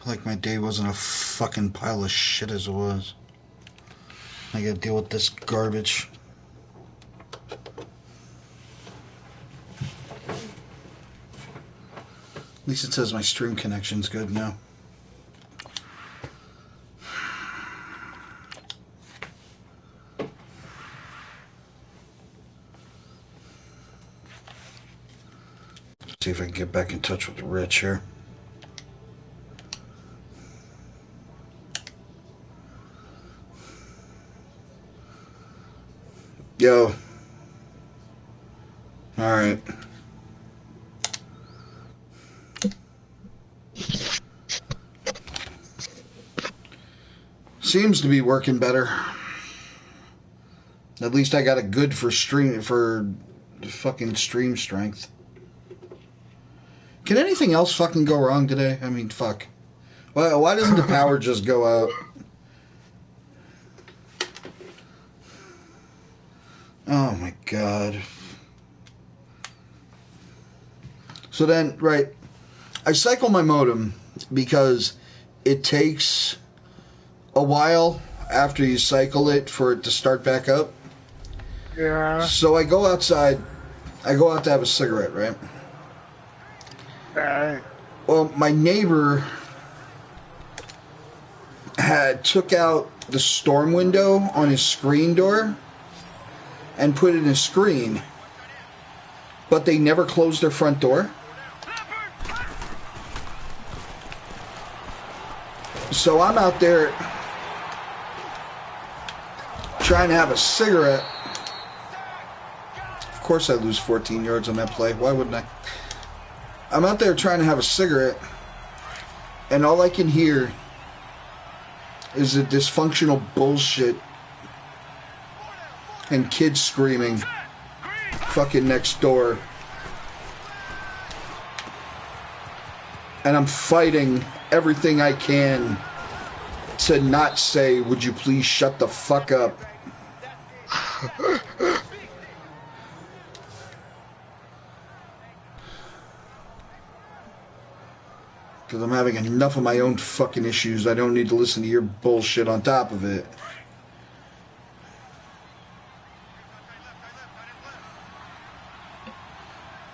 Like my day wasn't a fucking pile of shit as it was. I gotta deal with this garbage. At least it says my stream connection's good now. See if I can get back in touch with Rich here. Yo. Alright. Seems to be working better. At least I got it good for fucking stream strength. Can anything else fucking go wrong today? I mean, fuck. Why doesn't the power just go out? Oh my god. So then, right, I cycle my modem because it takes a while after you cycle it for it to start back up. Yeah. So I go outside. I go out to have a cigarette, right? Right. Well, my neighbor took out the storm window on his screen door and put in a screen, but they never closed their front door. So I'm out there trying to have a cigarette. Of course I lose 14 yards on that play. Why wouldn't I? I'm out there trying to have a cigarette, and all I can hear is the dysfunctional bullshit and kids screaming fucking next door. And I'm fighting everything I can to not say, would you please shut the fuck up? Because I'm having enough of my own fucking issues. I don't need to listen to your bullshit on top of it.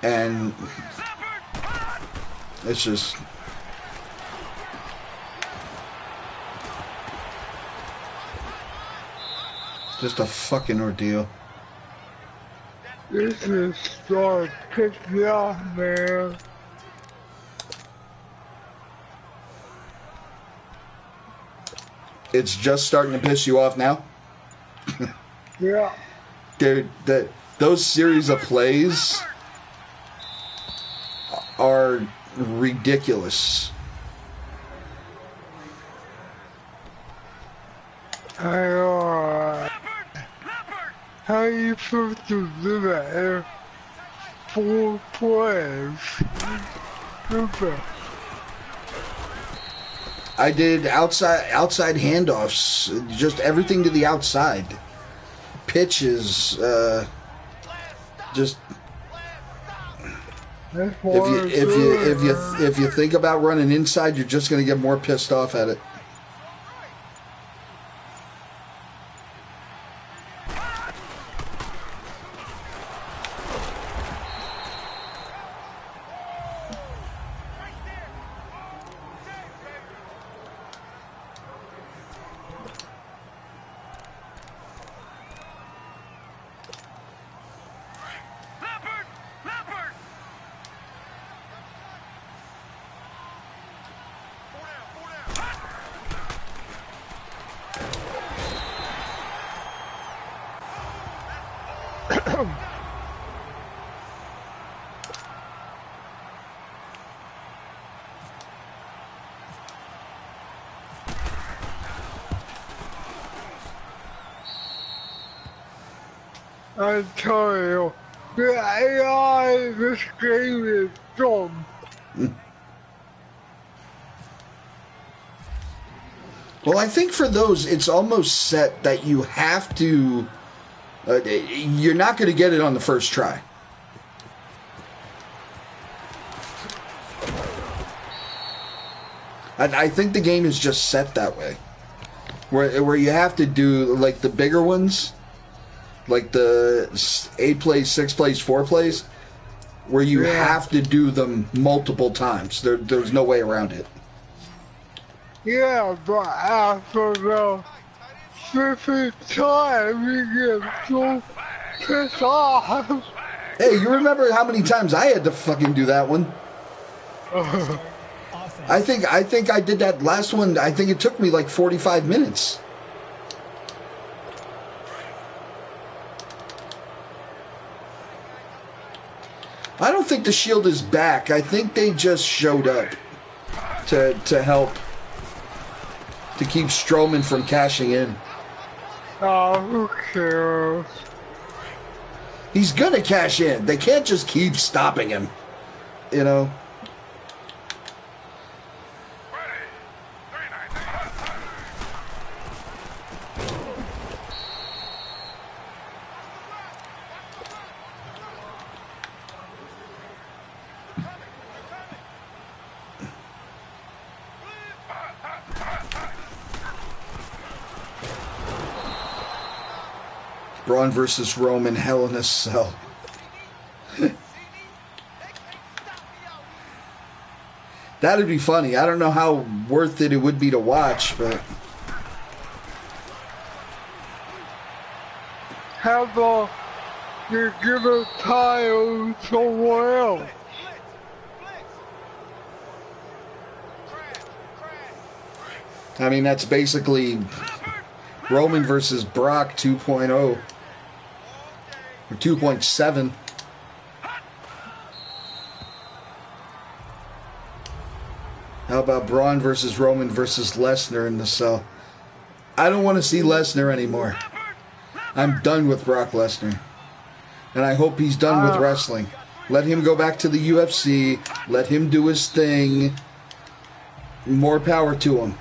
And it's just a fucking ordeal. This is starting to piss me off, man. It's just starting to piss you off now? Yeah. Dude, those series of plays are ridiculous. How are you supposed to live at 4 plays? I did outside handoffs, just everything to the outside. Pitches, just if you think about running inside, you're just gonna get more pissed off at it. I tell you, the AI in this game is dumb. Well, I think for those, it's almost set that you have to. You're not going to get it on the first try. I think the game is just set that way, where you have to do like the bigger ones, like the 8 plays, 6 plays, 4 plays, where you have to do them multiple times. There's no way around it. Yeah, but after the 50th time, you get so pissed off. Hey, you remember how many times I had to fucking do that one? I think I did that last one. I think it took me like 45 minutes. I don't think the Shield is back. I think they just showed up to help to keep Strowman from cashing in. Oh, who cares? He's gonna cash in. They can't just keep stopping him. You know? Braun versus Roman, Hell in a Cell. That'd be funny. I don't know how worth it would be to watch, but... How about you give a title somewhere else? I mean, that's basically Roman versus Brock 2.0. Or 2.7. How about Braun versus Roman versus Lesnar in the cell? I don't want to see Lesnar anymore. I'm done with Brock Lesnar. And I hope he's done with wrestling. Let him go back to the UFC. Let him do his thing. More power to him.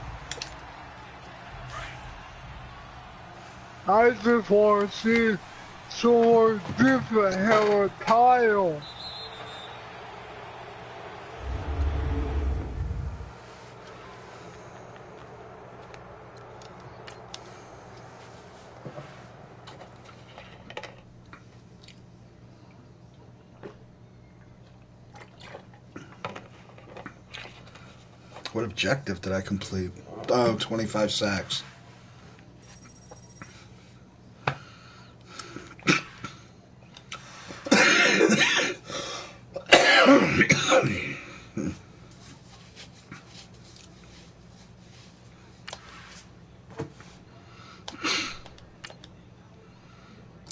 I just want to see someone different have a title. What objective did I complete? Oh, 25 sacks.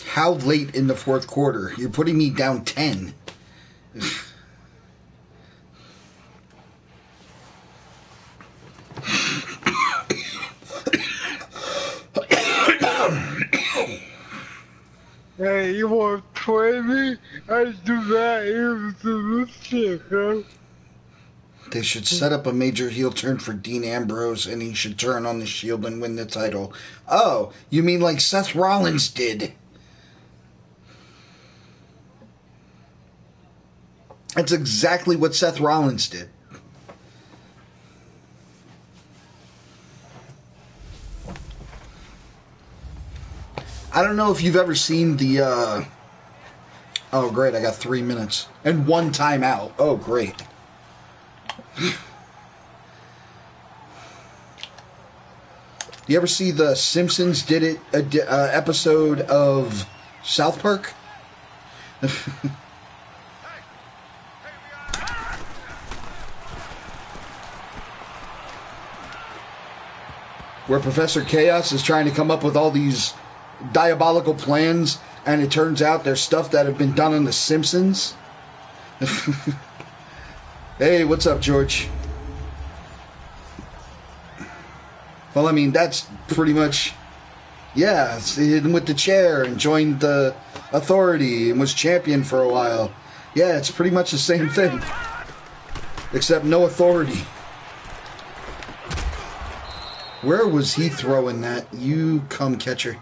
How late in the fourth quarter? You're putting me down 10. Hey, you want to play me? I do that even to this shit, huh? They should set up a major heel turn for Dean Ambrose, and he should turn on the Shield and win the title. Oh, you mean like Seth Rollins did? That's exactly what Seth Rollins did. I don't know if you've ever seen the, Oh, great, I got 3 minutes. And 1 timeout. Oh, great. You ever see the Simpsons did it episode of South Park? Where Professor Chaos is trying to come up with all these diabolical plans, and it turns out there's stuff that have been done on The Simpsons. Hey, what's up, George? Well, I mean, that's pretty much... Yeah, he hit him with the chair and joined the Authority and was champion for a while. Yeah, it's pretty much the same thing. Except no authority. Where was he throwing that? You come catcher.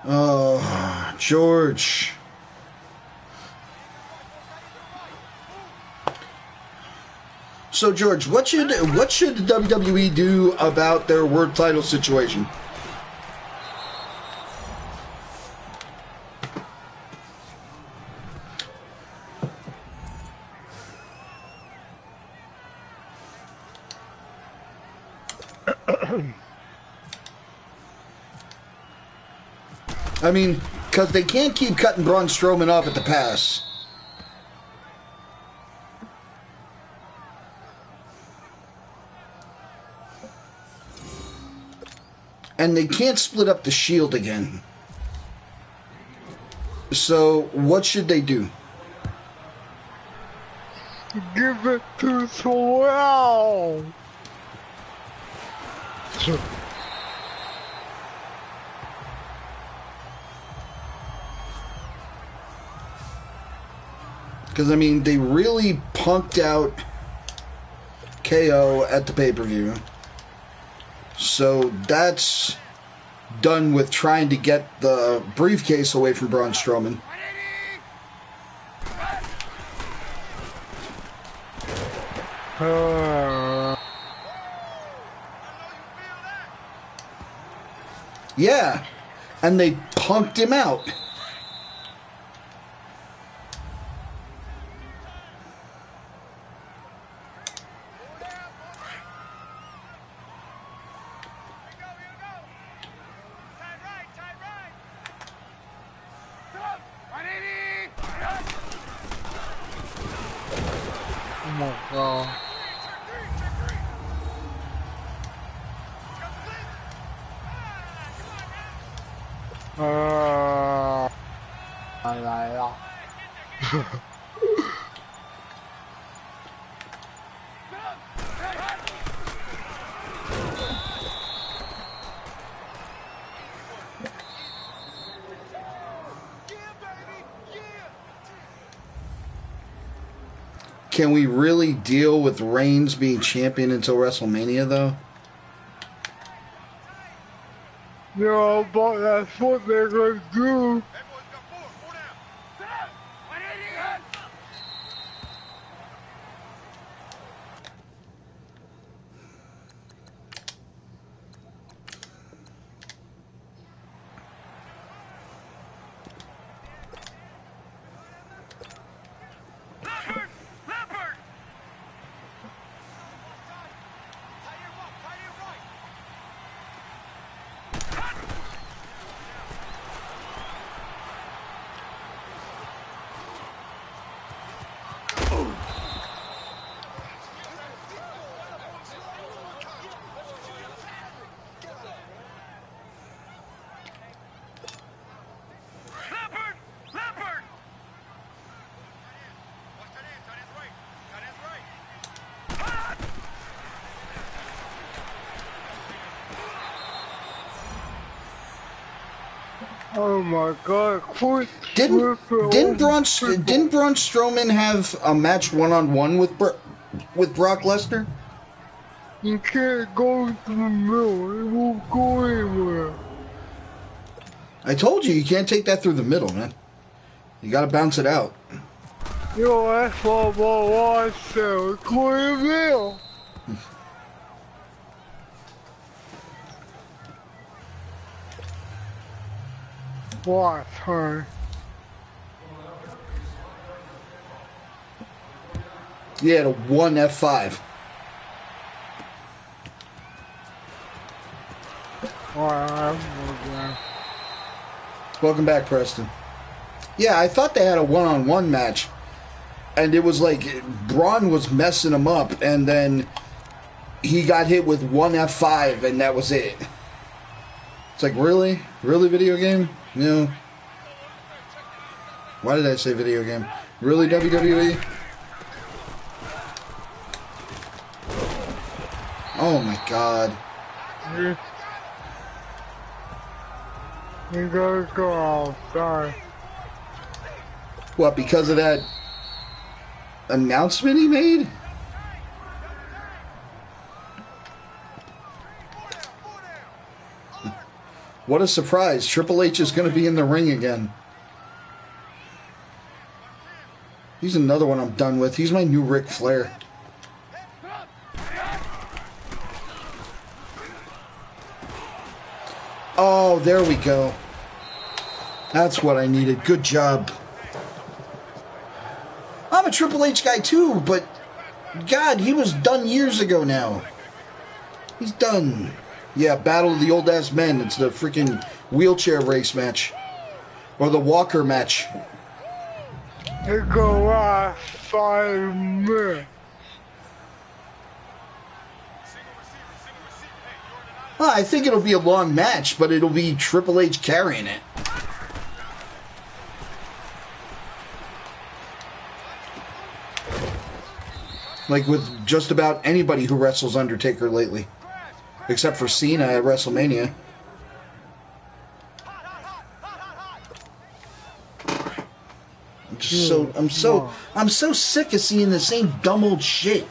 Oh, George. So, George, what should the WWE do about their world title situation? I mean, because they can't keep cutting Braun Strowman off at the pass. And they can't split up the Shield again. So, what should they do? Give it to Swell. Because, I mean, they really punked out KO at the pay-per-view. So that's done with trying to get the briefcase away from Braun Strowman. Yeah, and they punked him out. Oh my god. Lại à. Can we really deal with Reigns being champion until WrestleMania, though? No, but that's what they're gonna do. Oh my god, quit. Didn't Braun Strowman have a match one-on-one with Brock Lesnar? You can't go to the middle, it won't go anywhere. I told you can't take that through the middle, man. You gotta bounce it out. Yo, that's what I said, go in the middle. What, huh? Yeah, the one F5. Welcome back, Preston. Yeah, I thought they had a one-on-one match. And it was like Braun was messing him up, and then he got hit with one F5, and that was it. It's like, really? Really, video game? You know? Why did I say video game? Really, WWE? Oh my god. You gotta go outside. What, because of that announcement he made? What a surprise. Triple H is going to be in the ring again. He's another one I'm done with. He's my new Ric Flair. there we go. That's what I needed. Good job. I'm a Triple H guy too, but God, he was done years ago now. He's done. Yeah, Battle of the Old Ass Men. It's the freaking wheelchair race match. Or the Walker match. It go last 5 minutes. Well, I think it'll be a long match, but it'll be Triple H carrying it. Like with just about anybody who wrestles Undertaker lately. Except for Cena at WrestleMania. I'm so sick of seeing the same dumb old shit.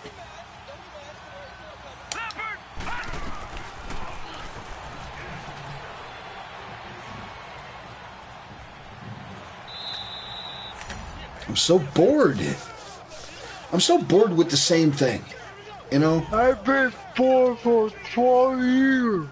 I'm so bored. I'm so bored with the same thing. You know? I've been bored for 12 years.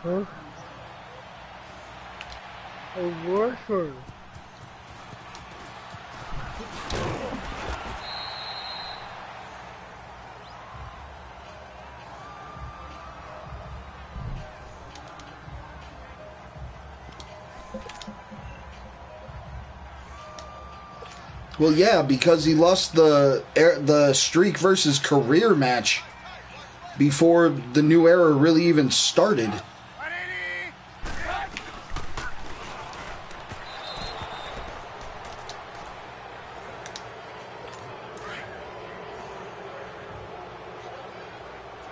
Huh? A worker. Well, yeah, because he lost the streak versus career match before the new era really even started.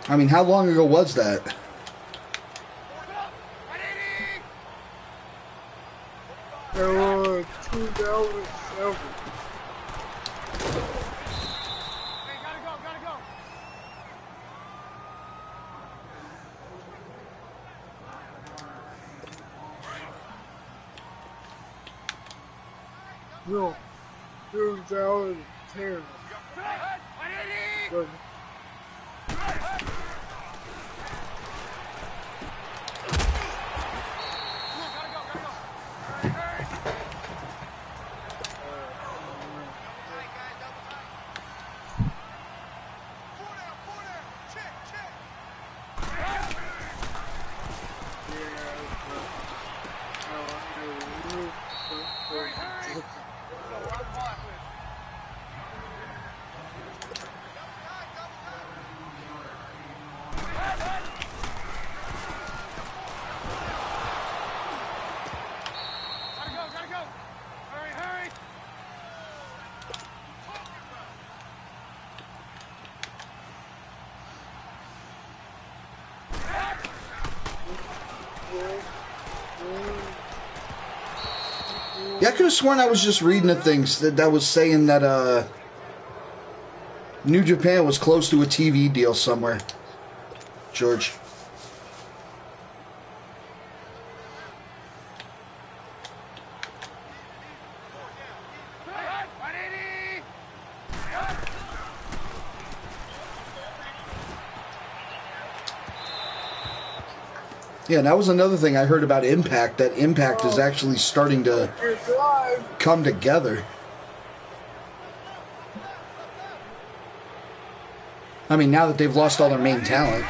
I mean, how long ago was that? It was 2007. No, 2010. But Yeah, I could have sworn I was just reading the things that was saying that New Japan was close to a TV deal somewhere. George. Yeah, and that was another thing I heard about Impact, that Impact is actually starting to come together. I mean, now that they've lost all their main talent.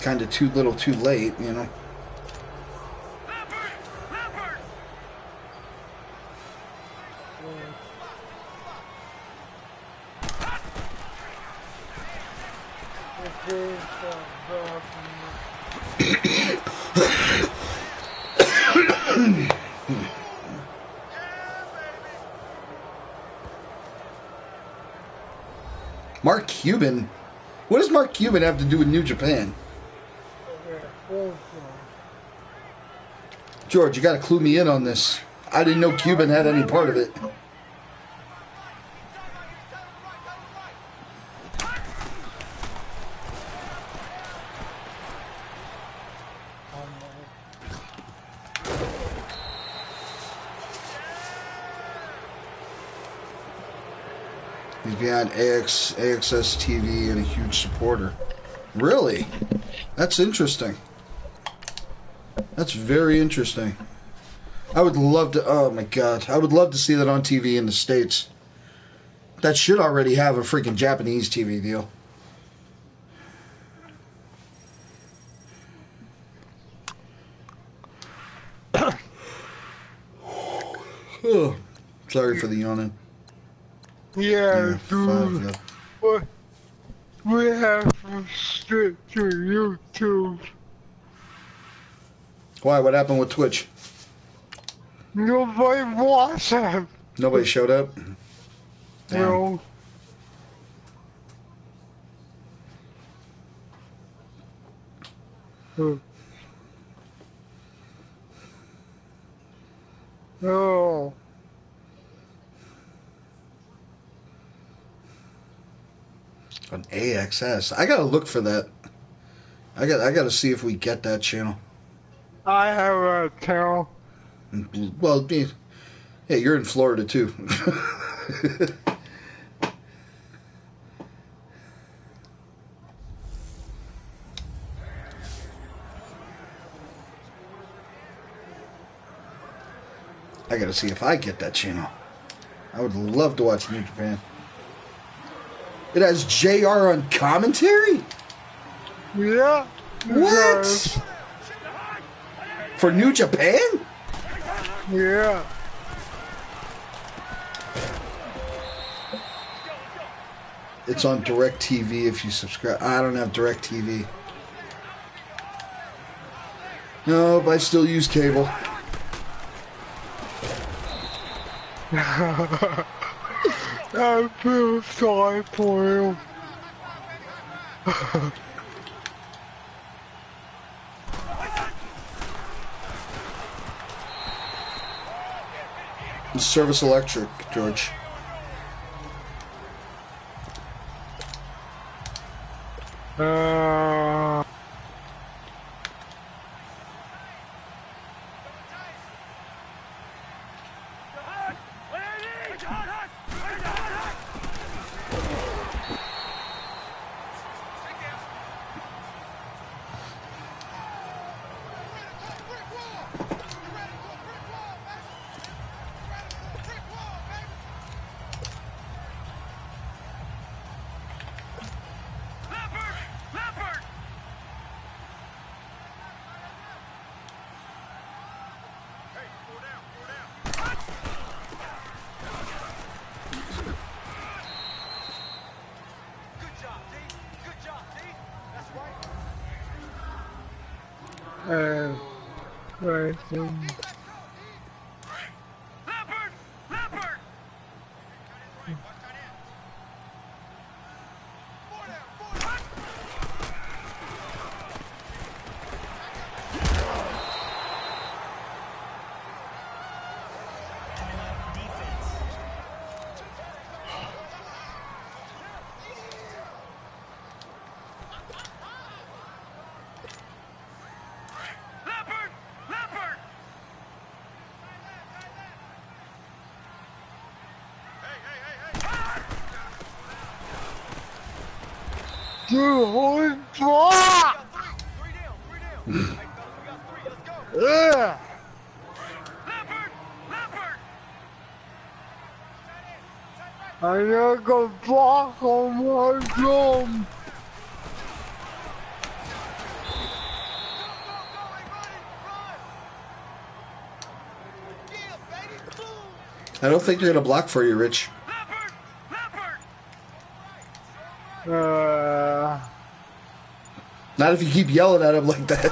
Kind of too little too late, you know. Mark Cuban? What does Mark Cuban have to do with New Japan? George, you got to clue me in on this. I didn't know Cuban had any part of it. He's behind AXS TV and a huge supporter. Really? That's interesting. That's very interesting. I would love to, oh my God, I would love to see that on TV in the States. That should already have a freaking Japanese TV deal. Oh, sorry for the yawning. Yeah, dude. But we have to stick to YouTube. Why? What happened with Twitch? Nobody watched it. Nobody showed up? Damn. No. Oh. On AXS. I gotta look for that. I gotta see if we get that channel. I have a channel. Well, yeah, you're in Florida too. I gotta see if I get that channel. I would love to watch New Japan. It has JR on commentary? Yeah. What? For New Japan? Yeah. It's on DirecTV if you subscribe. I don't have DirecTV. Nope, I still use cable. I feel sorry for you. Service Electric, George. Right. Dude, holy fuck! Yeah. I gotta go block on my drum. I don't think they're gonna block for you, Rich. Not if you keep yelling at him like that.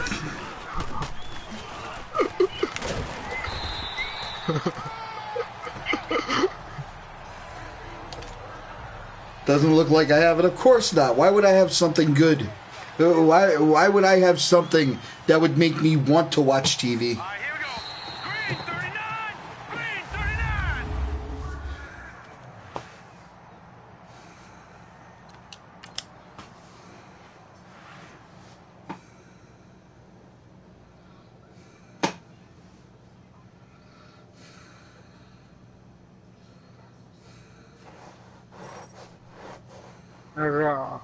Doesn't look like I have it. Of course not. Why would I have something good? Why would I have something that would make me want to watch TV? I got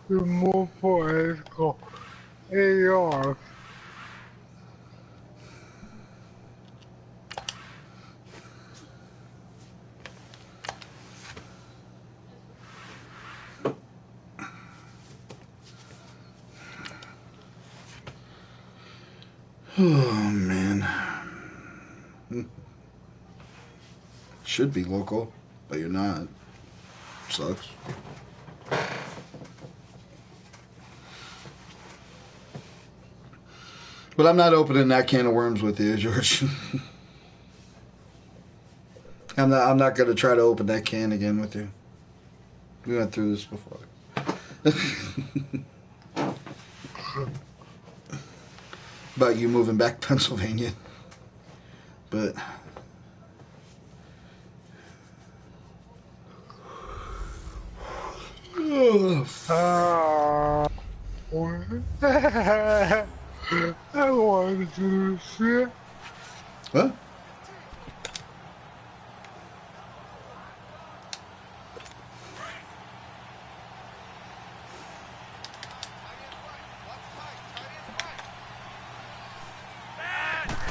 the more political AR. Oh, man. Should be local, but you're not. Sucks. But I'm not opening that can of worms with you, George. I'm not going to try to open that can again with you. We went through this before. About you moving back to Pennsylvania. But I want to do shit. what?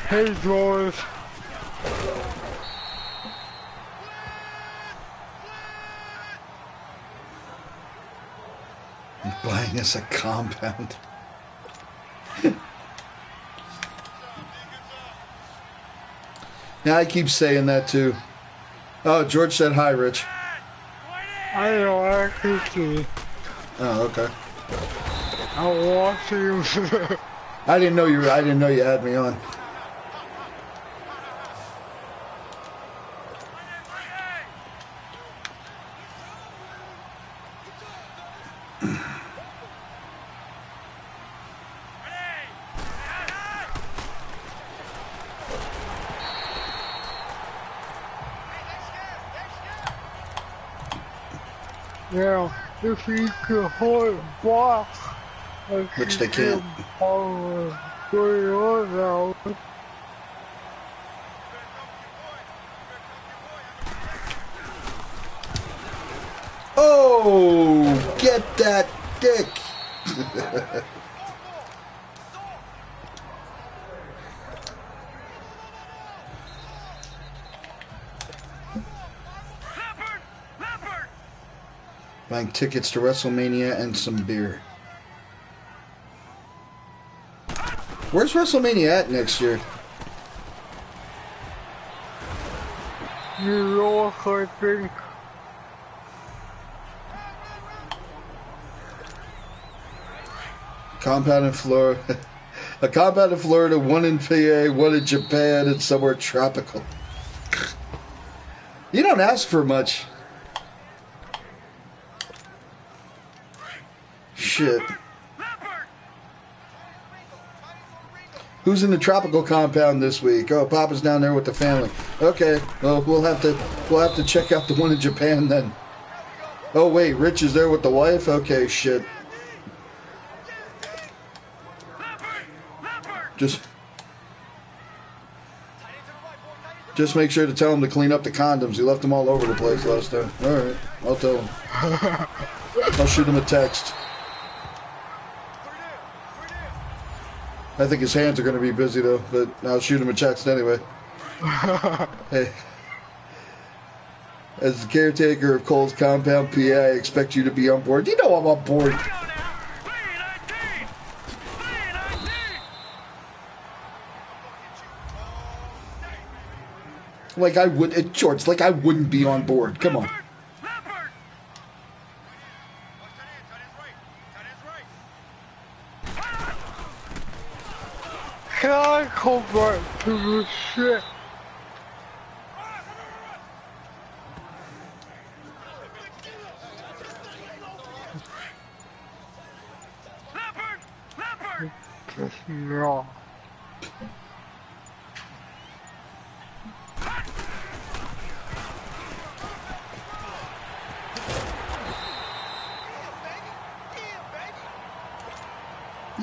Hey, George. Buying us a compound. Yeah, I keep saying that too. Oh, George said hi, Rich. I know, I can see. Oh, okay. I'm watching. I didn't know you had me on. Yeah, if you could hold it back, Which they can't. Going on now. Oh, get that dick. Buying tickets to WrestleMania and some beer. Where's WrestleMania at next year? New York, I think. Compound in Florida. A compound in Florida, one in PA, one in Japan, and somewhere tropical. You don't ask for much. Shit. Who's in the tropical compound this week? Oh, Papa's down there with the family. Okay, well we'll have to check out the one in Japan then. Oh wait, Rich is there with the wife? Okay, shit. Just make sure to tell him to clean up the condoms. He left them all over the place last time. Alright, I'll tell him. I'll shoot him a text. I think his hands are going to be busy though, but I'll shoot him a text anyway. Hey. As the caretaker of Cole's compound, PA, I expect you to be on board. You know I'm on board. Like I would, George, like I wouldn't be on board. Come on. Can I come back to the shit? No.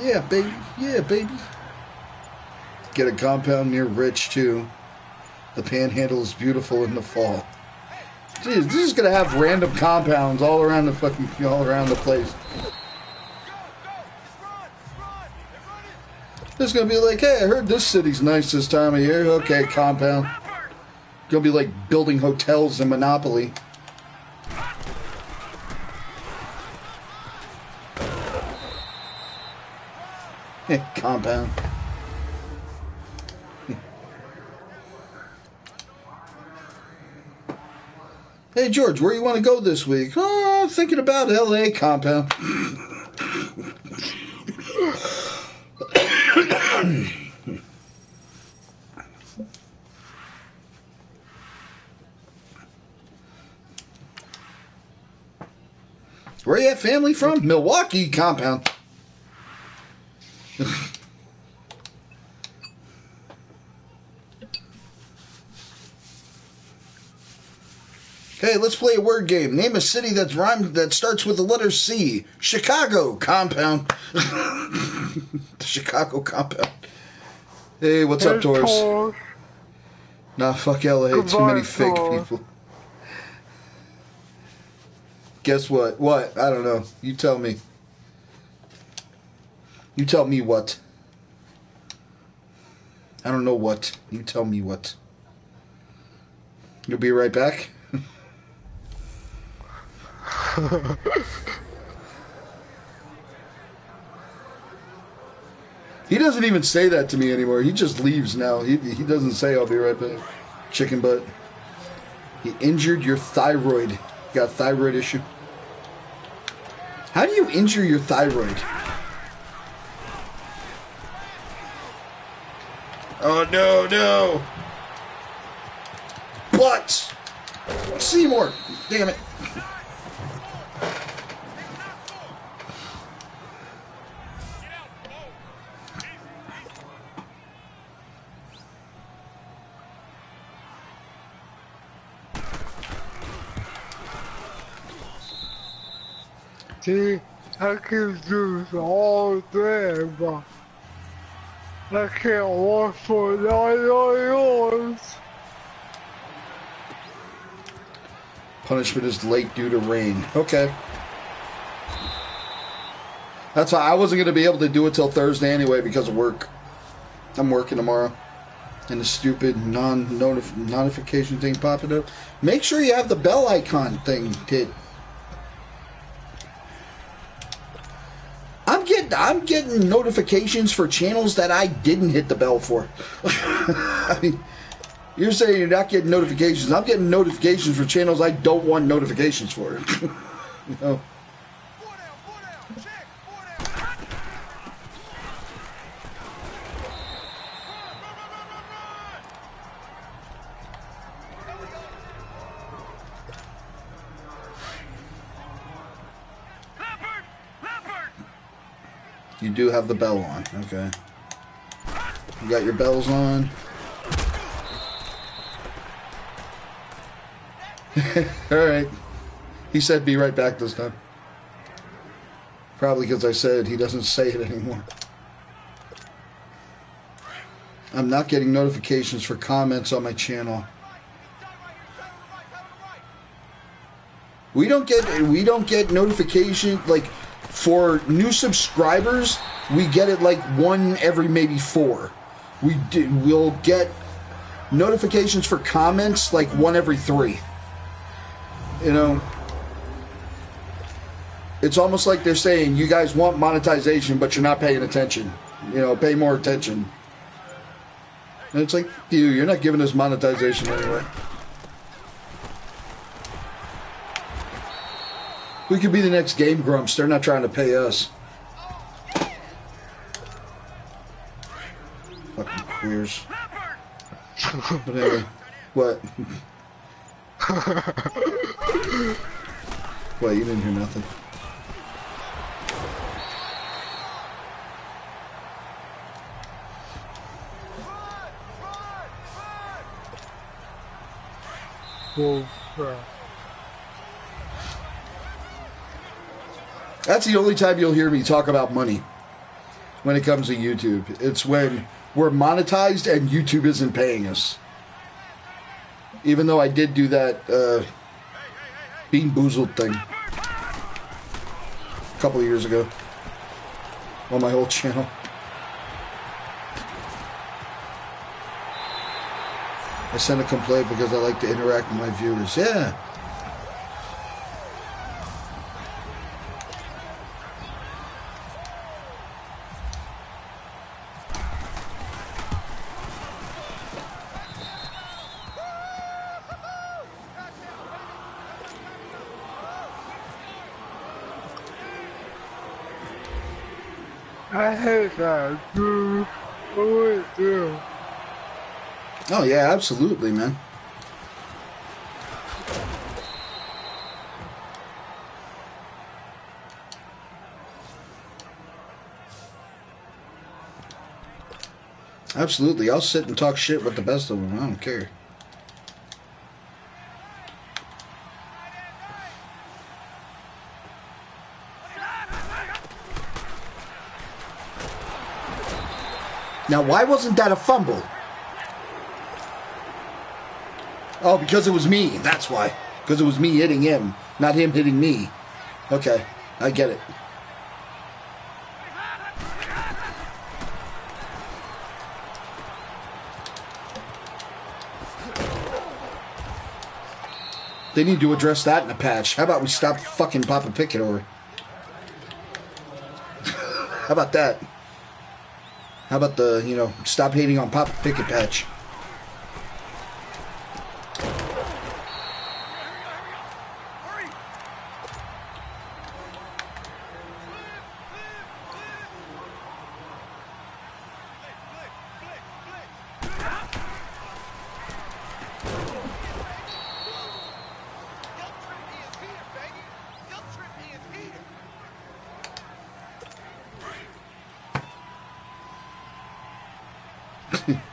Yeah, baby. Yeah, baby. Get a compound near Rich, too. The panhandle is beautiful in the fall. Jeez, this is gonna have random compounds all around the place. It's gonna be like, hey, I heard this city's nice this time of year. Okay, compound. Gonna be like building hotels in Monopoly. Compound. Hey George, where you want to go this week? Oh, I'm thinking about LA compound. Where you have family from? Milwaukee compound. Hey, let's play a word game. Name a city that starts with the letter C. Chicago compound. Chicago compound. Hey, what's up, Doris? Nah, fuck LA. Goodbye, too many fake Thor. people. Guess what? What? I don't know. You tell me. You tell me what. I don't know what. You tell me what. You'll be right back. He doesn't even say that to me anymore. He just leaves now. He doesn't say I'll be right back. Chicken butt. He injured your thyroid. You got a thyroid issue. How do you injure your thyroid? Oh, no. But Seymour. Damn it. See, I can do this all day, but I can't work for 9 hours. Punishment is late due to rain. Okay. That's why I wasn't going to be able to do it till Thursday anyway because of work. I'm working tomorrow. And the stupid notification thing popping up. Make sure you have the bell icon thing hit. I'm getting notifications for channels that I didn't hit the bell for. I mean, you're saying you're not getting notifications. I'm getting notifications for channels I don't want notifications for. You know? You do have the bell on. Okay. You got your bells on. Alright. He said be right back this time. Probably because I said he doesn't say it anymore. I'm not getting notifications for comments on my channel. We don't get notification like for new subscribers. We get it like one every maybe 4. We'll get notifications for comments like one every 3. You know, it's almost like they're saying you guys want monetization, but you're not paying attention. You know, pay more attention. And it's like, you're not giving us monetization anyway. We could be the next Game Grumps. They're not trying to pay us. Fucking queers. But anyway, what? What, you didn't hear nothing? Oh, crap. That's the only time you'll hear me talk about money when it comes to YouTube. It's when we're monetized and YouTube isn't paying us. Even though I did do that Bean Boozled thing. A couple of years ago. On my old channel. I sent a complaint because I like to interact with my viewers. Yeah. I hate that, dude. I really do. Oh, yeah, absolutely, man. Absolutely. I'll sit and talk shit with the best of them. I don't care. Now, why wasn't that a fumble? Oh, because it was me. That's why. Because it was me hitting him, not him hitting me. Okay, I get it. They need to address that in a patch. How about we stop fucking Papa Pickett over? How about that? How about the, you know, stop hating on Papa Pickett patch?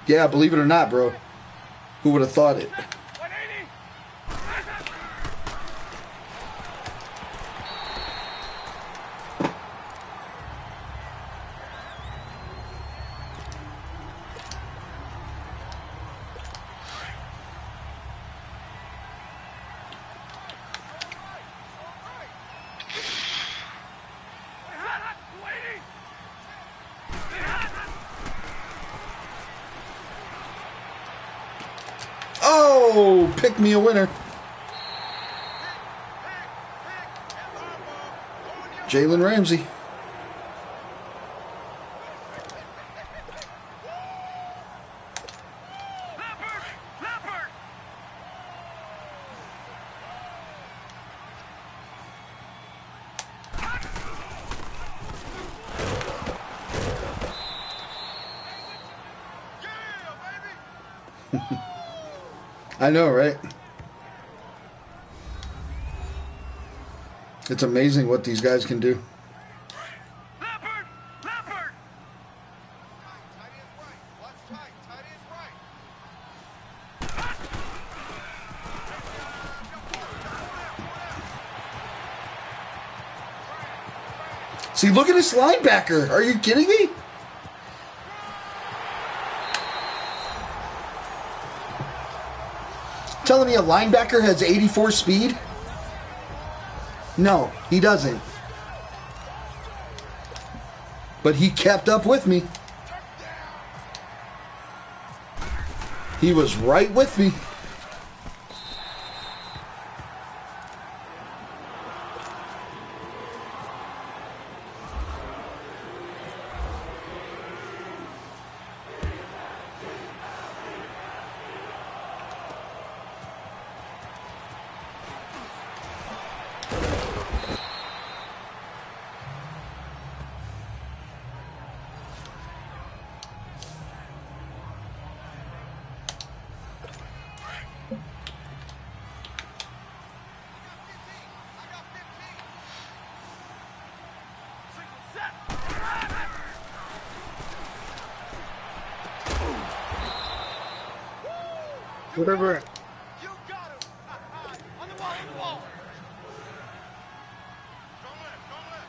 Yeah, believe it or not, bro. Who would have thought it? Oh, pick me a winner. Jalen Ramsey. I know, right? It's amazing what these guys can do. See, look at this linebacker. Are you kidding me? Telling me a linebacker has 84 speed? No, he doesn't. But he kept up with me. He was right with me. Whatever. You got him! On the wall, on the wall! Strong left, strong left.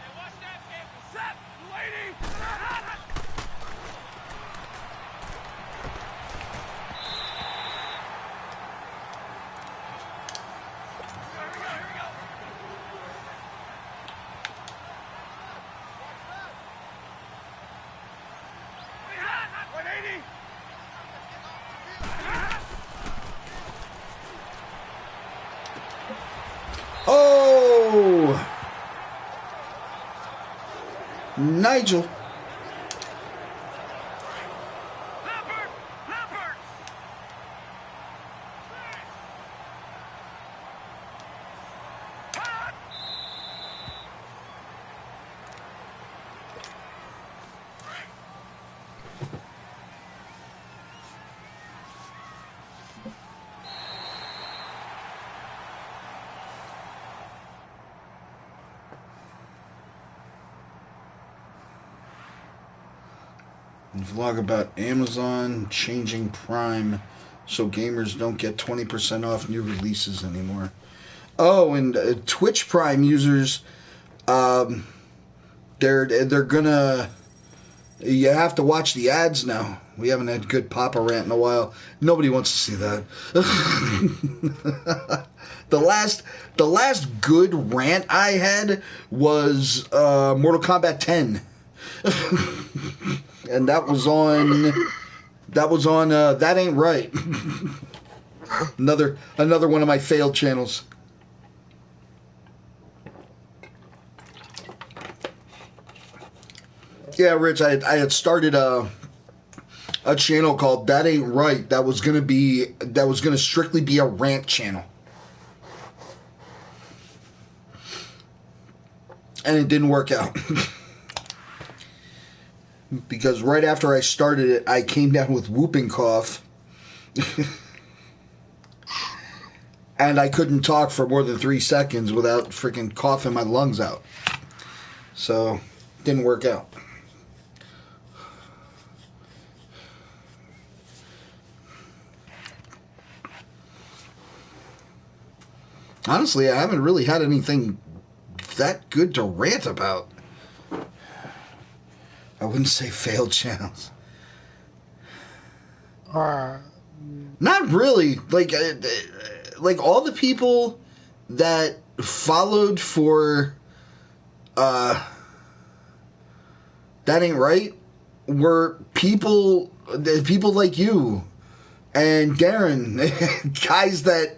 Hey, watch that, kid. Set, lady! Oh! Nigel. Vlog about Amazon changing Prime so gamers don't get 20% off new releases anymore. Oh, and Twitch Prime users, they're gonna. You have to watch the ads now. We haven't had good Papa rant in a while. Nobody wants to see that. The last good rant I had was Mortal Kombat 10. And that was on That Ain't Right. another one of my failed channels. Yeah, Rich, I had started a channel called That Ain't Right that was gonna strictly be a rant channel. And it didn't work out. Because right after I started it, I came down with whooping cough. And I couldn't talk for more than 3 seconds without freaking coughing my lungs out. So, didn't work out. Honestly, I haven't really had anything that good to rant about. I wouldn't say failed channels. Not really. Like all the people that followed for That Ain't Right were people like you and Darren, guys that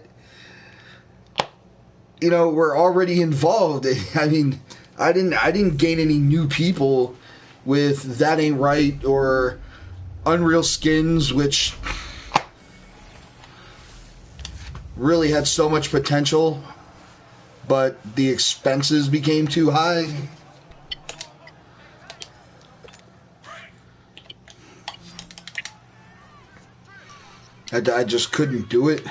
were already involved. I mean, I didn't gain any new people with That Ain't Right or Unreal Skins, which really had so much potential, but the expenses became too high. I just couldn't do it.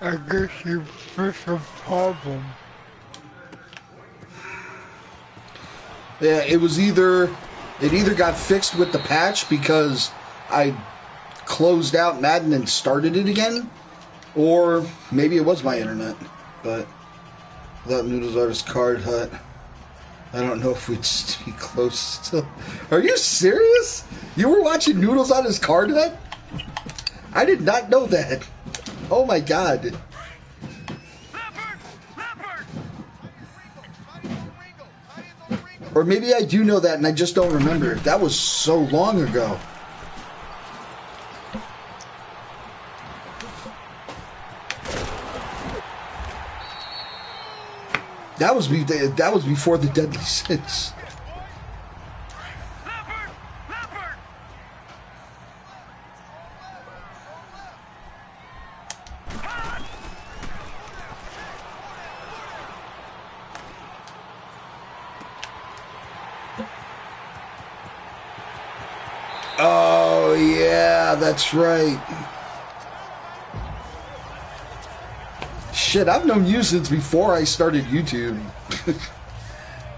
I guess you fixed a problem. Yeah, it either got fixed with the patch because I closed out Madden and started it again, or maybe it was my internet. But without Noodles Artist Card Hut, I don't know if we'd be close to... Are you serious? You were watching Noodles on his Card Hut? I did not know that. Oh my god. Or maybe I do know that and I just don't remember. That was so long ago. That was before the Deadly Sins. Oh yeah, that's right. Shit, I've known you since before I started YouTube.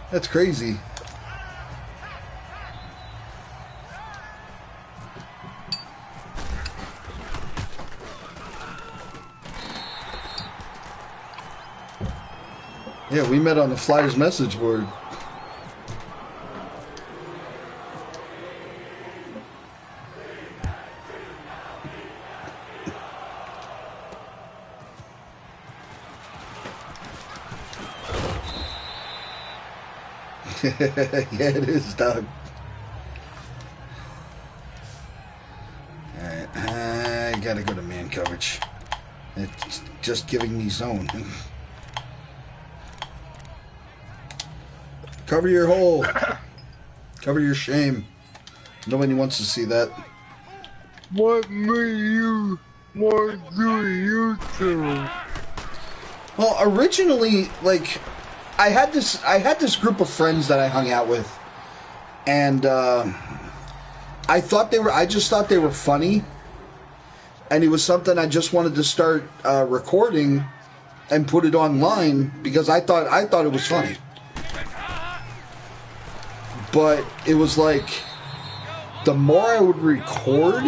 That's crazy. Yeah, we met on the Flyers message board. Yeah, it is, Doug. Alright, I gotta go to man coverage. It's just giving me zone. Cover your hole. Cover your shame. Nobody wants to see that. What made you want to do YouTube? Well, originally, like, I had this group of friends that I hung out with, and I just thought they were funny, and it was something I just wanted to start recording and put it online because I thought it was funny. But it was like, the more I would record,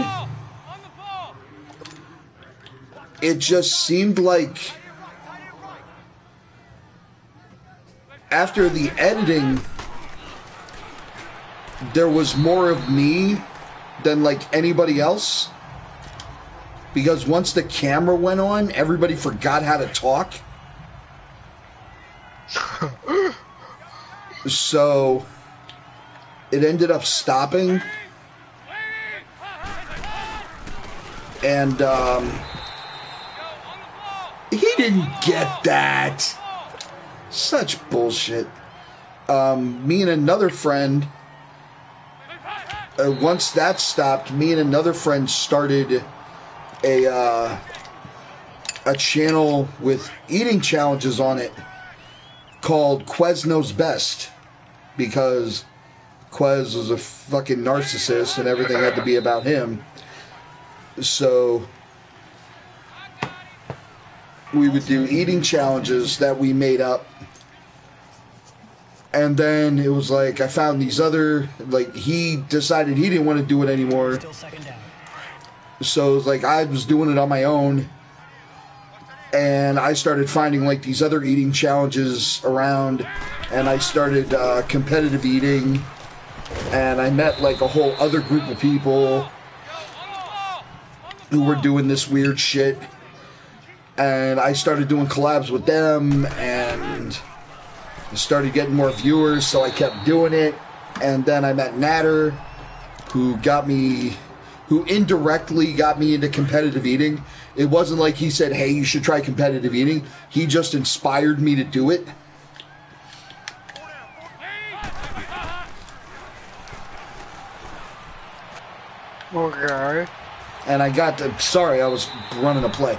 it just seemed like after the editing, there was more of me than like anybody else. Because once the camera went on, everybody forgot how to talk. So it ended up stopping. And he didn't get that. Such bullshit. Me and another friend, once that stopped, me and another friend started a channel with eating challenges on it called Quez Knows Best, because Quez was a fucking narcissist and everything had to be about him. So we would do eating challenges that we made up. And then it was like, I found these other, like, he decided he didn't want to do it anymore. So it was like, I was doing it on my own. And I started finding, like, these other eating challenges around. And I started competitive eating. And I met, like, a whole other group of people who were doing this weird shit. And I started doing collabs with them. And started getting more viewers, so I kept doing it. And then I met Natter, who indirectly got me into competitive eating. It wasn't like he said, hey, you should try competitive eating. He just inspired me to do it. Okay. And I got to, sorry, I was running a play.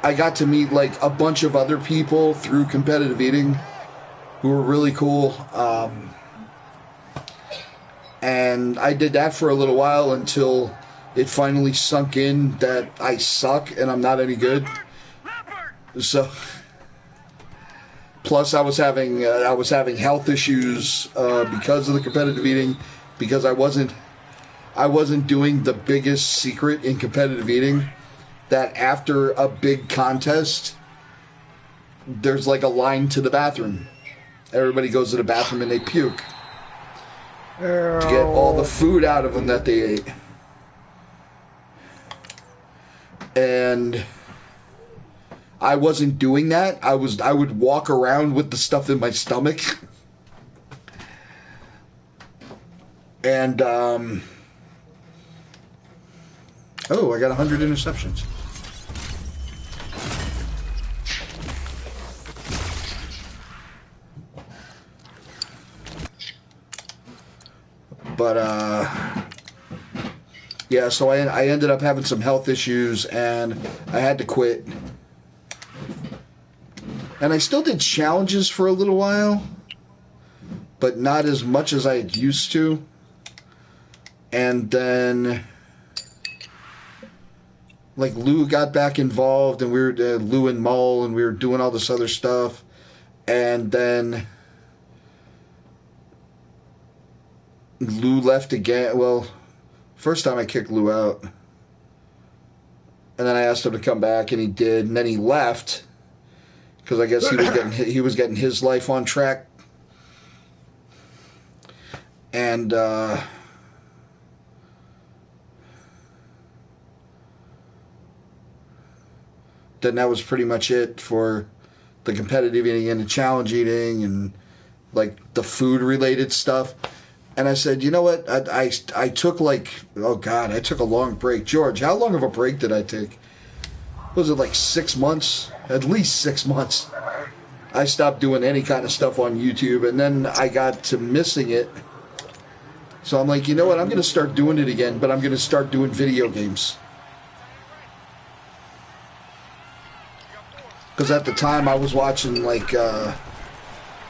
I got to meet like a bunch of other people through competitive eating who were really cool. And I did that for a little while until it finally sunk in that I suck and I'm not any good. So, plus I was having health issues because of the competitive eating, because I wasn't doing the biggest secret in competitive eating. That after a big contest, there's like a line to the bathroom. Everybody goes to the bathroom and they puke to get all the food out of them that they ate. And I wasn't doing that. I would walk around with the stuff in my stomach. And oh, I got 100 interceptions. But yeah, so I ended up having some health issues, and I had to quit. And I still did challenges for a little while, but not as much as I had used to. And then, like, Lou got back involved, and we were Lou and Mull, and we were doing all this other stuff. And then Lou left again. Well, first time I kicked Lou out, and then I asked him to come back, and he did. And then he left because I guess he was getting his life on track. And then that was pretty much it for the competitive eating and the challenge eating and like the food related stuff. And I said, you know what? I took like, oh God, I took a long break. George, how long of a break did I take? Was it like 6 months? At least 6 months. I stopped doing any kind of stuff on YouTube, and then I got to missing it. So I'm like, you know what? I'm going to start doing it again, but I'm going to start doing video games. Because at the time I was watching like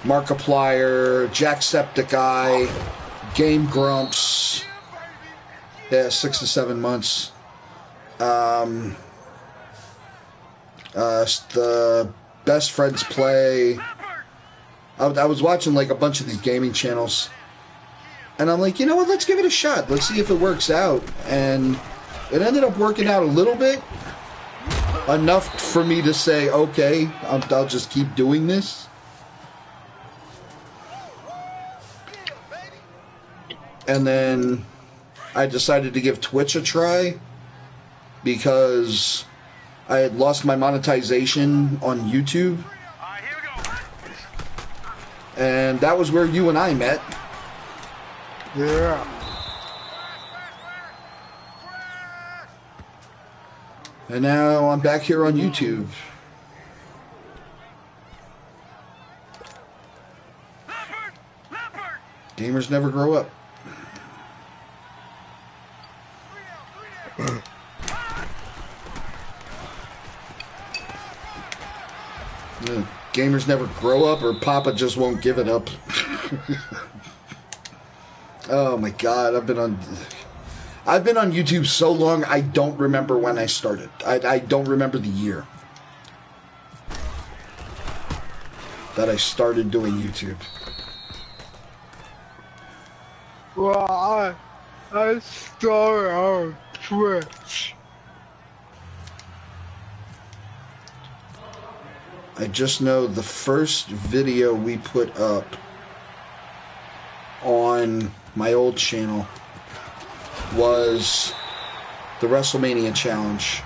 Markiplier, Jacksepticeye, Game Grumps. Yeah, 6 to 7 months. The Best Friends Play. I was watching like a bunch of these gaming channels. And I'm like, you know what? Let's give it a shot. Let's see if it works out. And it ended up working out a little bit. Enough for me to say, okay, I'll just keep doing this. And then I decided to give Twitch a try because I had lost my monetization on YouTube. And that was where you and I met. Yeah. And now I'm back here on YouTube. Gamers never grow up. Yeah, gamers never grow up, or Papa just won't give it up. Oh my God, I've been on YouTube so long, I don't remember when I started. I don't remember the year that I started doing YouTube. Well, I started on Twitch. I just know the first video we put up on my old channel was the WrestleMania challenge.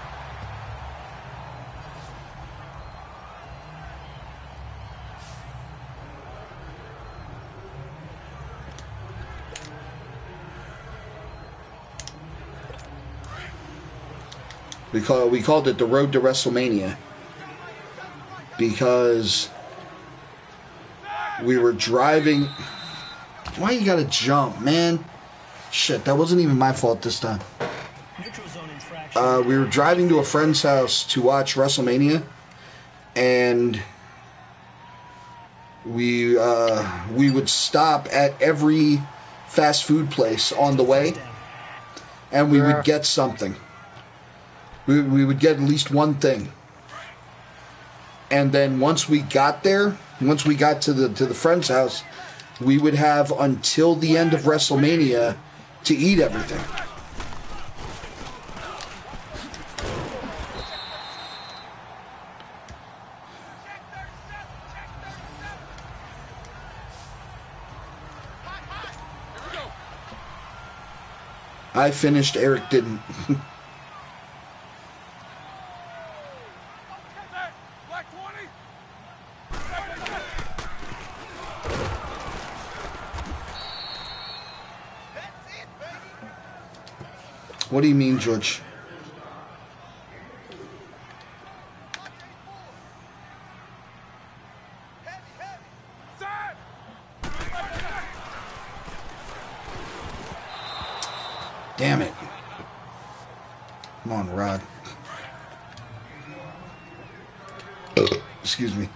We called it the Road to WrestleMania because we were driving. Why you gotta jump, man? Shit, that wasn't even my fault this time. We were driving to a friend's house to watch WrestleMania, and we would stop at every fast food place on the way, and we would get something. We would get at least one thing. And then once we got there, once we got to the friend's house, we would have until the end of WrestleMania to eat everything. I finished, Eric didn't. What do you mean, George? Come on, Rod. Excuse me.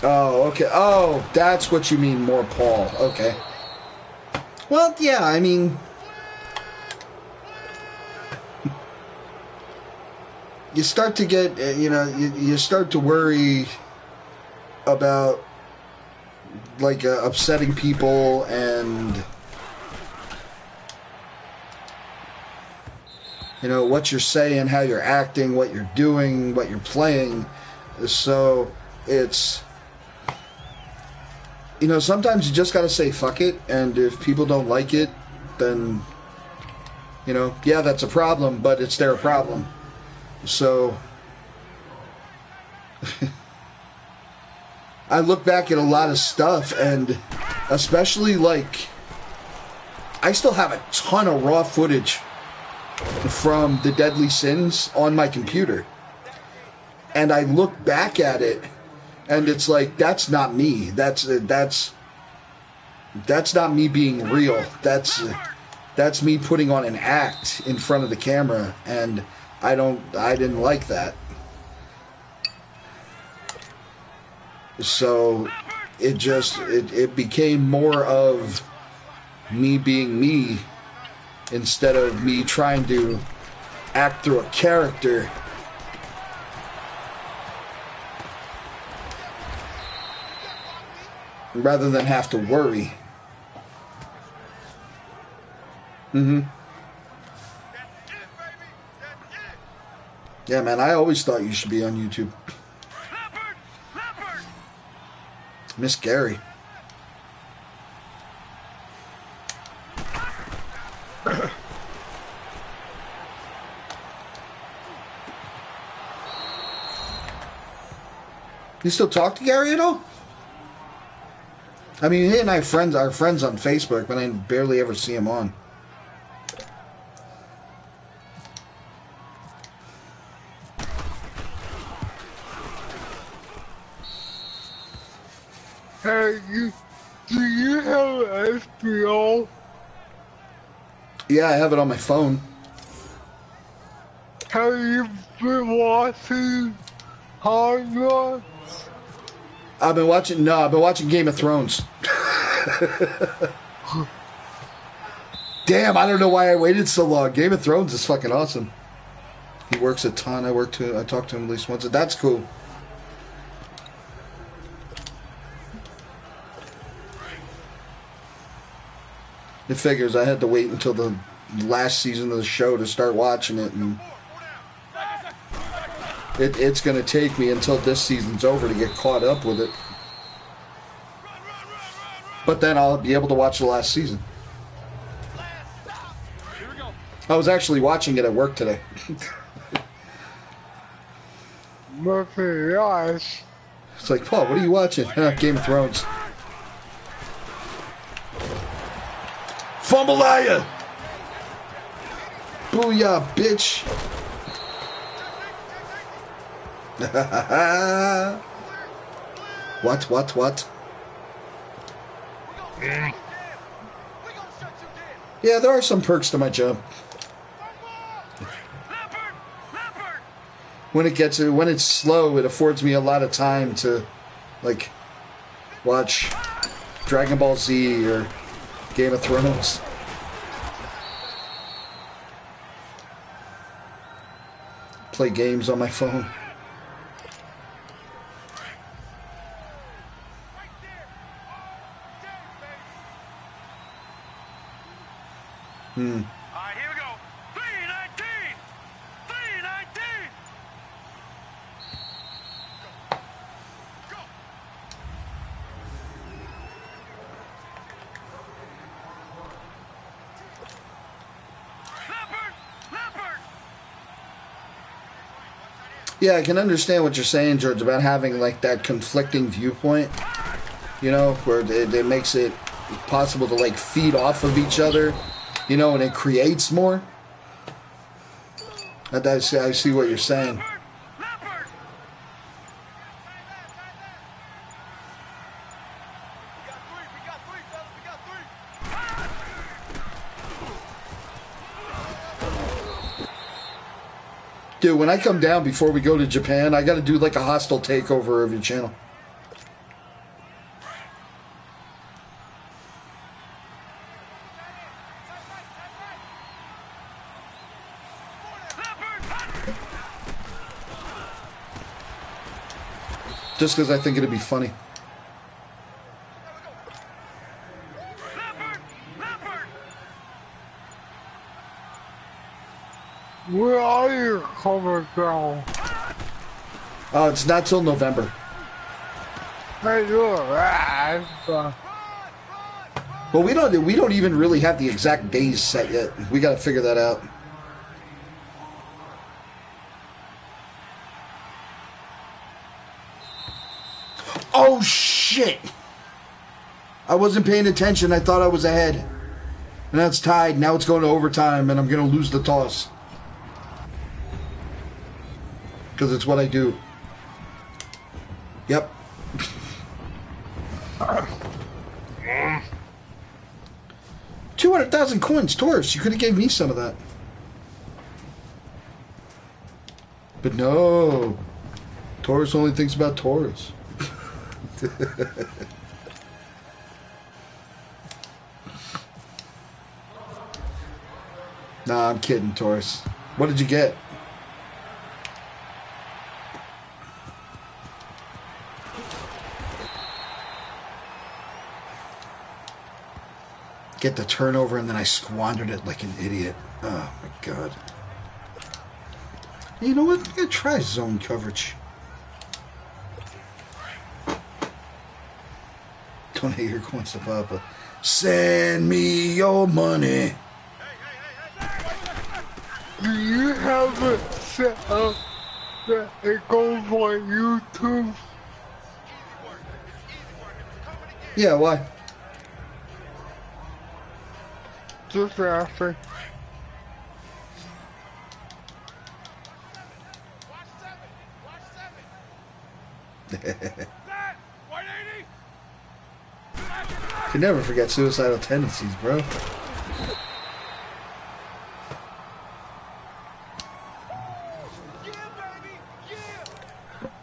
Oh, okay. Oh, that's what you mean, more Paul. Okay. Well, yeah, I mean, you start to get, you start to worry about, like, upsetting people and, what you're saying, how you're acting, what you're doing, what you're playing. So it's, sometimes you just got to say fuck it, and if people don't like it, then, yeah, that's a problem, but it's their problem. So I look back at a lot of stuff, and especially, like, I still have a ton of raw footage from the Deadly Sins on my computer. And I look back at it, and it's like, that's not me. That's not me being real. That's me putting on an act in front of the camera, and I didn't like that. So it became more of me being me instead of me trying to act through a character. Rather than have to worry. Yeah, man, I always thought you should be on YouTube. Miss Gary. You still talk to Gary at all? I mean, he and I are friends on Facebook, but I barely ever see him on. Hey, do you have HBO? Yeah, I have it on my phone. Have you been watching Hard Knocks? I've been watching Game of Thrones. Damn, I don't know why I waited so long. Game of Thrones is fucking awesome. He works a ton. I talk to him at least once. That's cool. It figures I had to wait until the last season of the show to start watching it, and it's going to take me until this season's over to get caught up with it. But then I'll be able to watch the last season. I was actually watching it at work today. Murphy, gosh. It's like, Paul, what are you watching? Game of Thrones. Fumbalaya! Booyah, bitch! What? Yeah, there are some perks to my job. When it's slow, it affords me a lot of time to, like, watch Dragon Ball Z or Game of Thrones. Play games on my phone. All right, here we go. 319! 319! Go! Leopard! Yeah, I can understand what you're saying, George, about having, like, that conflicting viewpoint, where it makes it possible to, like, feed off of each other, and it creates more. I see what you're saying. Dude, when I come down before we go to Japan, I got to do like a hostile takeover of your channel. Just because I think it'd be funny. Where are you coming from? It's not till November. Hey, you're right. Well, we don't even really have the exact days set yet. We got to figure that out. Oh shit! I wasn't paying attention. I thought I was ahead. And that's tied. Now it's going to overtime, and I'm going to lose the toss. Because it's what I do. Yep. 200,000 coins, Taurus. You could have gave me some of that. But no. Taurus only thinks about Taurus. Nah, I'm kidding, Taurus. What did you get? Get the turnover, and then I squandered it like an idiot. Oh, my God. You know what? I'm going to try zone coverage. Donate your coins to Papa. Send me your money. Do you have it set up that it goes on YouTube? Yeah, why? Just asking. Can never forget suicidal tendencies, bro.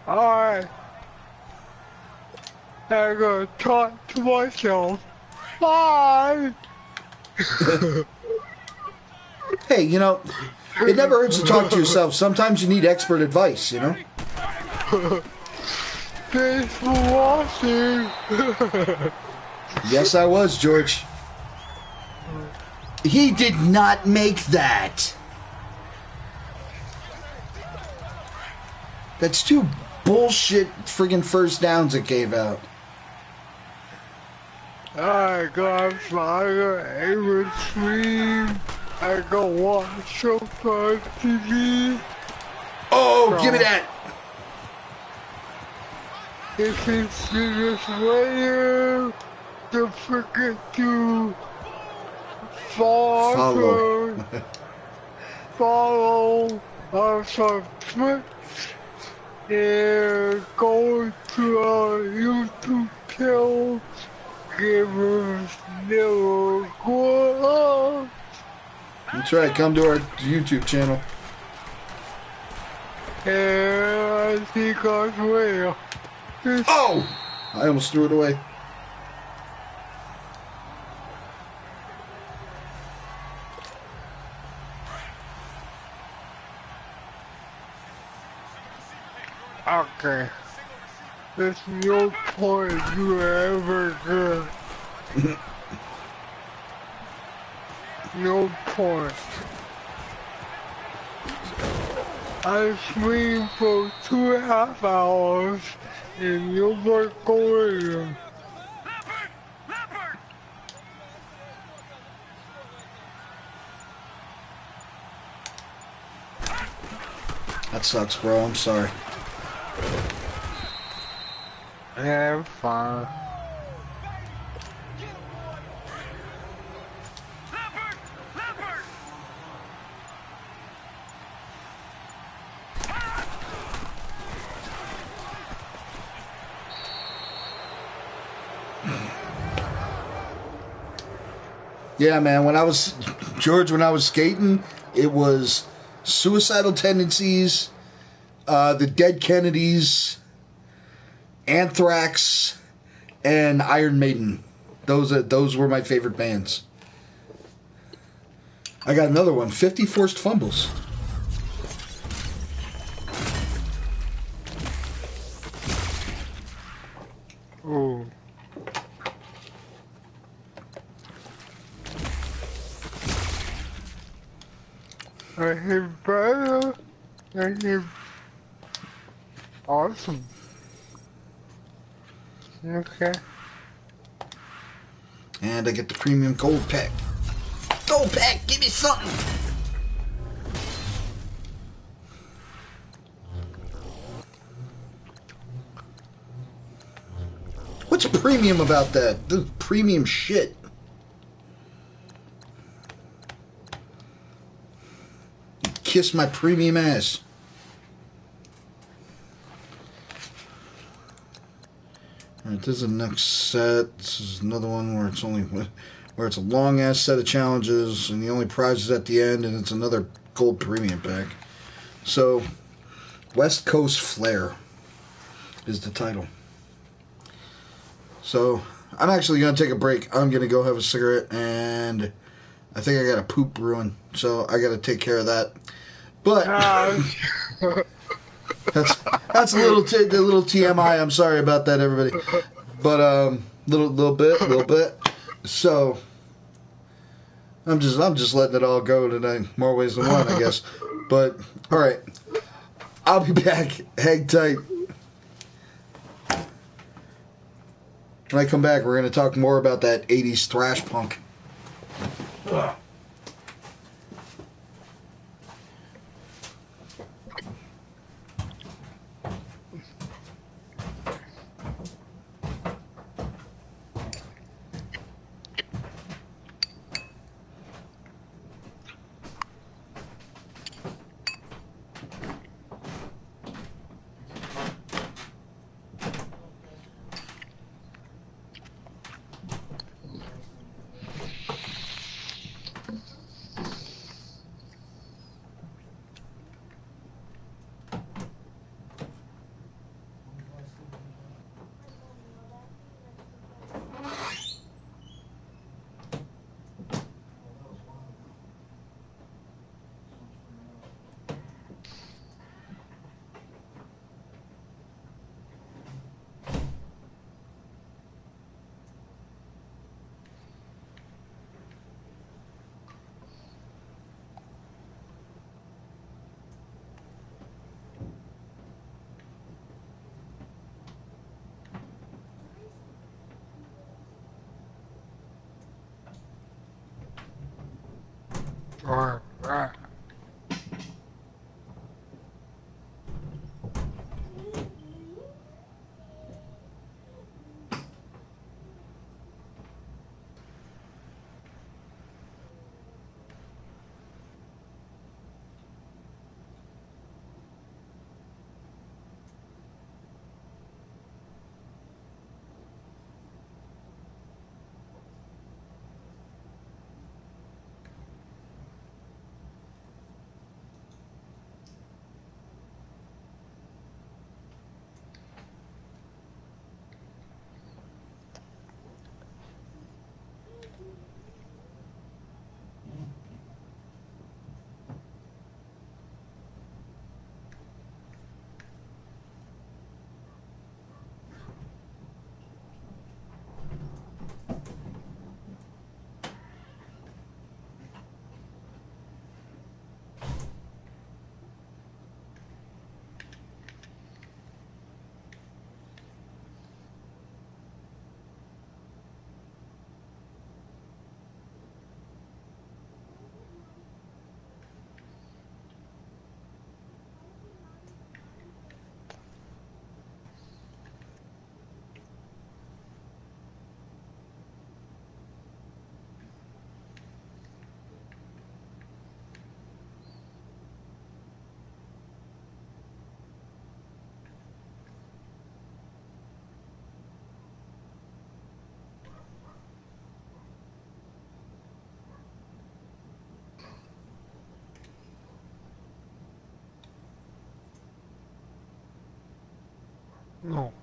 Alright. I'm gonna talk to myself. Bye! Hey, you know, it never hurts to talk to yourself. Sometimes you need expert advice, you know? Thanks for watching. Yes, I was, George. He did not make that. That's two bullshit friggin' first downs it gave out. I got fire every stream. I go watch some TV. Oh, give me that. If you see this later, don't forget to follow us on Twitch and go to our YouTube channel. Give us never go up. That's right, come to our YouTube channel. And I think I will. Oh! I almost threw it away. Okay. There's no point you ever get. No point. I stream for 2.5 hours and you're not going. That sucks, bro. I'm sorry. Yeah, fine. Yeah, man, when I was skating, it was Suicidal Tendencies, the Dead Kennedys, Anthrax, and Iron Maiden. Those were my favorite bands. I got another one. 50 Forced Fumbles. Oh. I hit better. I hit awesome. Okay. And I get the premium gold pack. Gold pack, give me something. What's premium about that? The premium shit. Kiss my premium ass. Alright, this is the next set. This is another one where it's a long ass set of challenges and the only prize is at the end, and it's another gold premium pack. So, West Coast Flair is the title. So, I'm actually going to take a break. I'm going to go have a cigarette, and I think I got a poop brewing, so I got to take care of that. But that's a little TMI. I'm sorry about that, everybody. But little bit. So I'm just letting it all go tonight. More ways than one, I guess. But all right, I'll be back. Hang tight. When I come back, we're going to talk more about that 80s thrash punk. Alright. No.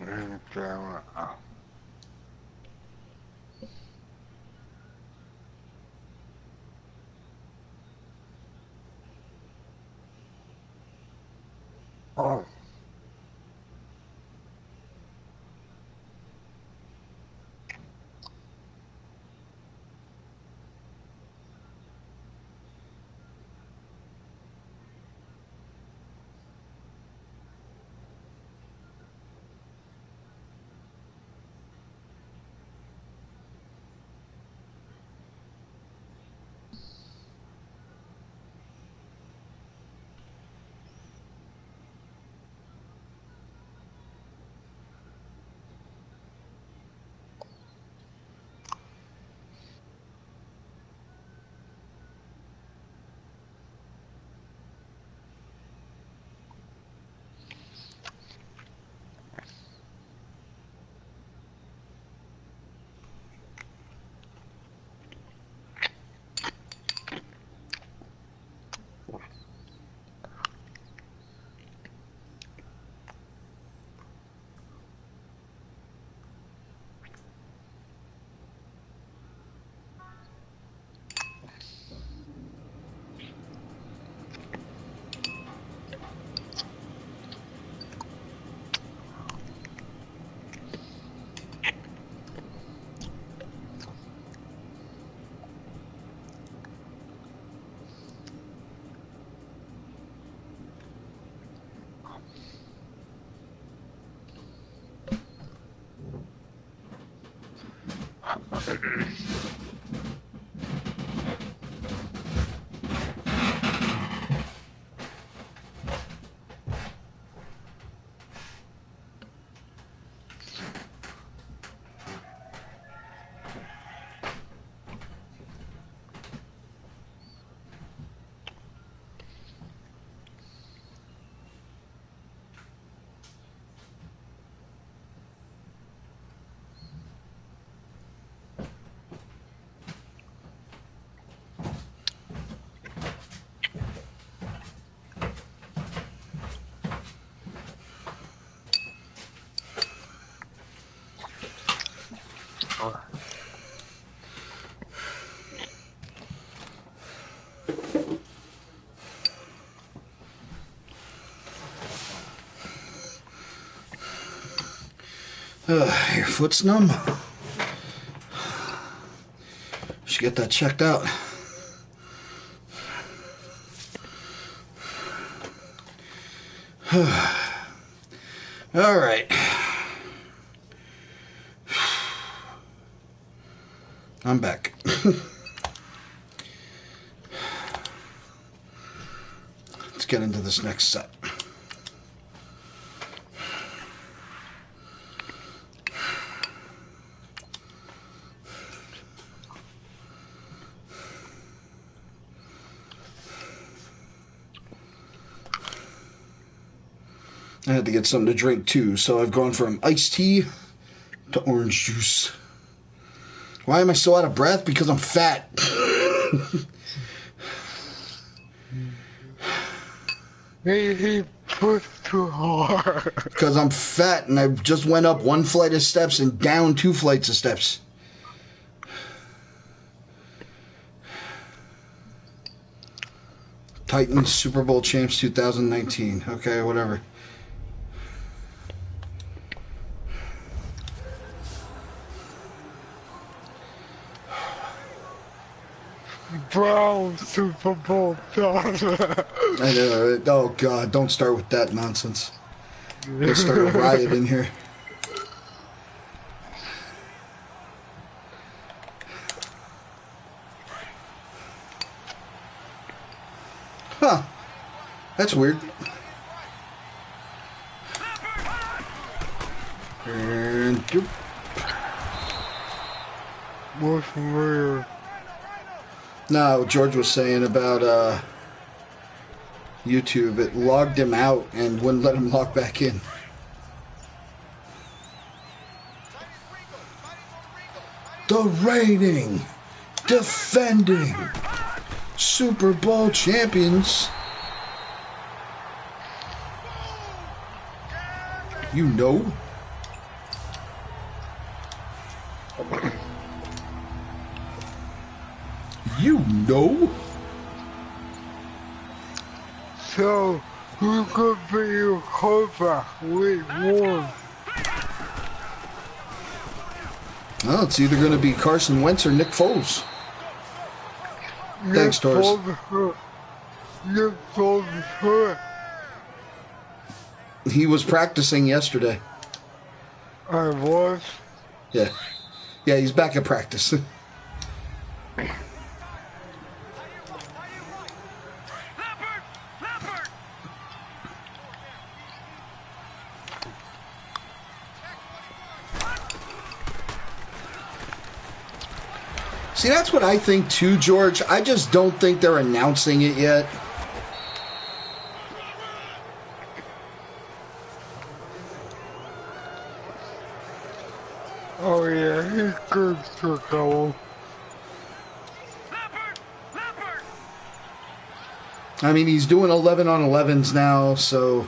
Damn it. Oh. Your foot's numb. Should get that checked out. All right. I'm back. Let's get into this next set. I had to get something to drink too, so I've gone from iced tea to orange juice. Why am I so out of breath? Because I'm fat. He pushed too hard. Because I'm fat and I just went up one flight of steps and down 2 flights of steps. Titans Super Bowl champs 2019. Okay, whatever. Brown Super Bowl champion. I know. Right? Oh God! Don't start with that nonsense. Let's start a riot in here. Huh? That's weird. And What's weird? no, George was saying about YouTube. It logged him out and wouldn't let him log back in. The reigning, defending Super Bowl champions. You know. No. So, who could be your quarterback week 1? Well, it's either going to be Carson Wentz or Nick Foles. Thanks, Torres. Nick Foles hurt. He was practicing yesterday. I was. Yeah. Yeah, he's back at practice. See, that's what I think too, George. I just don't think they're announcing it yet. Oh yeah, he's good to go. I mean, he's doing 11 on 11s now, so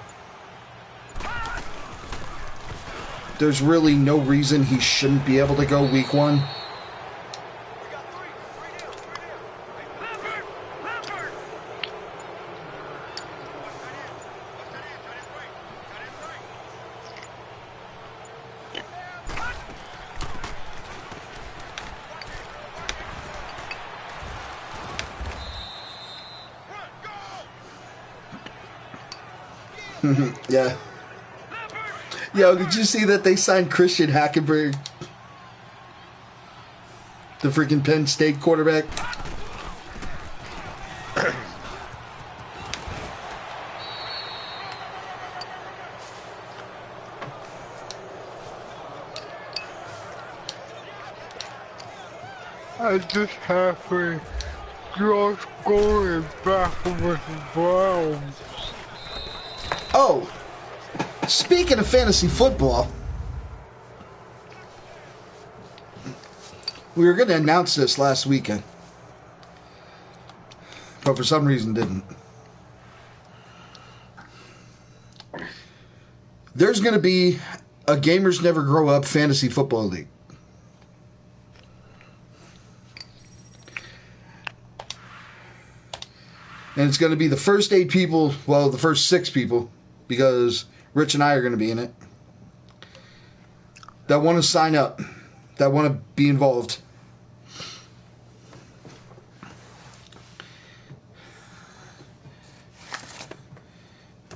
there's really no reason he shouldn't be able to go week 1. Yeah. Yo, did you see that they signed Christian Hackenberg? The freaking Penn State quarterback? I just happy Josh going back with the Browns. Oh, speaking of fantasy football, we were going to announce this last weekend, but for some reason didn't. There's going to be a Gamers Never Grow Up fantasy football league. And it's going to be the first 8 people, well, the first 6 people, because Rich and I are going to be in it, that want to sign up, that want to be involved.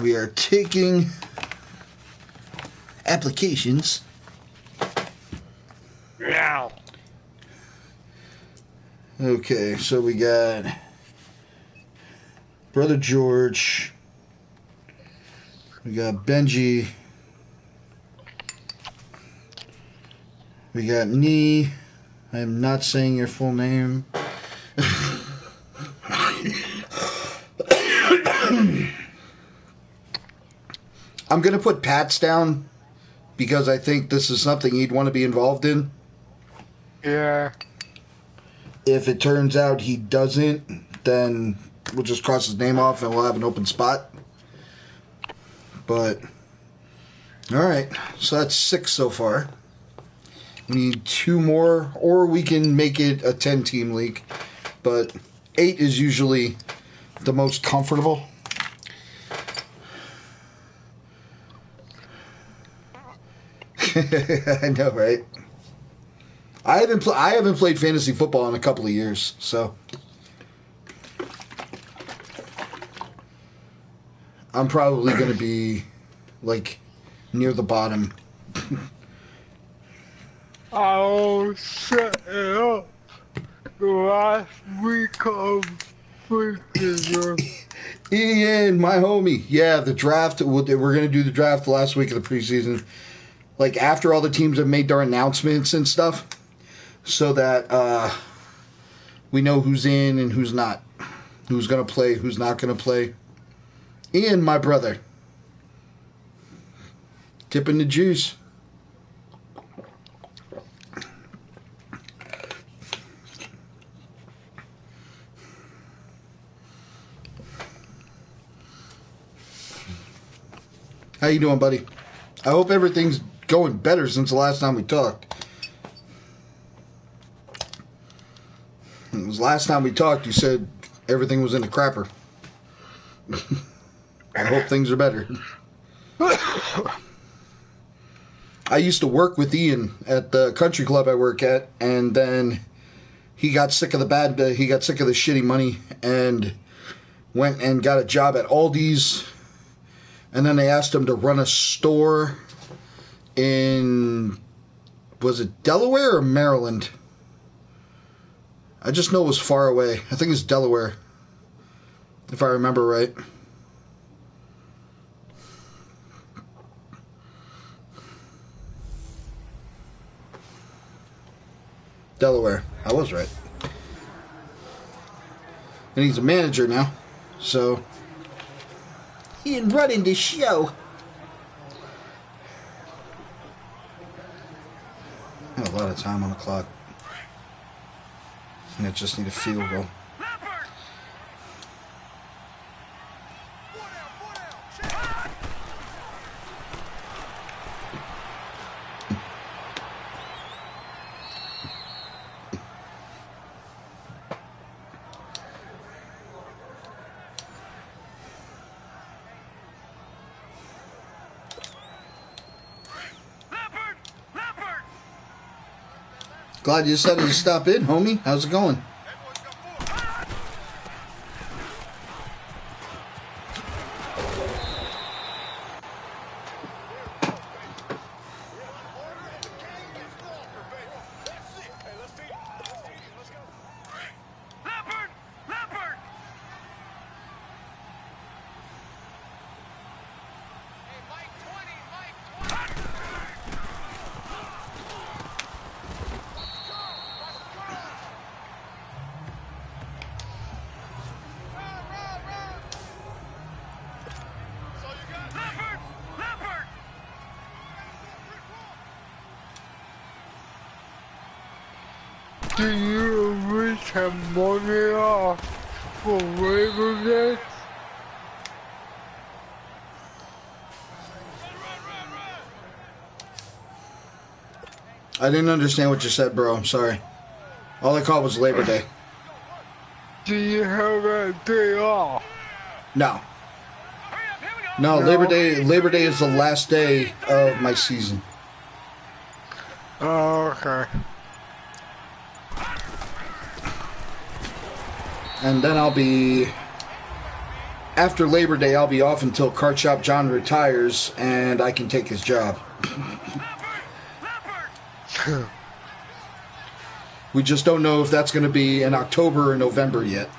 We are taking applications. Yeah. Okay, so we got Brother George. We got Benji. We got Nee. I am not saying your full name. I'm going to put Pat's down because I think this is something he'd want to be involved in. Yeah. If it turns out he doesn't, then we'll just cross his name off and we'll have an open spot. But, alright, so that's 6 so far. We need 2 more, or we can make it a 10-team league. But 8 is usually the most comfortable. I know, right? I haven't played fantasy football in a couple of years, so I'm probably going to be like near the bottom. I'll set it up the last week of freaking Ian, my homie. Yeah, the draft. We're going to do the draft the last week of the preseason. Like after all the teams have made their announcements and stuff. So that we know who's in and who's not. Who's going to play, who's not going to play. Ian, my brother. Tipping the juice. How you doing, buddy? I hope everything's going better since the last time we talked. Because last time we talked, you said everything was in the crapper. I hope things are better. I used to work with Ian at the country club I work at, and then he got sick of the shitty money and went and got a job at Aldi's, and then they asked him to run a store in, was it Delaware or Maryland? I just know it was far away. I think it's Delaware, if I remember right. Delaware. I was right. And he's a manager now, so he ain't running this show. I have a lot of time on the clock. And I just need a field goal. Glad you decided to stop in, homie. How's it going? Do you wish have money off for Labor Day? I didn't understand what you said, bro. I'm sorry. All I caught was Labor Day. Do you have a day off? No. No, Labor Day is the last day of my season. Oh, okay. And then after Labor Day, I'll be off until Cart Shop John retires and I can take his job. We just don't know if that's going to be in October or November yet.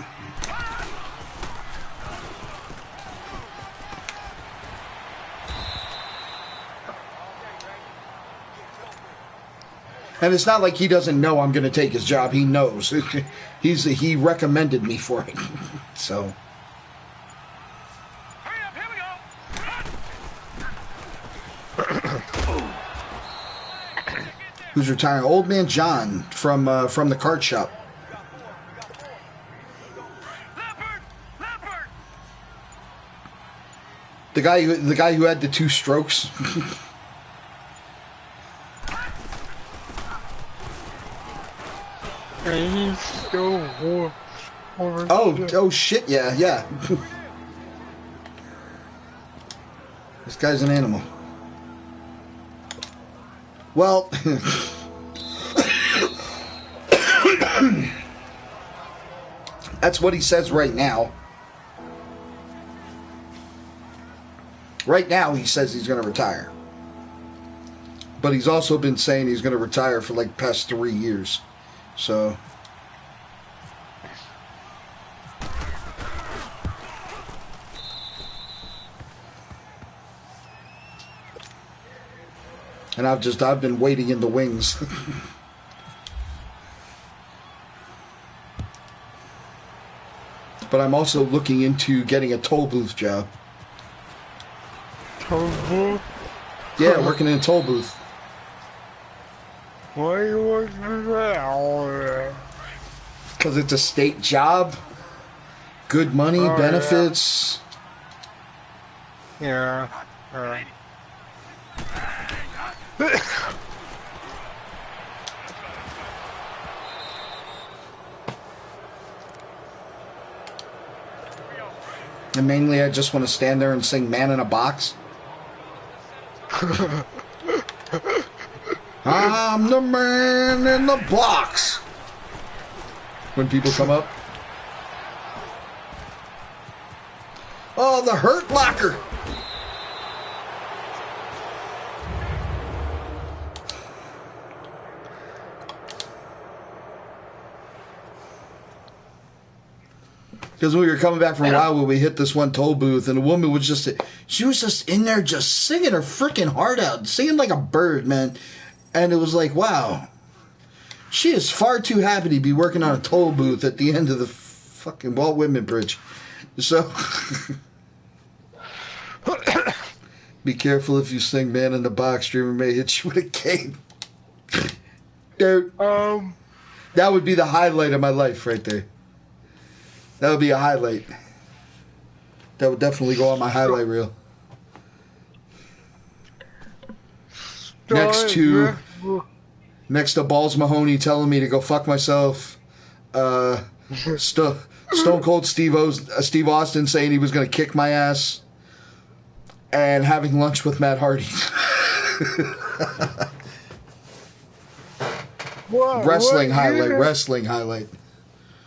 And it's not like he doesn't know I'm going to take his job. He knows. He recommended me for it. So. Who's retiring? Old Man John from the cart shop. The guy who had the 2 strokes. And he's still Oh shit, yeah. This guy's an animal. Well, that's what he says right now. Right now, he says he's going to retire. But he's also been saying he's going to retire for like the past 3 years. So. And I've been waiting in the wings. But I'm also looking into getting a toll booth job. Toll booth? Yeah, working in a toll booth. Why are you working for that? Because it's a state job. Good money, benefits. Yeah. And mainly I just want to stand there and sing Man in a Box. I'm the man in the box. When people come up. Oh, the Hurt Locker. Because we were coming back from Wildwood, we hit this one toll booth, and a woman was she was just in there just singing her freaking heart out, singing like a bird, man. And it was like, wow, she is far too happy to be working on a toll booth at the end of the fucking Walt Whitman Bridge. So, be careful if you sing Man in the Box, Dreamer may hit you with a cane. Dude, that would be the highlight of my life right there. That would be a highlight. That would definitely go on my highlight reel. Next to Balls Mahoney telling me to go fuck myself. Stone Cold Steve Austin saying he was going to kick my ass. And having lunch with Matt Hardy. Wrestling highlight.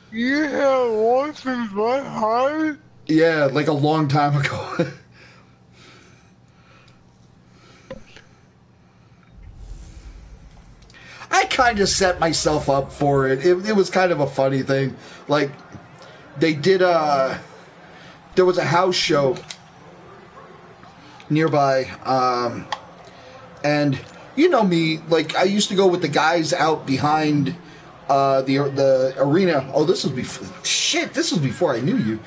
You had lunch with Matt Hardy? Yeah, like a long time ago. I kind of set myself up for it. It was kind of a funny thing. Like, they did there was a house show nearby, and you know me, like, I used to go with the guys out behind the arena. Oh, this was before I knew you.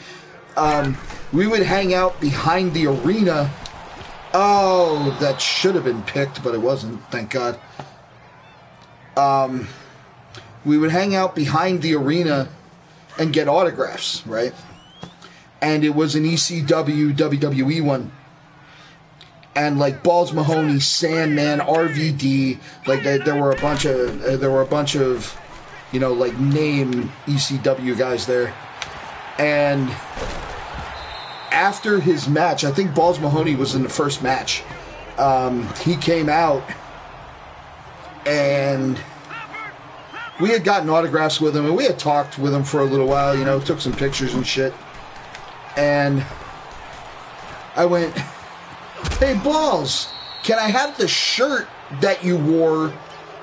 We would hang out behind the arena. Oh, that should have been picked, but it wasn't, thank God. We would hang out behind the arena and get autographs, right? And it was an ECW WWE one. And like Balls Mahoney, Sandman, RVD, like there were a bunch of you know, like name ECW guys there. And after his match, I think Balls Mahoney was in the first match. He came out and we had gotten autographs with him and we had talked with him for a little while, you know, took some pictures and shit. And I went, "Hey, Balls, can I have the shirt that you wore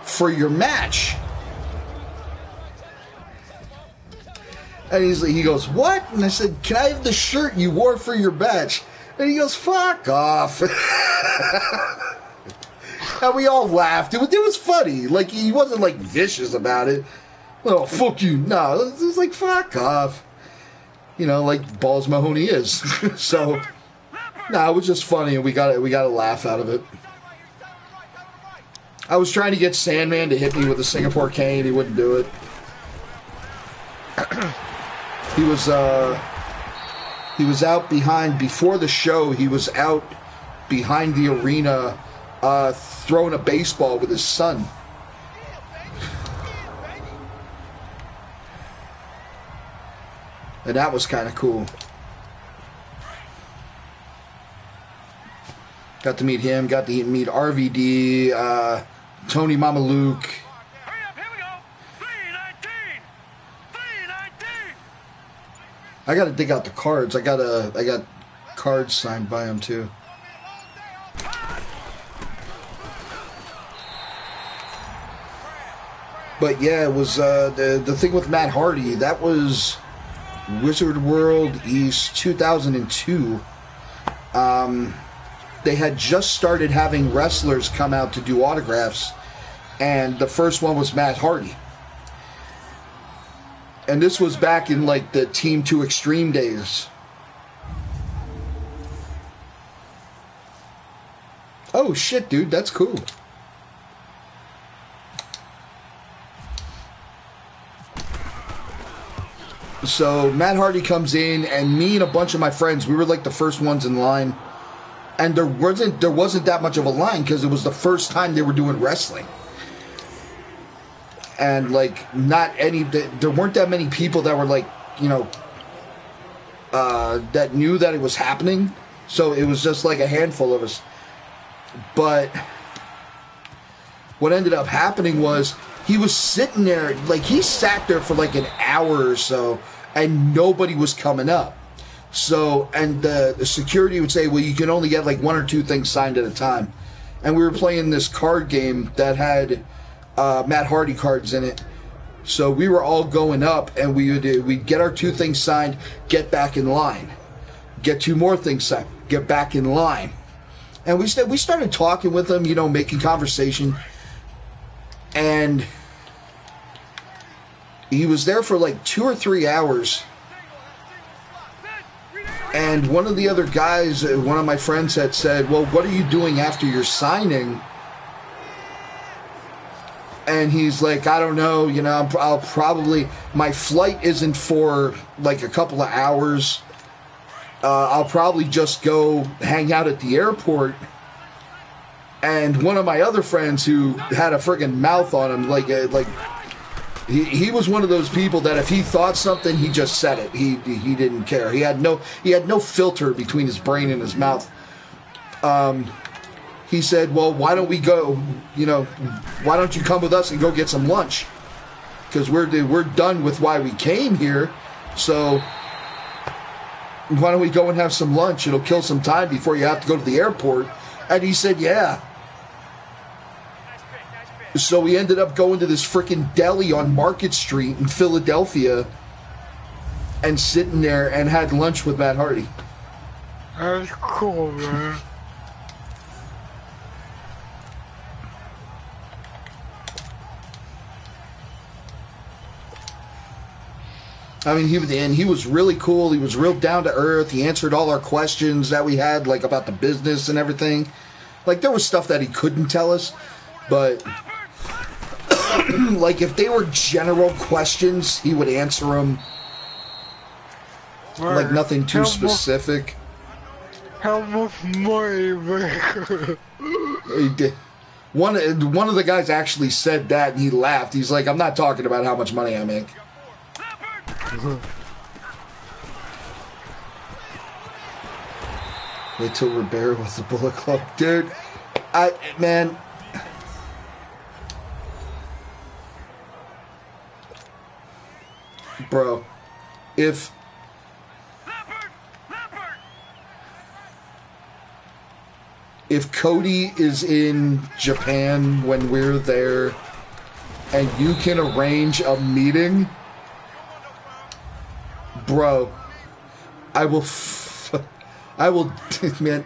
for your match?" And he goes, "What?" And I said, "Can I have the shirt you wore for your match?" And he goes, "Fuck off." And we all laughed. It was funny. Like, he wasn't, like, vicious about it. "Oh, fuck you." No, it was like, fuck off. You know, like Balls Mahoney is. So, no, it was just funny, and we got a laugh out of it. I was trying to get Sandman to hit me with a Singapore cane. He wouldn't do it. He was out behind, before the show, he was out behind the arena throwing a baseball with his son. And that was kind of cool. Got to meet him, got to meet RVD, Tony Mama Luke. Hurry up, here we go. 319. 319. I got to dig out the cards. I got cards signed by him too. But yeah, it was the thing with Matt Hardy. That was Wizard World East 2002. They had just started having wrestlers come out to do autographs, and the first one was Matt Hardy. And this was back in like the Team 2 Extreme days. Oh shit, dude, that's cool. So Matt Hardy comes in, and me and a bunch of my friends, we were like the first ones in line. And there wasn't that much of a line because it was the first time they were doing wrestling. And like there weren't that many people that were like, you know, that knew that it was happening. So it was just like a handful of us. But what ended up happening was he was sitting there, like he sat there for like an hour or so, and nobody was coming up. So, and the security would say, well, you can only get like 1 or 2 things signed at a time. And we were playing this card game that had Matt Hardy cards in it. So we were all going up, and we'd get our 2 things signed, get back in line. Get 2 more things signed, get back in line. And we started talking with him, making conversation. And he was there for like 2 or 3 hours. And one of the other guys, one of my friends had said, well, what are you doing after your signing? And he's like, I don't know, I'll probably, my flight isn't for like a couple of hours. I'll probably just go hang out at the airport. And one of my other friends who had a friggin' mouth on him, he was one of those people that if he thought something, he just said it. He didn't care. He had no filter between his brain and his mouth. He said, well, why don't we go, why don't you come with us and go get some lunch? Because we're done with why we came here. So why don't we go and have some lunch? It'll kill some time before you have to go to the airport. And he said, yeah. So we ended up going to this freaking deli on Market Street in Philadelphia and sitting there and had lunch with Matt Hardy. That's cool, man. I mean, he was really cool. He was real down to earth. He answered all our questions that we had, like about the business and everything. Like there was stuff that he couldn't tell us, but like if they were general questions, he would answer them. Right. Like nothing too specific. How much money, man? He did. One of the guys actually said that, and he laughed. He's like, "I'm not talking about how much money I make." Wait till we're bare with the Bullet Club, dude. Man. Bro, if Cody is in Japan when we're there and you can arrange a meeting, bro, I will man,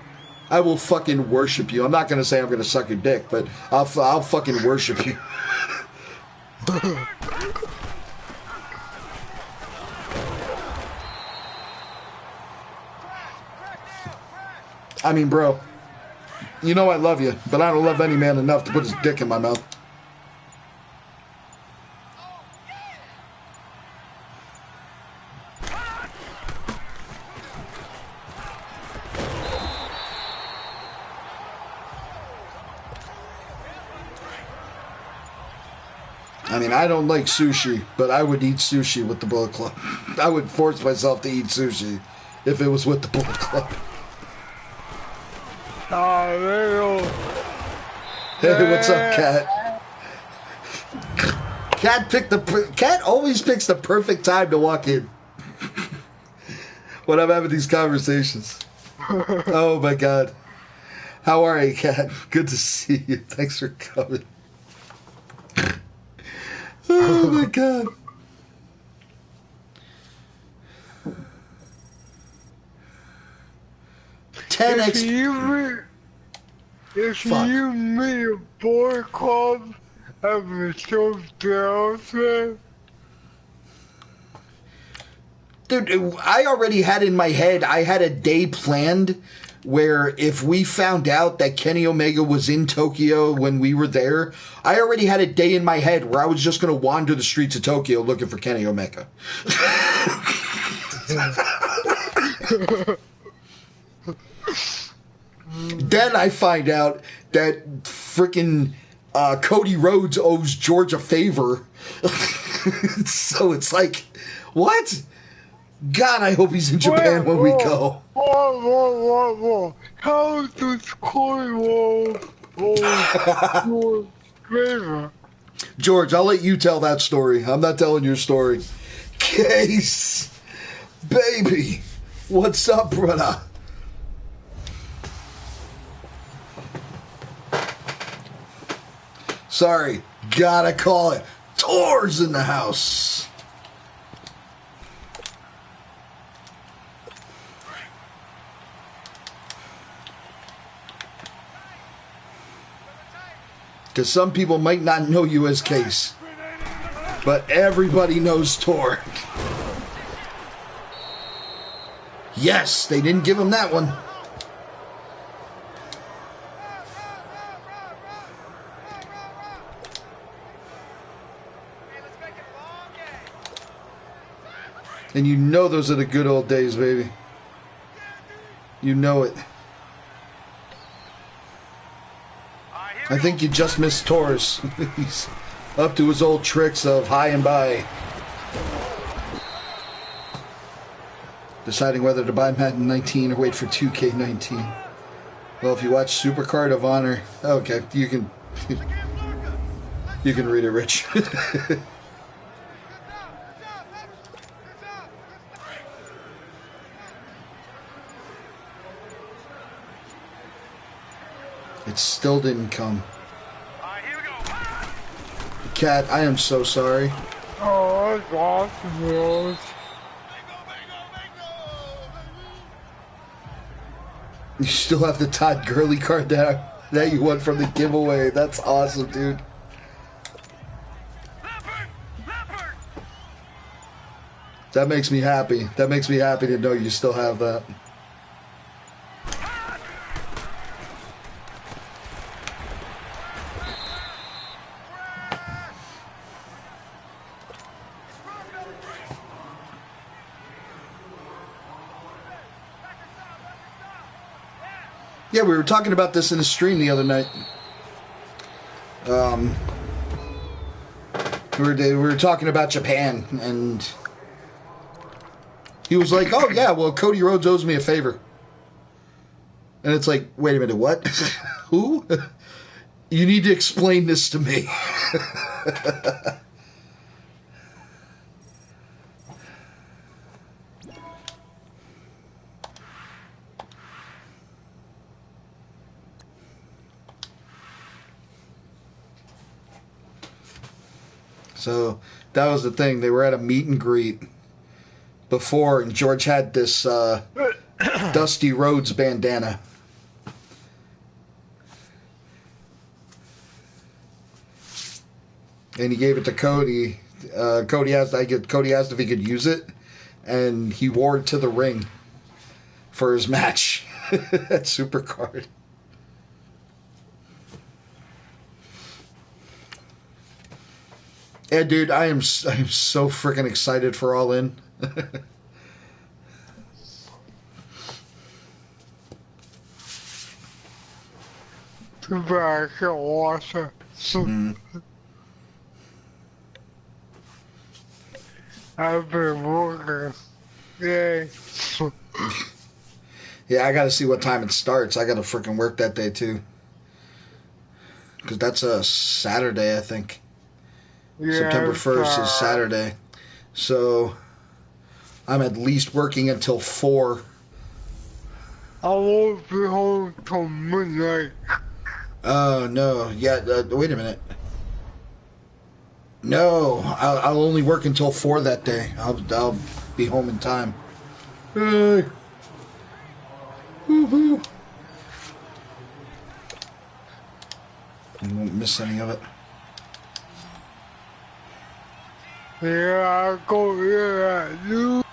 I will fucking worship you. I'm not gonna say I'm gonna suck your dick, but I'll fucking worship you. I mean, bro, you know I love you, but I don't love any man enough to put his dick in my mouth. I mean, I don't like sushi, but I would eat sushi with the Bullet Club. I would force myself to eat sushi if it was with the Bullet Club. Oh, Hey, what's up, Cat? Cat always picks the perfect time to walk in when I'm having these conversations. Oh my God, how are you, Cat? Good to see you. Thanks for coming. Oh my God. If you meet a boy club having so down, dude, I already had in my head, I had a day planned where if we found out that Kenny Omega was in Tokyo when we were there, I already had a day in my head where I was just going to wander the streets of Tokyo looking for Kenny Omega. Then I find out that freaking Cody Rhodes owes George a favor. So it's like, what? God, I hope he's in Japan when we go. Whoa. How does Cornwall your favor? George, I'll let you tell that story. I'm not telling your story. Case, baby, what's up, brother? Sorry, gotta call it. Tor's in the house. Because some people might not know you as Case, but everybody knows Tor. Yes, they didn't give him that one. And you know those are the good old days, baby. You know it. I think you just missed Torres. He's up to his old tricks of high and by. Deciding whether to buy Madden 19 or wait for 2K19. Well, if you watch Supercard of Honor, okay, you can read it, Rich. It still didn't come. Cat, I am so sorry. Oh, that's awesome, Rose. You still have the Todd Gurley card that you won from the giveaway. That's awesome, dude. That makes me happy. That makes me happy to know you still have that. Yeah, we were talking about this in the stream the other night. We were talking about Japan, and he was like, "Oh yeah, well Cody Rhodes owes me a favor," and it's like, "Wait a minute, what? Who? You need to explain this to me." So that was the thing. They were at a meet and greet before, and George had this Dusty Rhodes bandana. And he gave it to Cody. Cody asked if he could use it, and he wore it to the ring for his match at Supercard. Yeah, dude, I am so freaking excited for All In. Too bad I can't watch it. I've been working. Yay. Yeah, I gotta see what time it starts. I gotta freaking work that day, too. Because that's a Saturday, I think. Yeah, September 1st is Saturday. So I'm at least working until 4. I won't be home till midnight. Oh, no. Yeah, wait a minute. No, I'll only work until 4 that day. I'll be home in time. Hey. Woohoo. I won't miss any of it. Yeah, I'll go here at noon.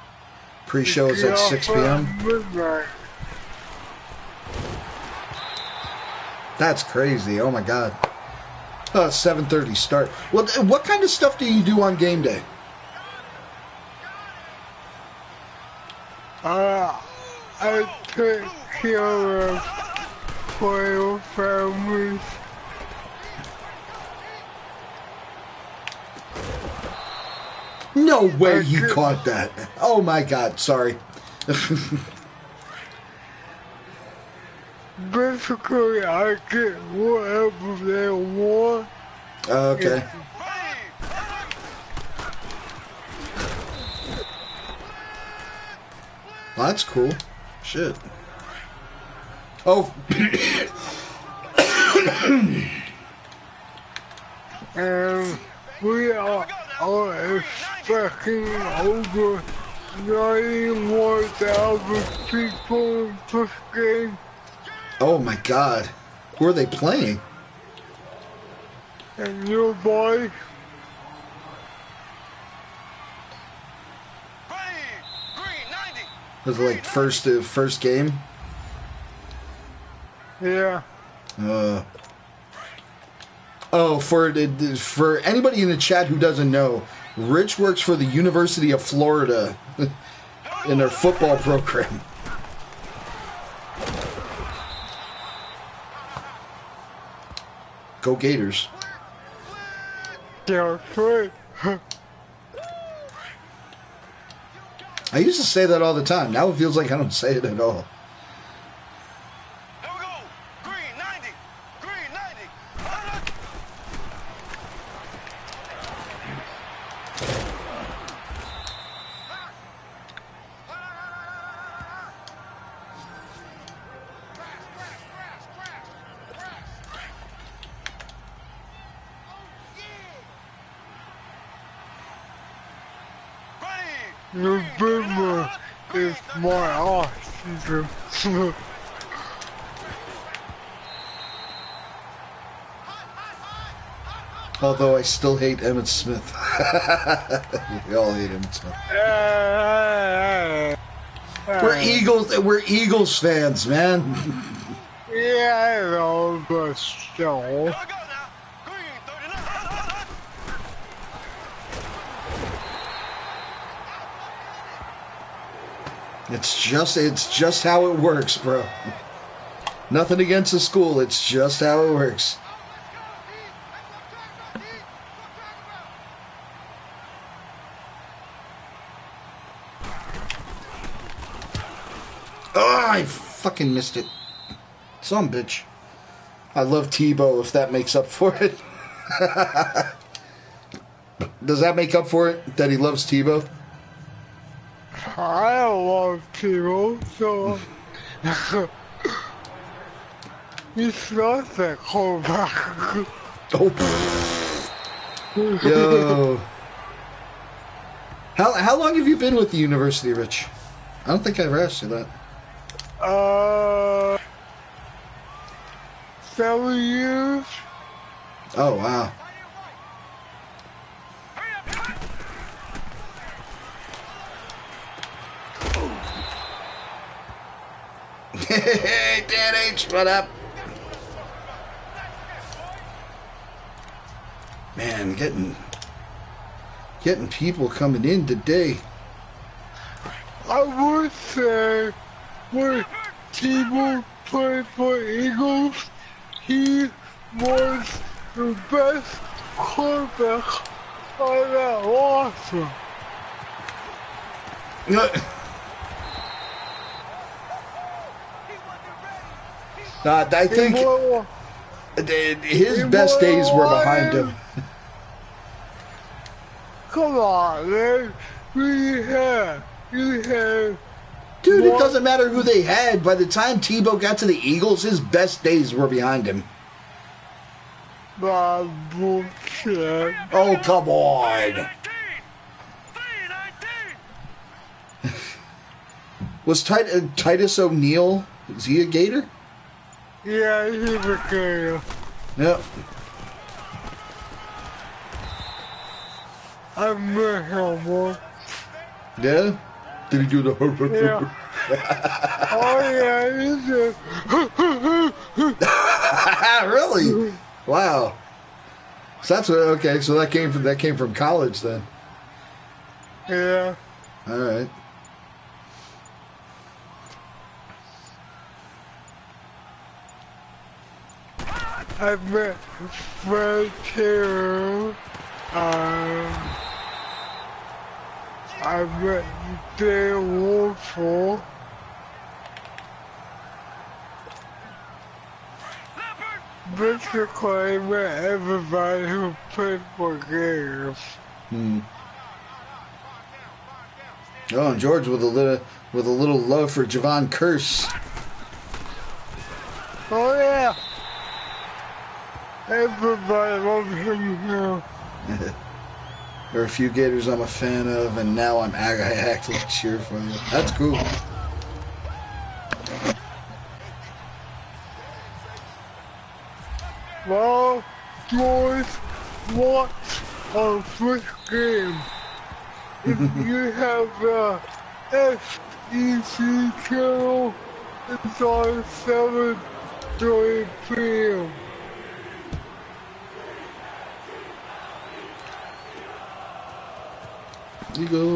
Pre-show is at 6 p.m. Midnight. That's crazy. Oh, my God. 7:30 start. What kind of stuff do you do on game day? I take care of royal families. No way he caught that. Oh my God, sorry. Basically, I get whatever they want. Okay. Well, that's cool. Shit. Oh. And we are expecting over 91,000 people in this game. Oh my God. Who are they playing? And your boy, Was it like first game? yeah. Oh, for anybody in the chat who doesn't know, Rich works for the University of Florida in their football program. Go Gators. Yeah, right. I used to say that all the time. Now it feels like I don't say it at all. November is my off season. Although I still hate Emmitt Smith. We all hate Emmitt Smith. We're Eagles fans, man. Yeah, I know, but still. It's just how it works, bro. Nothing against the school, it's just how it works. Oh, I fucking missed it. Some bitch. I love Tebow, if that makes up for it. Does that make up for it, that he loves Tebow? I love Timo, so he's not that quarterback. Oh. Yo. How long have you been with the university, Rich? I don't think I ever asked you that. 7 years. Oh, wow. Hey, Dan H, what up? Man, getting people coming in today. I would say when Timo played for Eagles, he was the best quarterback on that roster. I think his best days were behind him. Come on, man. You had. Dude, it doesn't matter who they had. By the time Tebow got to the Eagles, his best days were behind him. Bullshit. Oh, come on. Was Titus O'Neil, is he a Gator? Yeah, he's a Gator. Yep. I met him once. Yeah? Did he do the... Yeah. Oh, yeah, he did. Really? Wow. So that's what, okay, so that came from college then. Yeah. All right. I met Fred too. I met Dan Wolford. Basically, I met everybody who played for games. Oh, and George with a little love for Javon Curse. Oh yeah! Everybody loves him here. There are a few Gators I'm a fan of, and now I actually cheer for you. That's cool. Well, George, watch our first game. If you have the SEC channel, it's on 7:30 p.m. You go.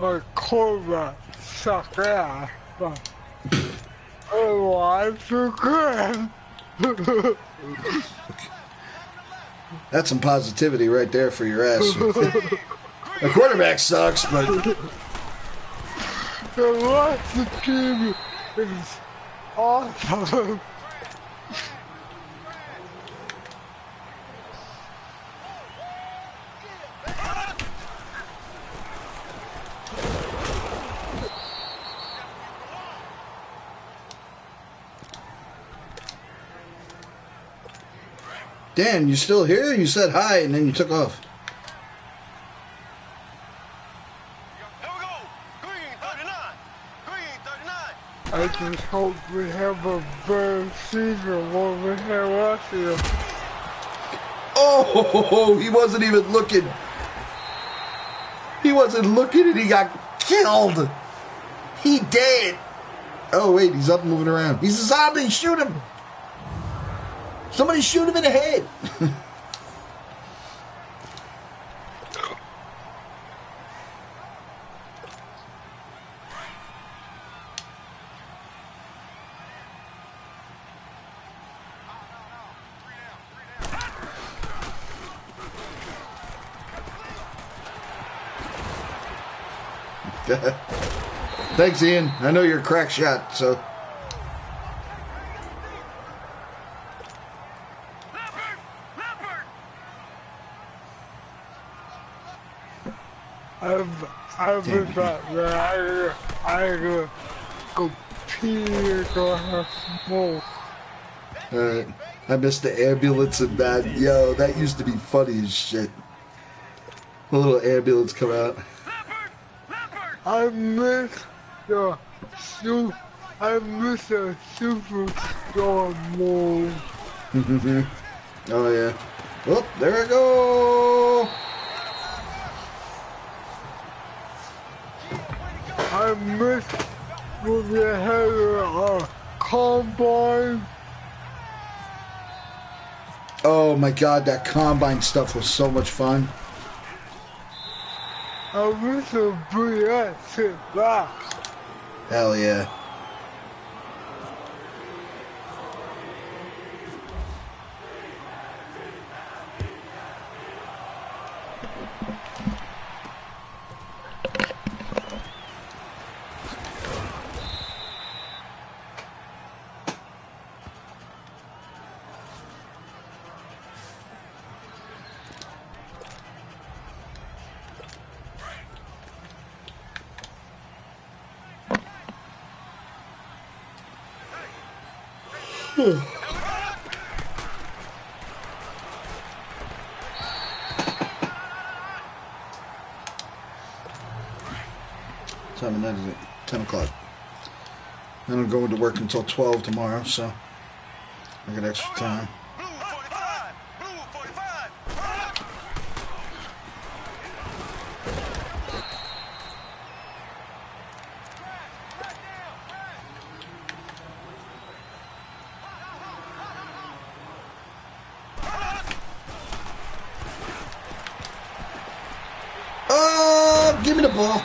Our quarterback suck ass, but otherwise we're good. That's some positivity right there for your ass. The quarterback sucks, but The rest of the team is awesome. Dan, you still here? You said hi and then you took off. Here we go. Green 39. Green 39. I just hope we have a better season than we had last year. Oh, he wasn't even looking. He wasn't looking and he got killed. He dead. Oh, wait, he's up moving around. He's a zombie. Shoot him. Somebody shoot him in the head. Thanks, Ian. I know you're a crack shot, so. I've been back there. I go pee or have smoke. Alright. I missed the ambulance and that. Yo, that used to be funny as shit. The little ambulance come out. I miss the superstar move. Oh, yeah. Oh, there I go. I miss when we had a combine. Oh, my God. That combine stuff was so much fun. I wish to bring that shit back. Hell yeah. Time that is it? 10 o'clock. I don't go into work until 12 tomorrow, so I got extra time. Blue 45. Blue 45. Oh, give me the ball.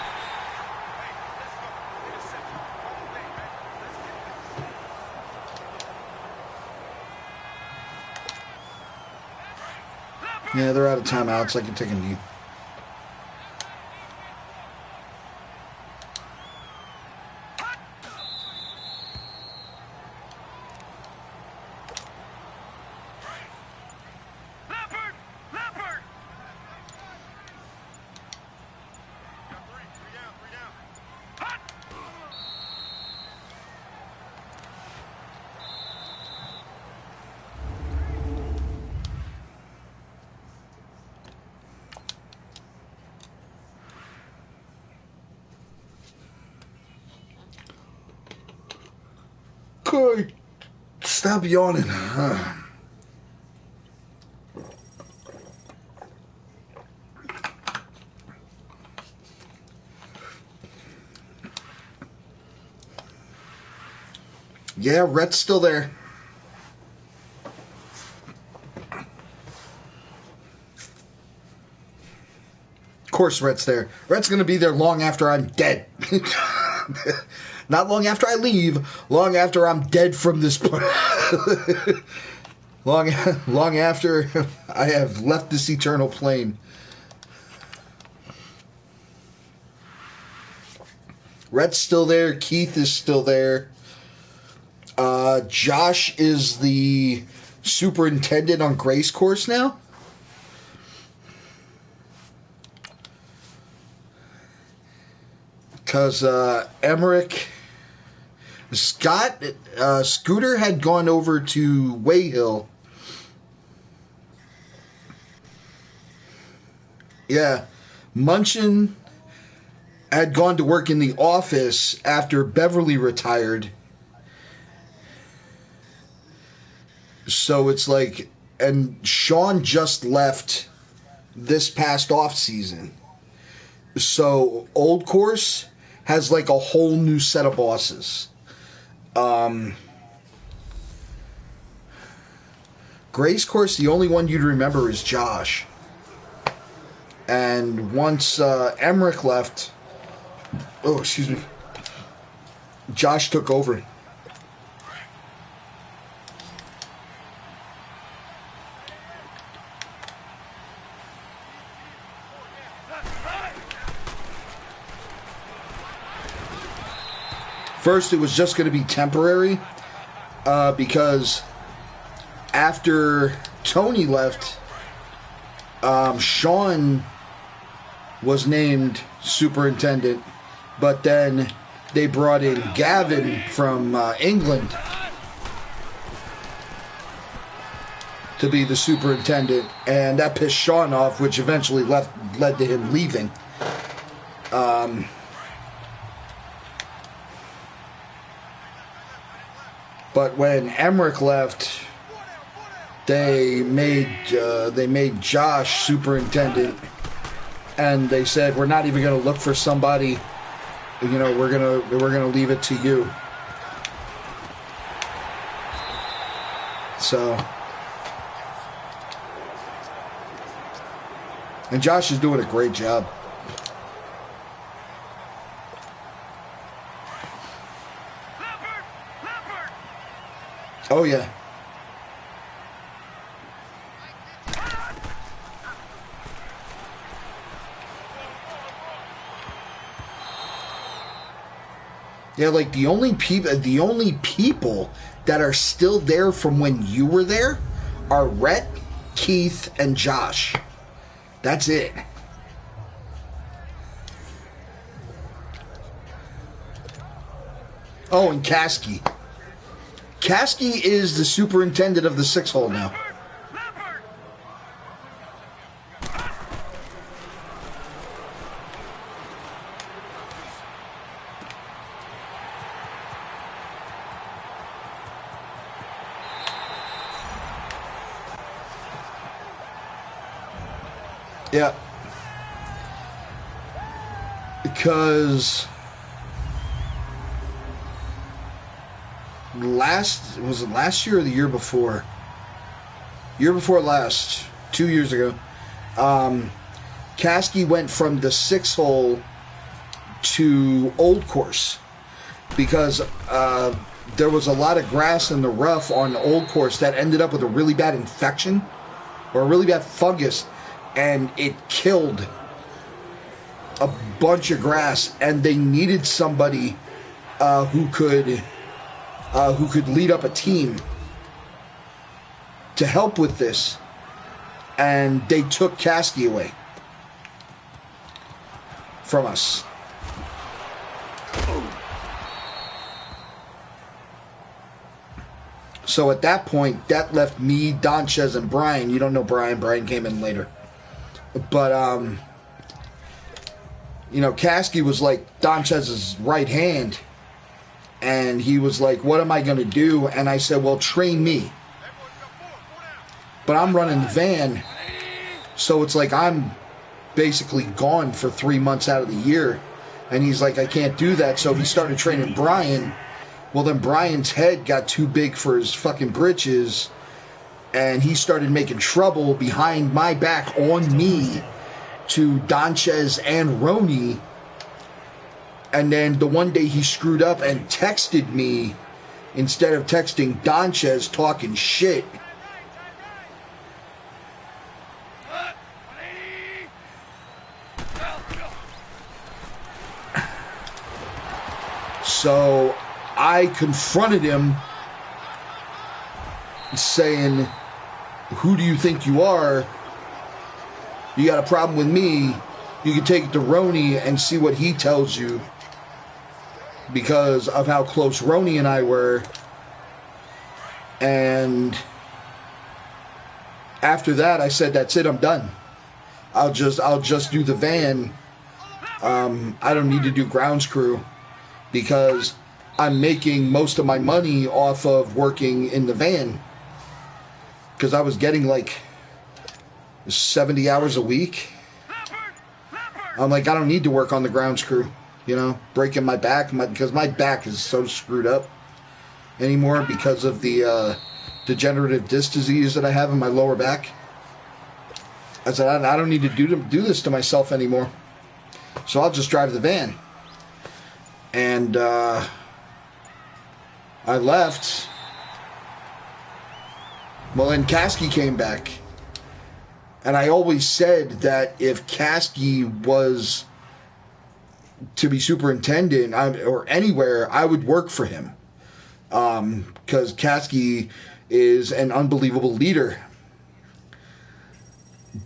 Yeah, they're out of timeouts. I can take a knee. Okay. Stop yawning. Yeah, Rhett's still there. Of course Rhett's there. Rhett's going to be there long after I'm dead. Not long after I leave, long after I'm dead from this point. long after I have left this eternal plane. Rhett's still there. Keith is still there. Josh is the superintendent on Grace Course now. Because Emmerich, Scooter had gone over to Wayhill. Yeah, Munchin had gone to work in the office after Beverly retired. So it's like, and Sean just left this past off season. So Old Course has like a whole new set of bosses. Grace Course, the only one you'd remember is Josh. And once Emmerich left, Josh took over. First, it was just going to be temporary because after Tony left, Sean was named superintendent, but then they brought in Gavin from England to be the superintendent, and that pissed Sean off, which eventually led to him leaving. But when Emmerich left, they made Josh superintendent, and they said, we're not even going to look for somebody. We're gonna leave it to you. So, and Josh is doing a great job. Oh, yeah. Yeah, like the only people that are still there from when you were there are Rhett, Keith, and Josh. That's it. Oh, and Kasky. Kasky is the superintendent of the 6-hole now. Yeah. Because was it last year or the year before? Year before last, 2 years ago. Kasky went from the 6-hole to Old Course because there was a lot of grass in the rough on Old Course that ended up with a really bad infection. or a really bad fungus, and it killed a bunch of grass, and they needed somebody who could lead up a team to help with this, and they took Caskey away from us. So at that point, that left me, Donchez, and Brian. You don't know Brian. Brian came in later. But, Caskey was like Donchez's right hand. And he was like, what am I going to do? And I said, well, train me. But I'm running the van. So it's like I'm basically gone for 3 months out of the year. And he's like, I can't do that. So he started training Brian. Well, then Brian's head got too big for his fucking britches, and he started making trouble behind my back on me to Donchez and Roney. And then the one day he screwed up and texted me instead of texting Donchez talking shit. So I confronted him saying, who do you think you are? You got a problem with me? You can take it to Roney and see what he tells you, because of how close Roney and I were. And after that, I said, that's it, I'm done. I'll just do the van. I don't need to do grounds crew, because I'm making most of my money off of working in the van, because I was getting like 70 hours a week. I'm like, I don't need to work on the grounds crew, breaking my back, because my back is so screwed up anymore because of the degenerative disc disease that I have in my lower back. I said, I don't need to do this to myself anymore, so I'll just drive the van. And I left. Well, then Caskey came back. And I always said that if Caskey was to be superintendent or anywhere, I would work for him. Because Caskey is an unbelievable leader.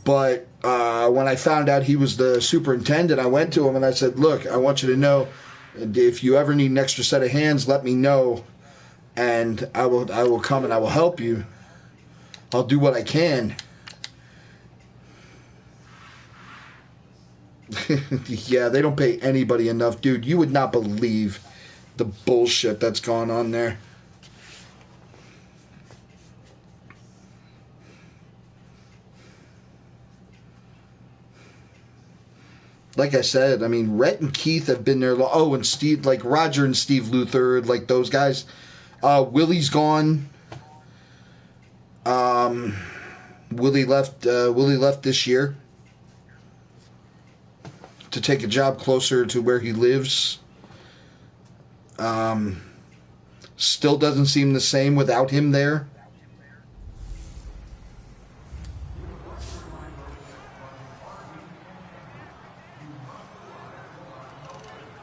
But when I found out he was the superintendent, I went to him and I said, look, I want you to know, if you ever need an extra set of hands, let me know, and I will come and I will help you. I'll do what I can. Yeah, they don't pay anybody enough, dude. You would not believe the bullshit that's gone on there. Like I said, I mean, Rhett and Keith have been there. Oh, and Steve, like Roger and Steve Luther, like those guys. Willie's gone. Willie left this year to take a job closer to where he lives. Still doesn't seem the same without him there.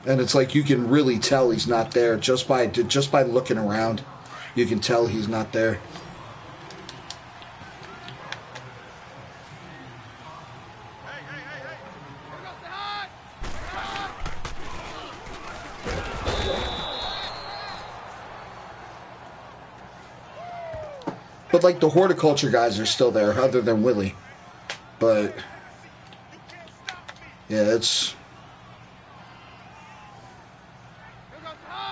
And it's like you can really tell he's not there just by looking around. You can tell he's not there. But like the horticulture guys are still there, other than Willie. But yeah, it's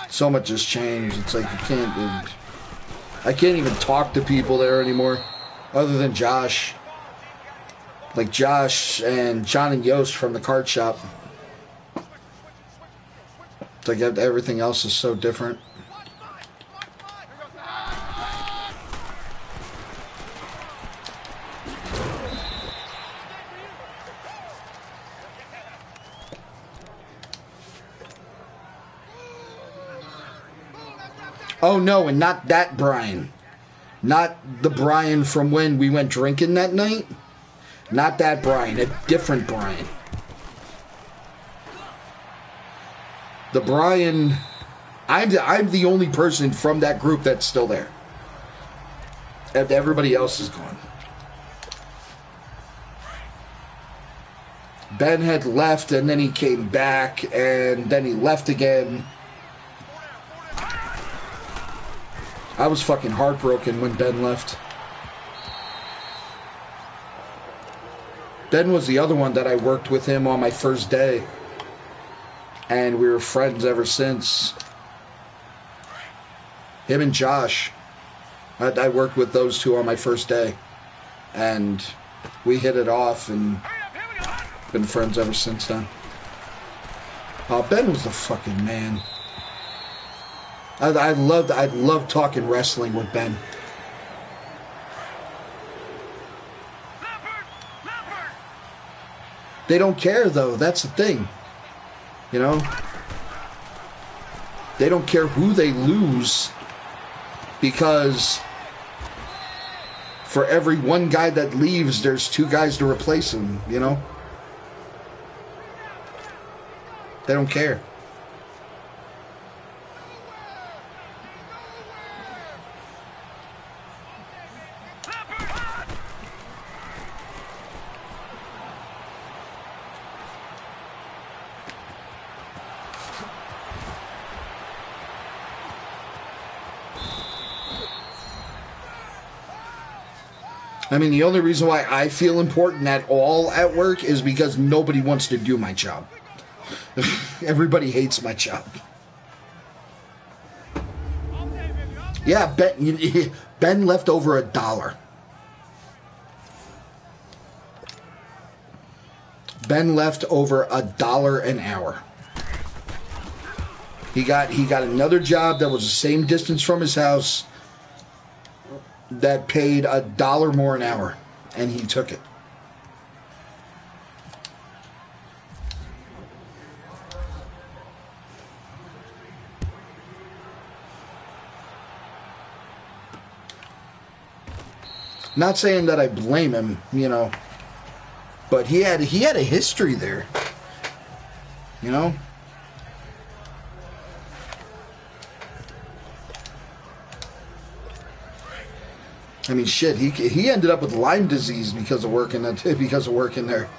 so much has changed. It's like I can't even talk to people there anymore, other than Josh. Like Josh and John and Yost from the card shop. It's like everything else is so different. Oh no, and not that Brian. Not the Brian from when we went drinking that night. Not that Brian, a different Brian. The Brian, I'm the only person from that group that's still there. Everybody else is gone. Ben had left, and then he came back, and then he left again. I was fucking heartbroken when Ben left. Ben was the other one that I worked with him on my first day. And we were friends ever since. Him and Josh. I worked with those two on my first day. And we hit it off and been friends ever since then. Oh, Ben was the fucking man. I loved talking wrestling with Ben. They don't care, though. That's the thing. You know? They don't care who they lose, because for every one guy that leaves, there's two guys to replace him, you know? They don't care. I mean, the only reason why I feel important at all at work is because nobody wants to do my job. Everybody hates my job. Yeah, Ben left over $1. Ben left over $1 an hour. He got another job that was the same distance from his house, that paid $1 more an hour, and he took it. Not saying that I blame him, you know, but he had a history there, you know. I mean, shit. He ended up with Lyme disease because of working there.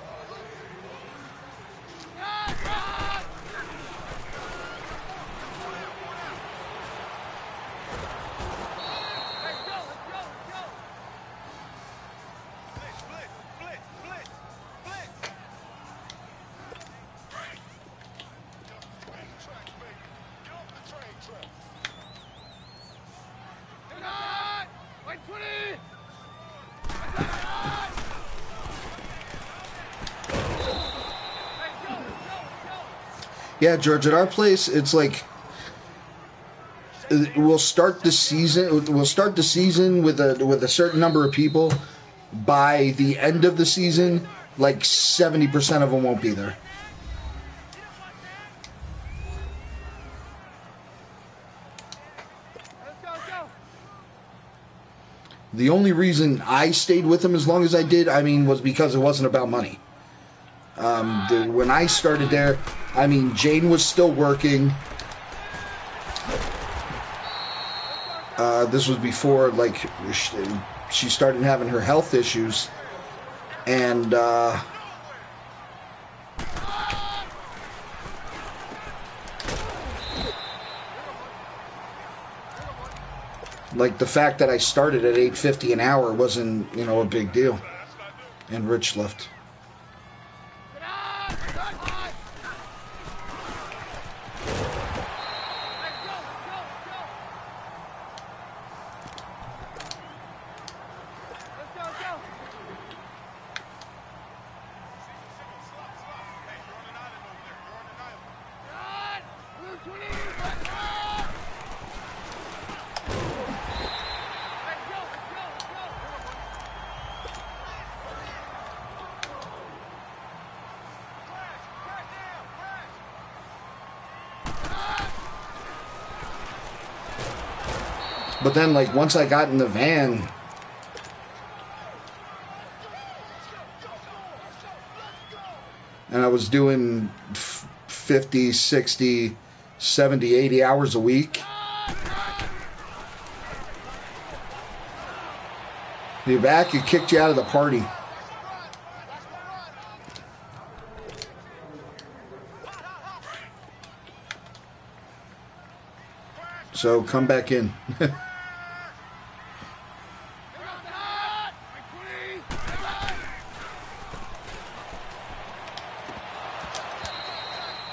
Yeah, George, at our place, it's like we'll start the season with a certain number of people. By the end of the season, like 70% of them won't be there. The only reason I stayed with them as long as I did, I mean, was because it wasn't about money. When I started there, I mean, Jane was still working. This was before, like, she started having her health issues. And, like, the fact that I started at $8.50 an hour wasn't, you know, a big deal. And Rich left. But then, like, once I got in the van, and I was doing 50, 60, 70, 80 hours a week, you're back, it kicked you out of the party. So come back in.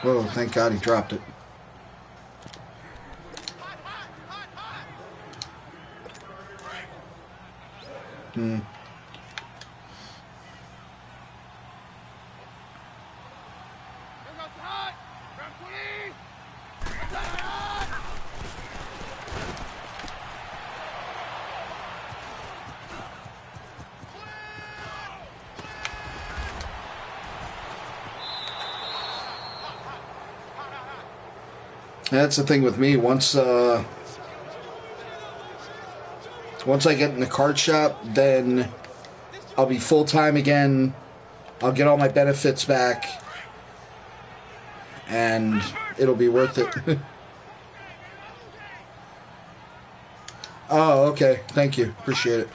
Oh, thank God he dropped it. Hmm. That's the thing with me. Once I get in the card shop, then I'll be full time again. I'll get all my benefits back, and it'll be worth it. Oh, okay. Thank you. Appreciate it.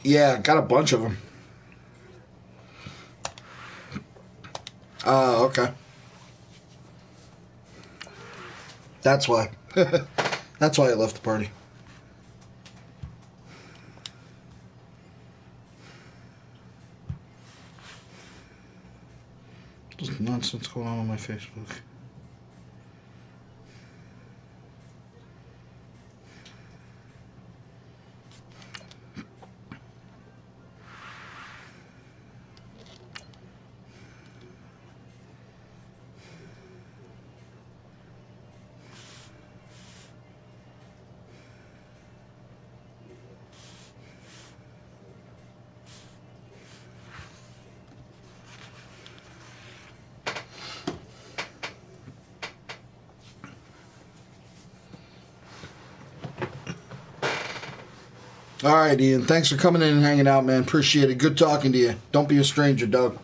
Yeah, got a bunch of them. Oh, okay. That's why. That's why I left the party. There's nonsense going on my Facebook. All right, Ian. Thanks for coming in and hanging out, man. Appreciate it. Good talking to you. Don't be a stranger, Doug.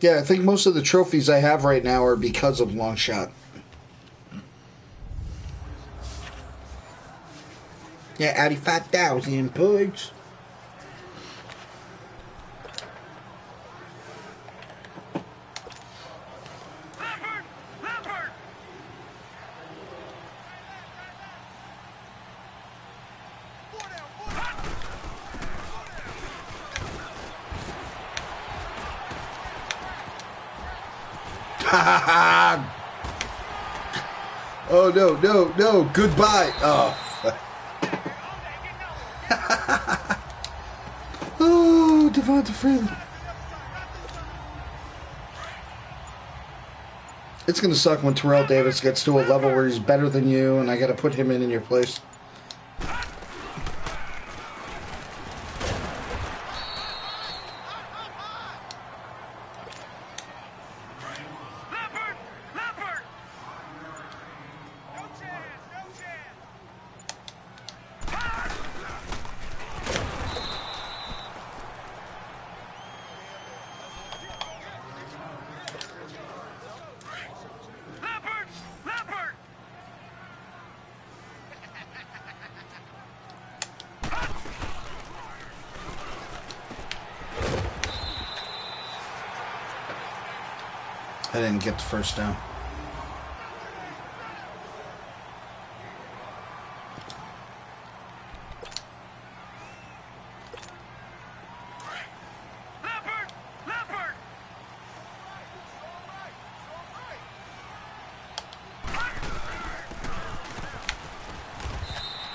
Yeah, I think most of the trophies I have right now are because of Long Shot. Yeah, 85,000 points. Oh, no, no, no. Goodbye. Oh. Oh, Devonta Freeman. It's going to suck when Terrell Davis gets to a level where he's better than you, and I got to put him in your place. I didn't get the first down.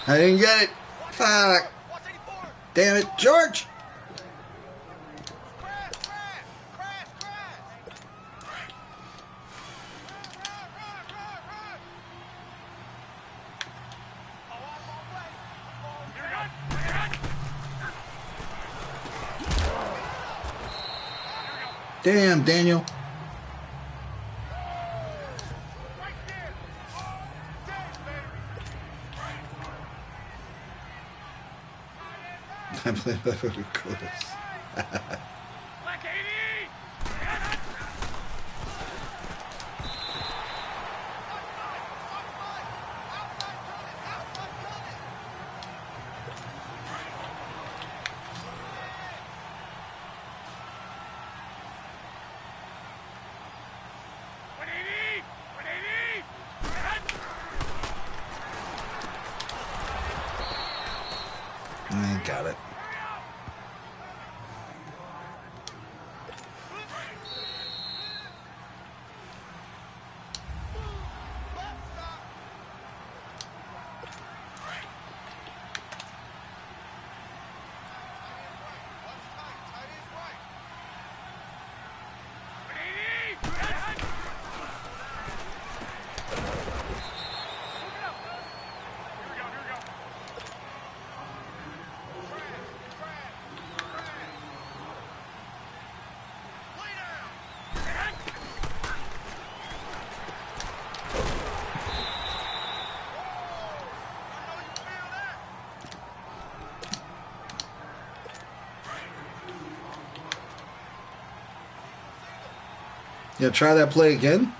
I didn't get it. Fuck. Damn it, George. Damn, Daniel. I believe that would be close. I got it. Yeah, try that play again.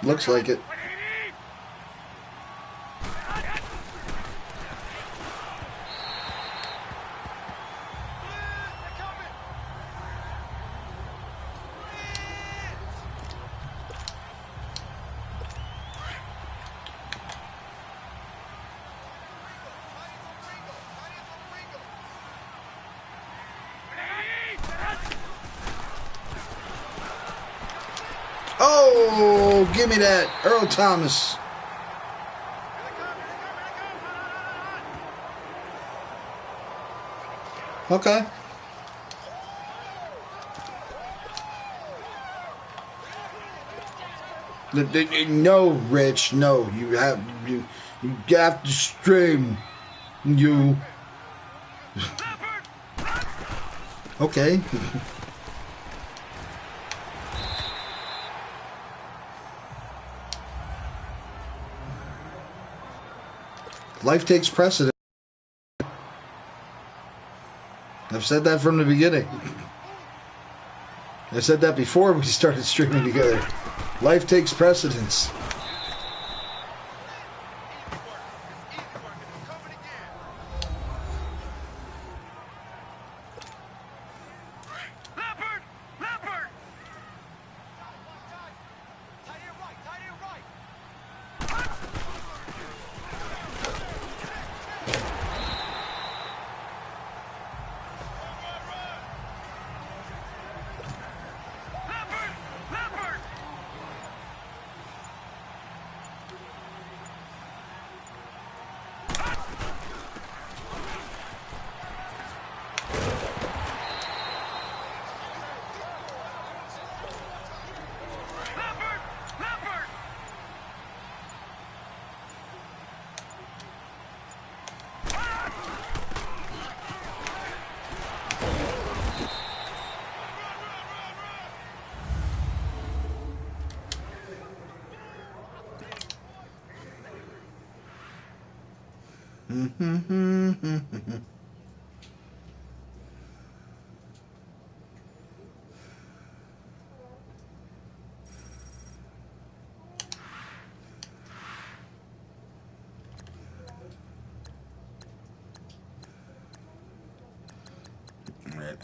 Looks like it. Oh, give me that. Earl Thomas. Okay. No, Rich. No, you have to stream. You. Okay. Life takes precedent. I've said that from the beginning. I said that before we started streaming together. Life takes precedence.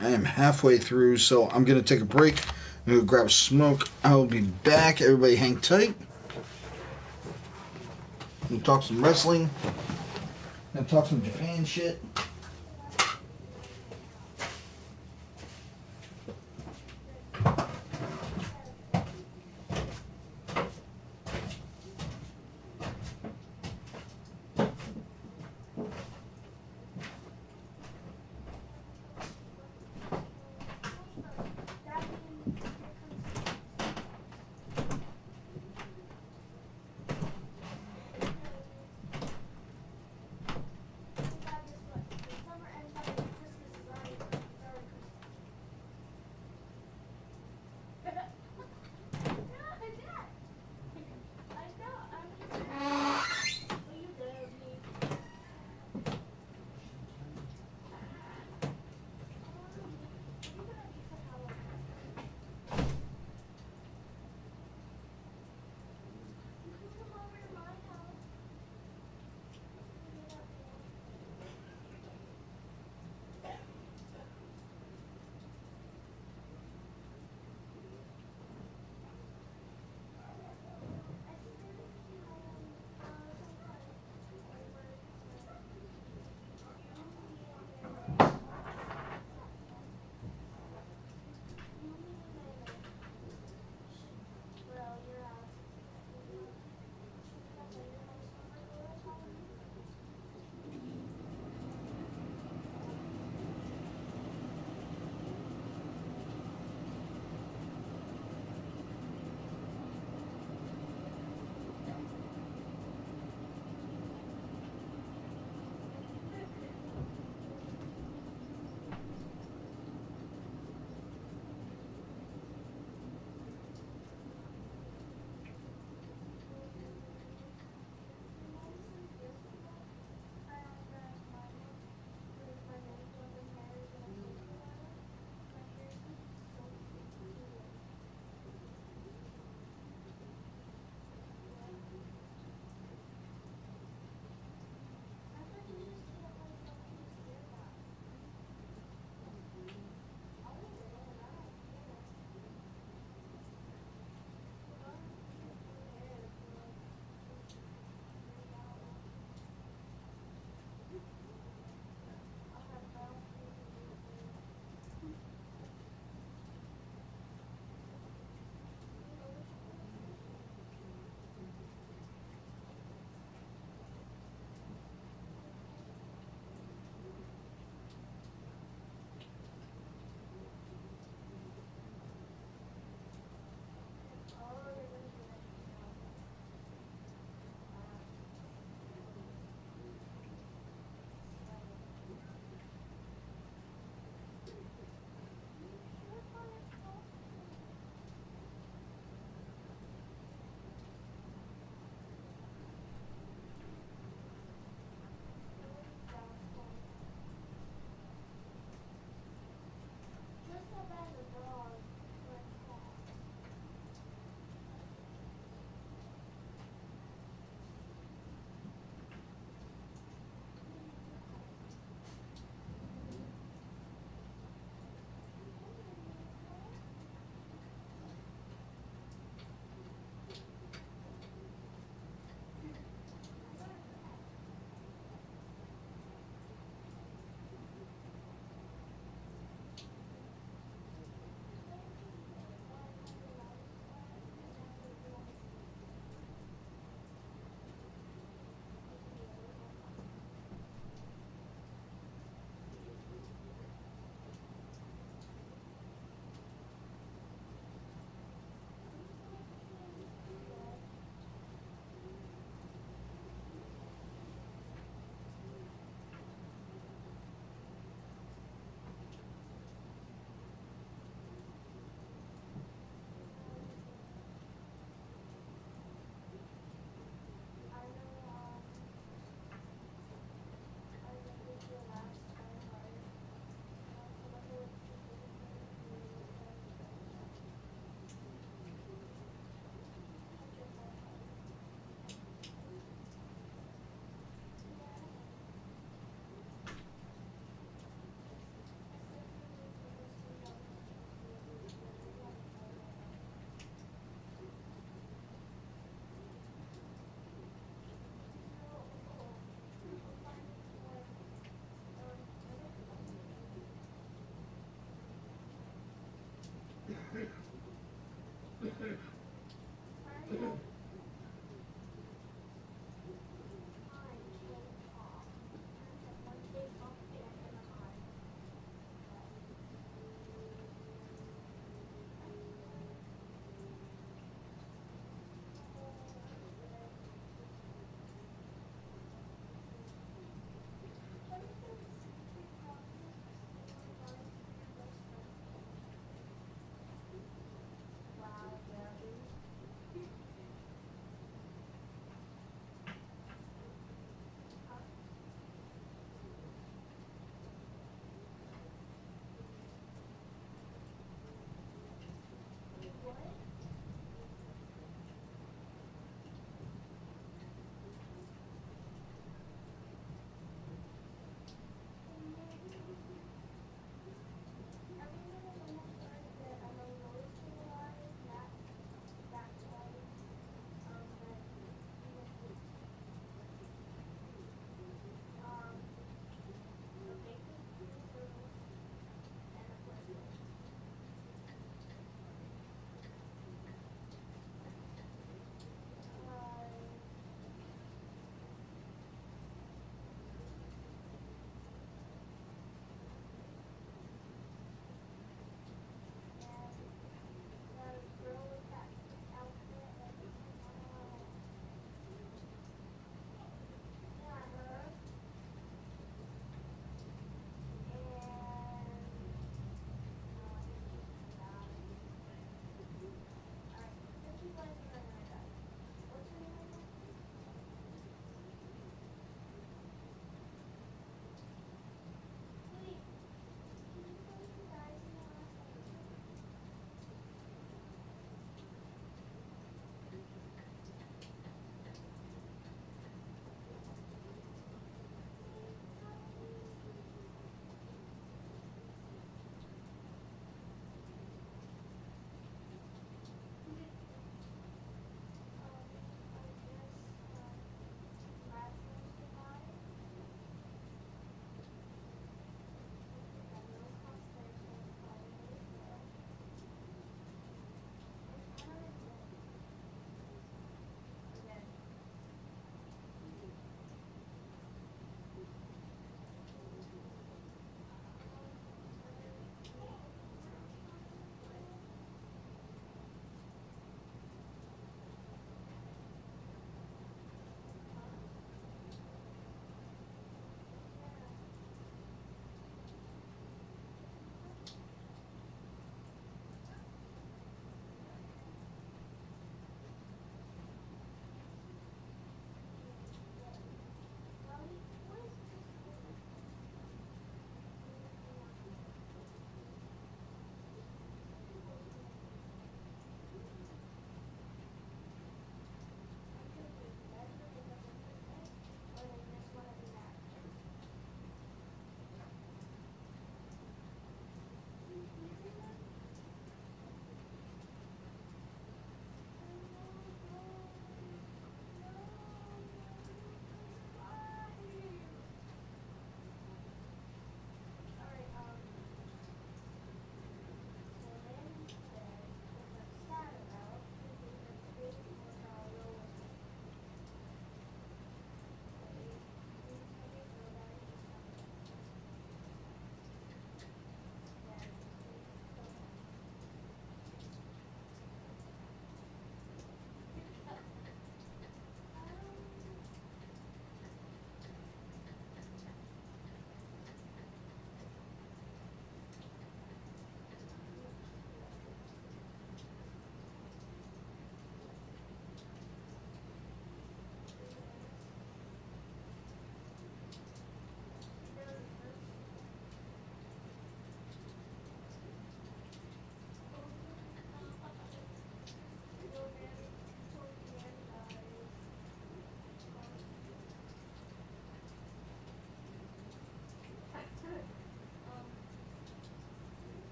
I am halfway through, so I'm going to take a break. I'm gonna grab a smoke. I'll be back. Everybody hang tight. We'll talk some wrestling. Gonna talk some Japan shit.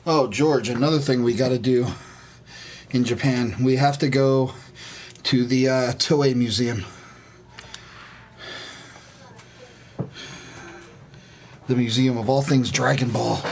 Oh, George, another thing we got to do in Japan. We have to go to the Toei Museum. The museum of all things Dragon Ball.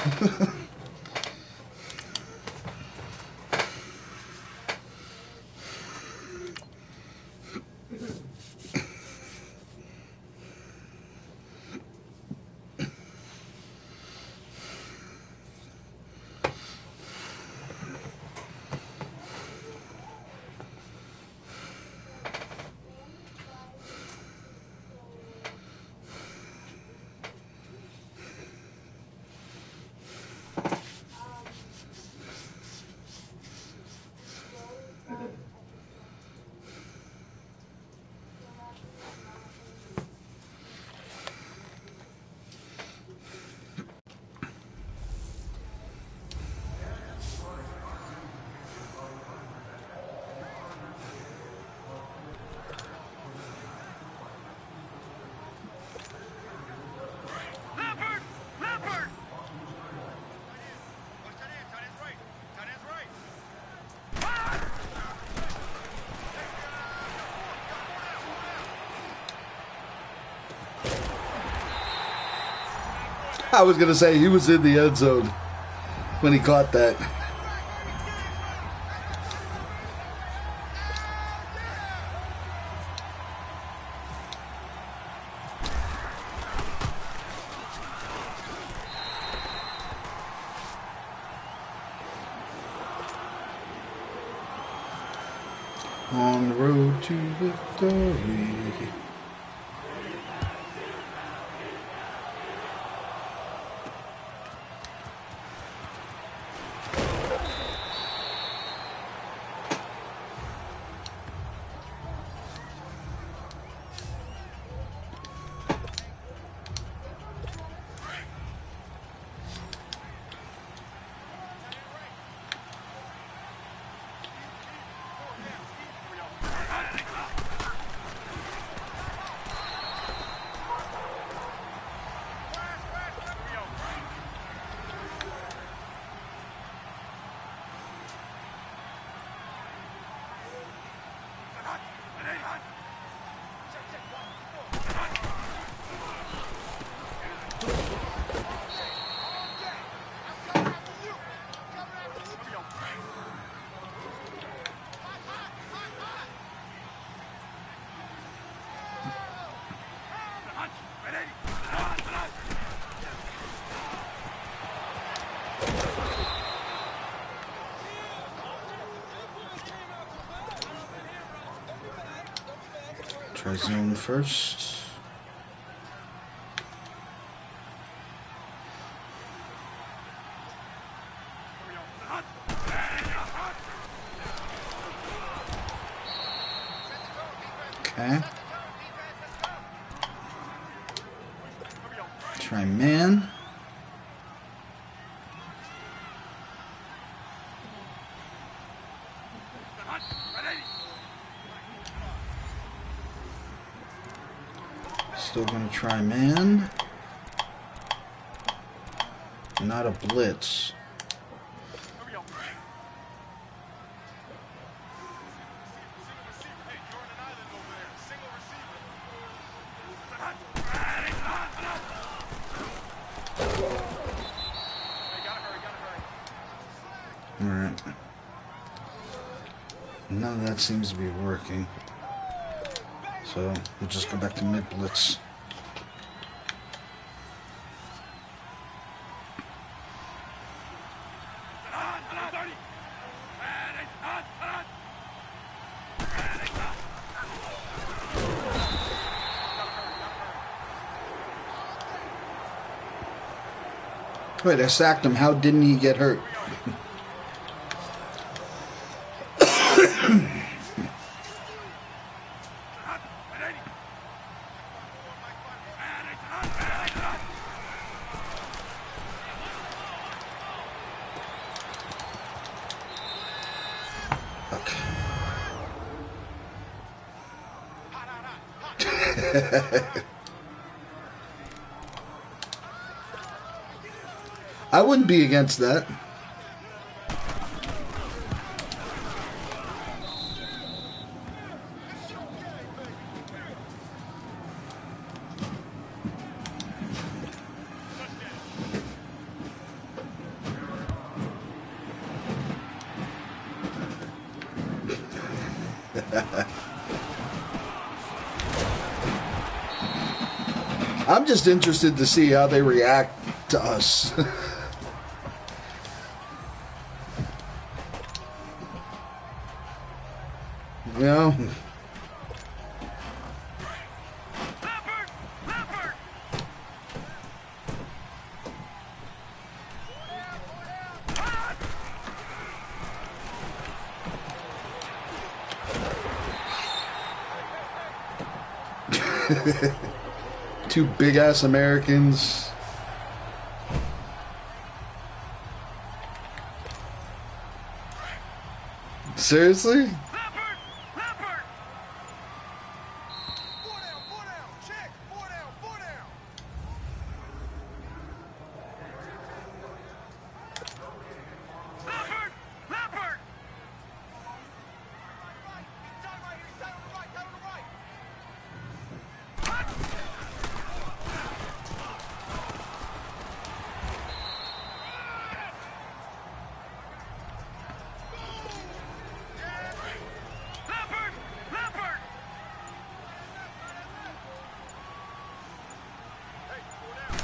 Leopard! Leopard! Push that in. Tight end's right. Tight end's right. I was going to say he was in the end zone when he caught that. On the road to victory. Try zone first. Okay. Try man. Still gonna try man. Not a blitz. Alright. None of that seems to be working. So we'll just go back to mid blitz. Wait, I sacked him. How didn't he get hurt? I wouldn't be against that. I'm just interested to see how they react to us. You know? Leopard! Leopard! Two big ass Americans. Seriously? Leopard! Leopard! Four down, check! Four down! Leopard! Leopard! He's down right here, he's down on the right, down on the right! Leopard! Leopard! Hey, four down!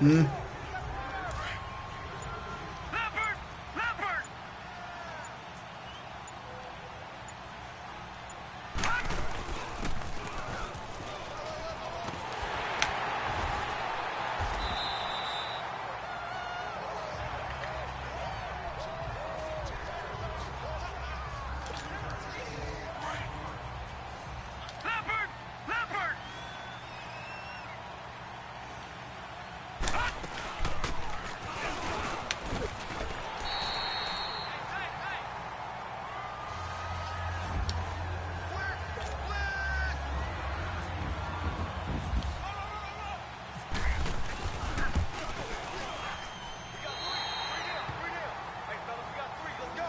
Hmm. Leopard! Leopard! Leopard! Leopard! Hey, fellas, we got three. Let's go.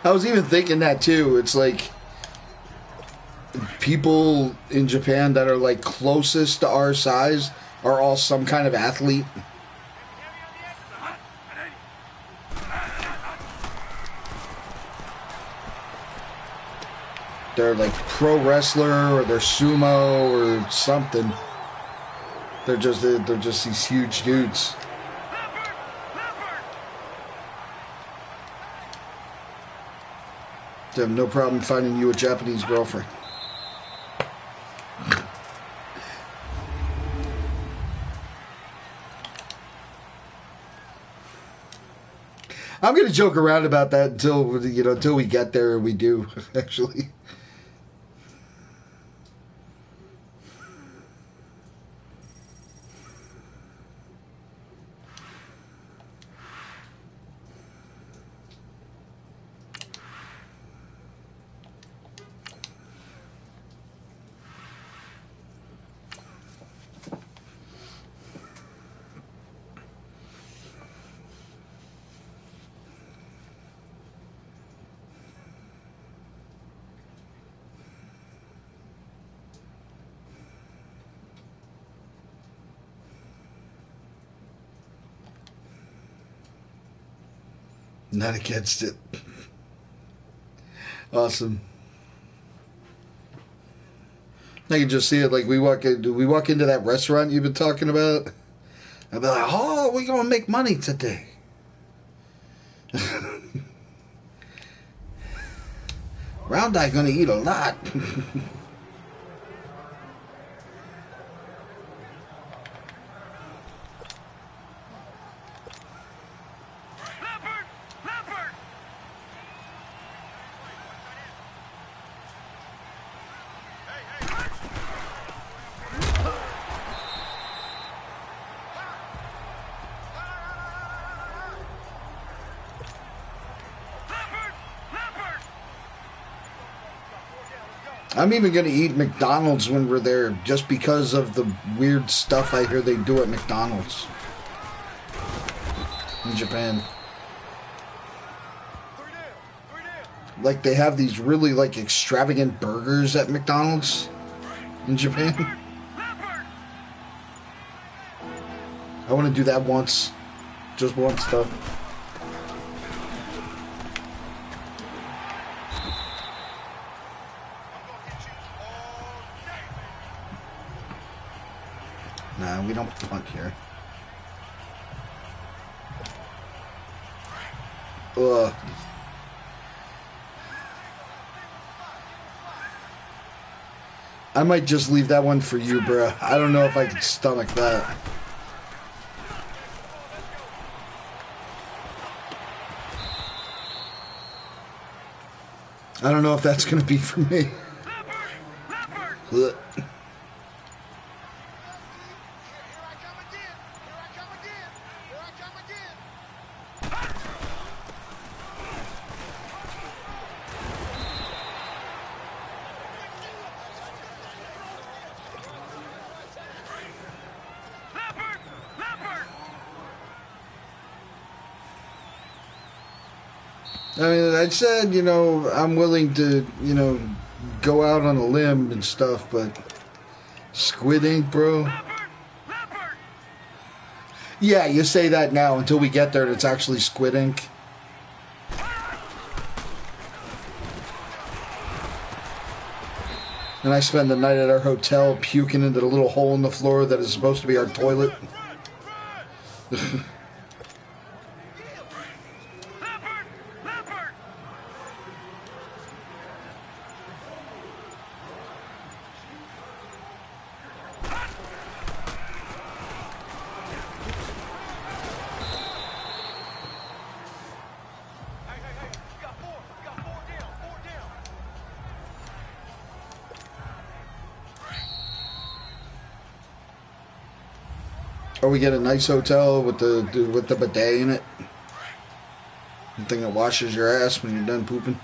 I was even thinking that too. It's like people in Japan that are like closest to our size are all some kind of athlete. They're like pro wrestler or they're sumo or something. They're just these huge dudes. Leopard! Leopard! They have no problem finding you a Japanese girlfriend. I'm gonna joke around about that until we get there, and we do actually. Not against it. Awesome. I can just see it like we walk into that restaurant you've been talking about. I'd be like, oh, we're gonna make money today. Round Eye gonna eat a lot. Leopard! Leopard! Leopard! Leopard! I'm even going to eat McDonald's when we're there just because of the weird stuff I hear they do at McDonald's in Japan. Like they have these really like extravagant burgers at McDonald's in Japan. I want to do that once. Just once though. Nah, we don't punt here. Ugh. I might just leave that one for you, bruh. I don't know if I can stomach that. I don't know if that's going to be for me. Ugh. I mean, I said, you know, I'm willing to, you know, go out on a limb and stuff, but Squid Ink, bro? Yeah, you say that now until we get there and it's actually Squid Ink. And I spend the night at our hotel puking into the little hole in the floor that is supposed to be our toilet. Or we get a nice hotel with the bidet in it. The thing that washes your ass when you're done pooping.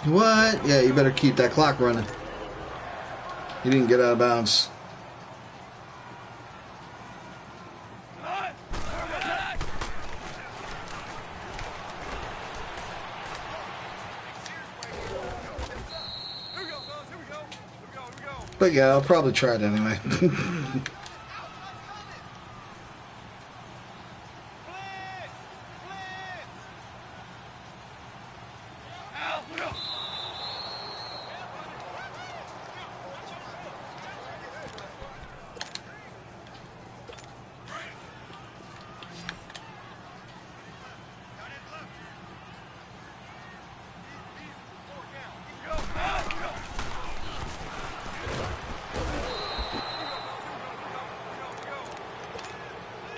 What? Yeah, you better keep that clock running. You didn't get out of bounds. But yeah, I'll probably try it anyway.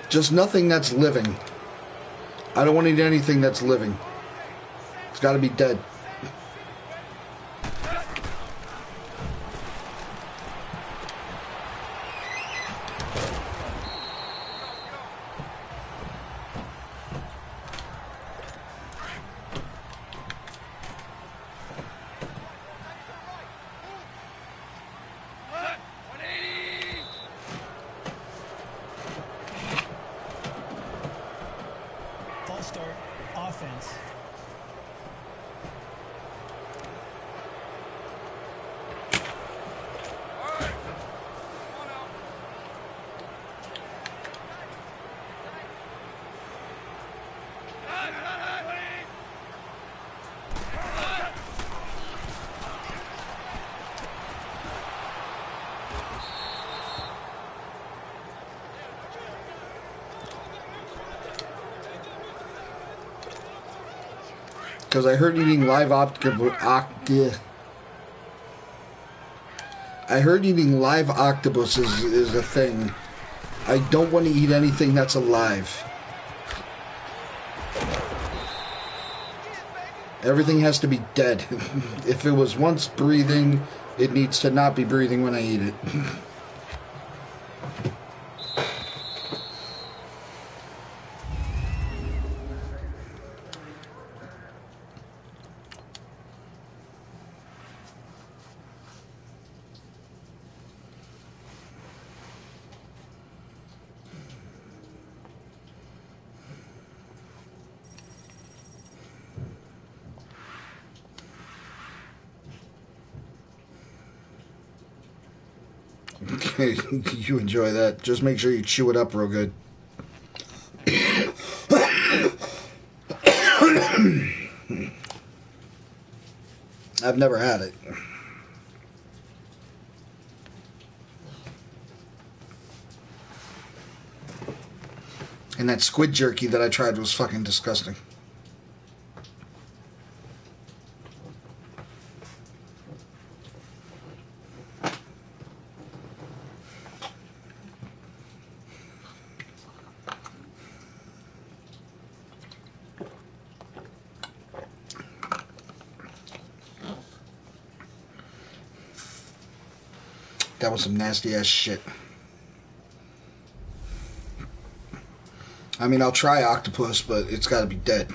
Just nothing that's living. I don't want to eat anything that's living. It's got to be dead. False start, offense. Because I heard eating live I heard eating live octopus is a thing. I don't want to eat anything that's alive. Everything has to be dead. If it was once breathing, it needs to not be breathing when I eat it. Okay, you enjoy that. Just make sure you chew it up real good. I've never had it. And that squid jerky that I tried was fucking disgusting. That was some nasty ass shit. I mean, I'll try octopus, but it's got to be dead.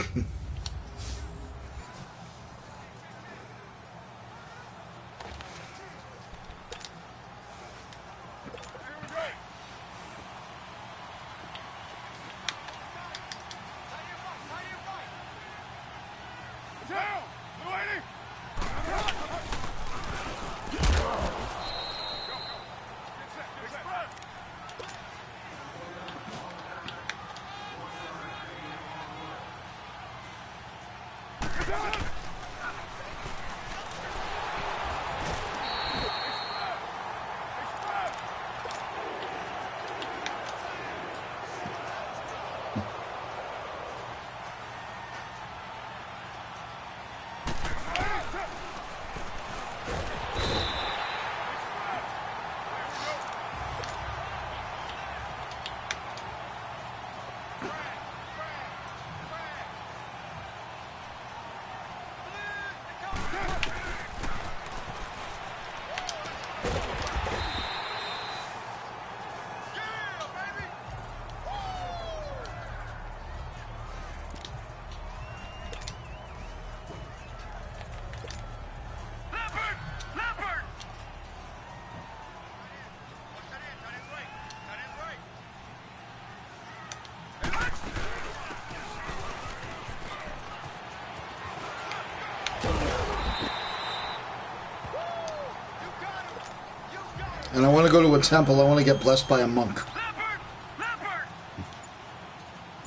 And I want to go to a temple. I want to get blessed by a monk. Leopard! Leopard!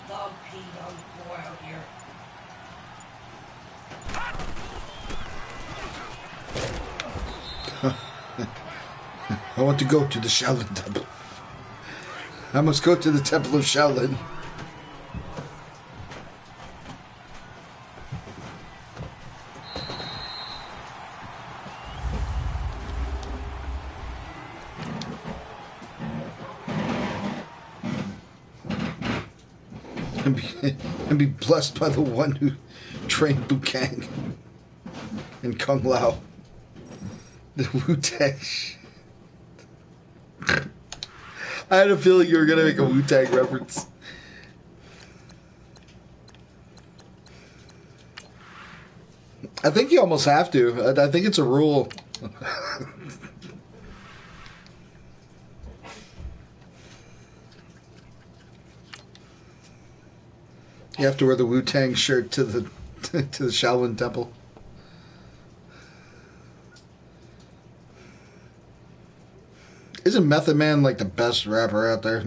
The peanut boy out here. I want to go to the Shaolin Temple. I must go to the Temple of Shaolin. And be blessed by the one who trained Liu Kang and Kung Lao. The Wu-Tang. I had a feeling you were going to make a Wu-Tang reference. I think you almost have to. I think it's a rule. You have to wear the Wu-Tang shirt to the Shaolin Temple. Isn't Method Man like the best rapper out there?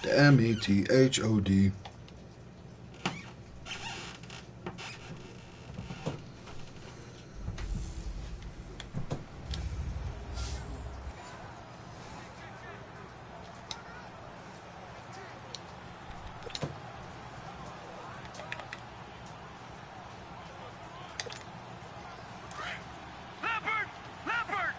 METHOD. Leopard! Leopard!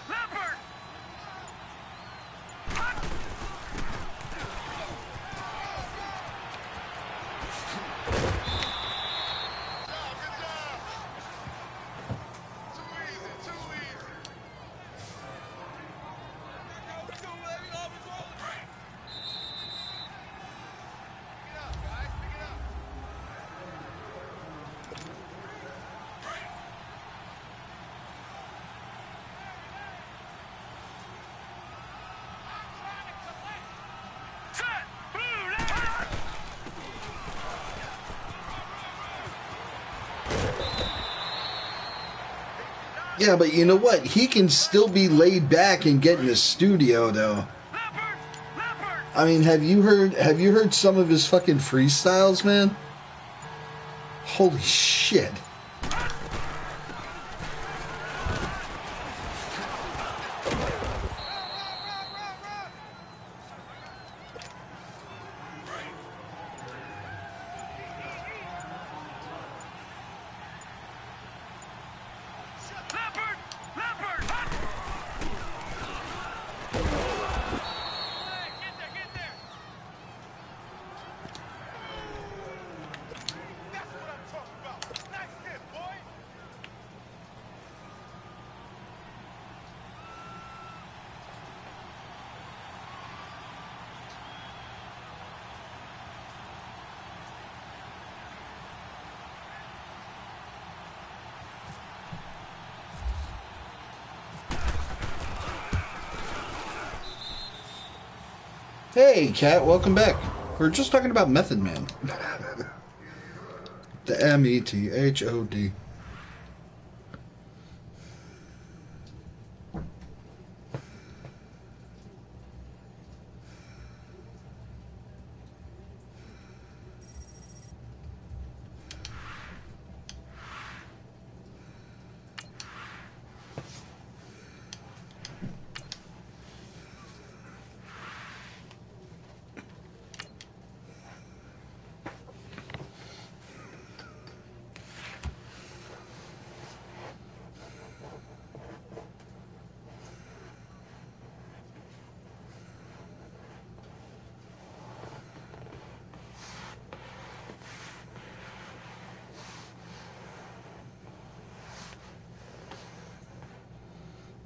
Leopard! Leopard! Set! Blue! Leopard! Yeah, but you know what? He can still be laid back and get in the studio, though. Leopard! Leopard! I mean, have you heard some of his fucking freestyles, man? Holy shit. Leopard! Leopard! Get there, get there! That's what I'm talking about! Nice hit, boy! Hey, Cat, welcome back. We are just talking about Method Man. The METHOD.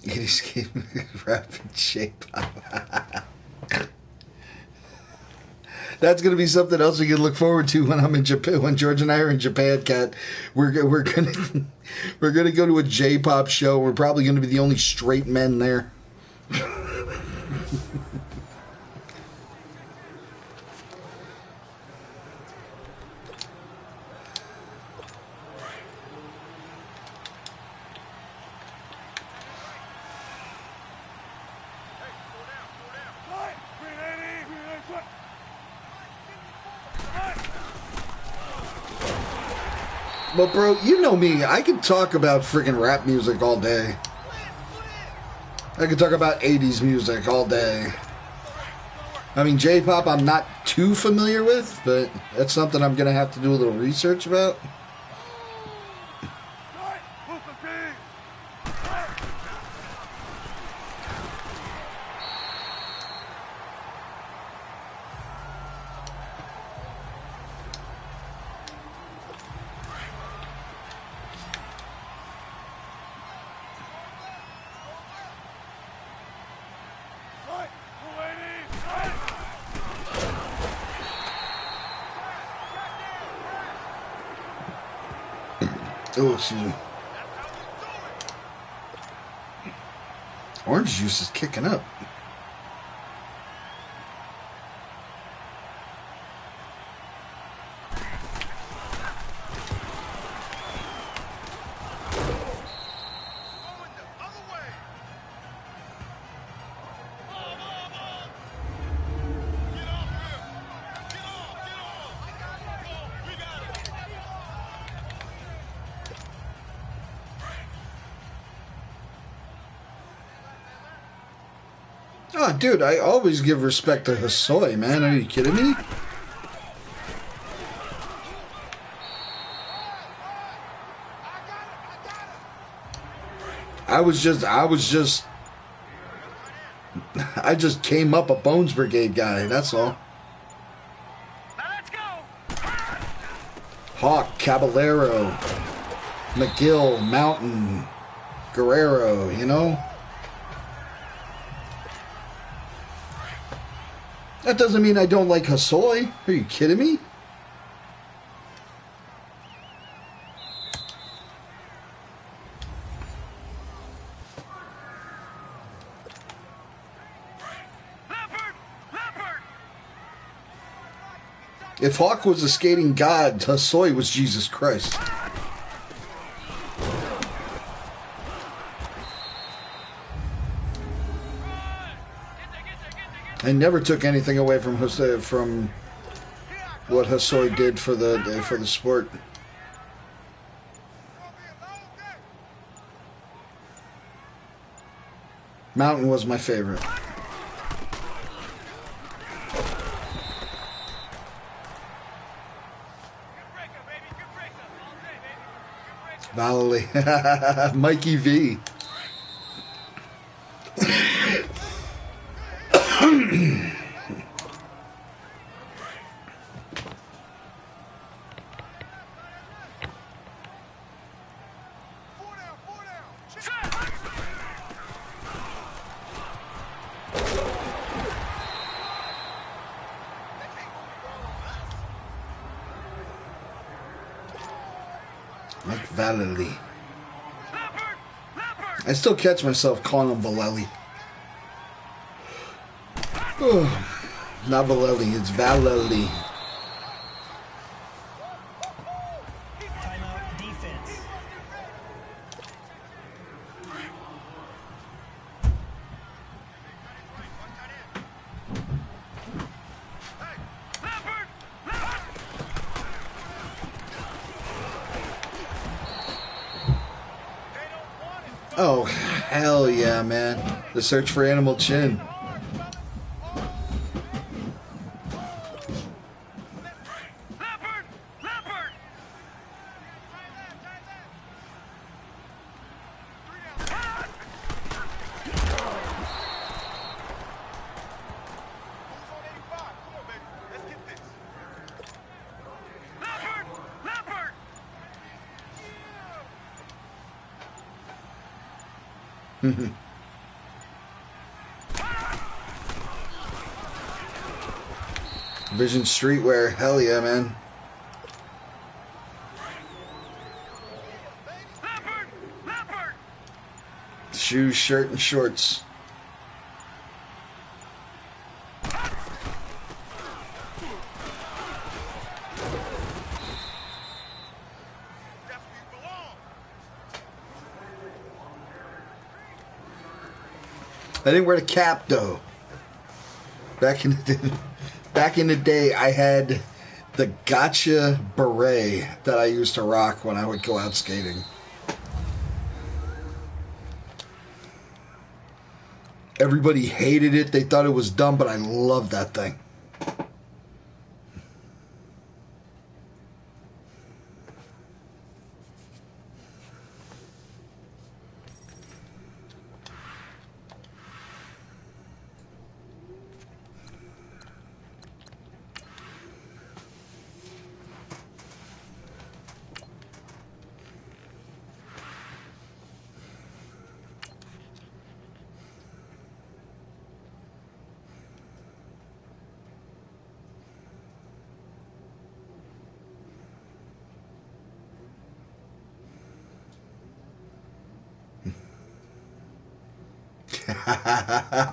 80s game rap and shape. That's gonna be something else we can look forward to when I'm in Japan. When George and I are in Japan, Kat, we're gonna we're gonna go to a J-pop show. We're probably gonna be the only straight men there. But bro, you know me. I can talk about freaking rap music all day. I can talk about 80s music all day. I mean, J-pop I'm not too familiar with, but that's something I'm going to have to do a little research about. Oh, excuse me. Orange juice is kicking up. Oh, dude, I always give respect to Hosoi, man. Are you kidding me? I just came up a Bones Brigade guy, that's all. Now let's go. Hawk, Caballero, McGill, Mountain, Guerrero, you know? That doesn't mean I don't like Hosoi. Are you kidding me? If Hawk was a skating god, Hosoi was Jesus Christ. I never took anything away from Hosoi, from what Hosoi did for the sport. Mountain was my favorite. Valley. Mikey V. Mike Vallely. I still catch myself calling him Valelli. Oh, not Valelli, it's Vallely. Timeout defense. Oh, hell yeah, man. The search for Animal Chin. Vision Streetwear. Hell yeah, man. Leopard! Leopard! Shoes, shirt, and shorts. I didn't wear the cap though. Back in the day, I had the gotcha beret that I used to rock when I would go out skating. Everybody hated it. They thought it was dumb, but I loved that thing.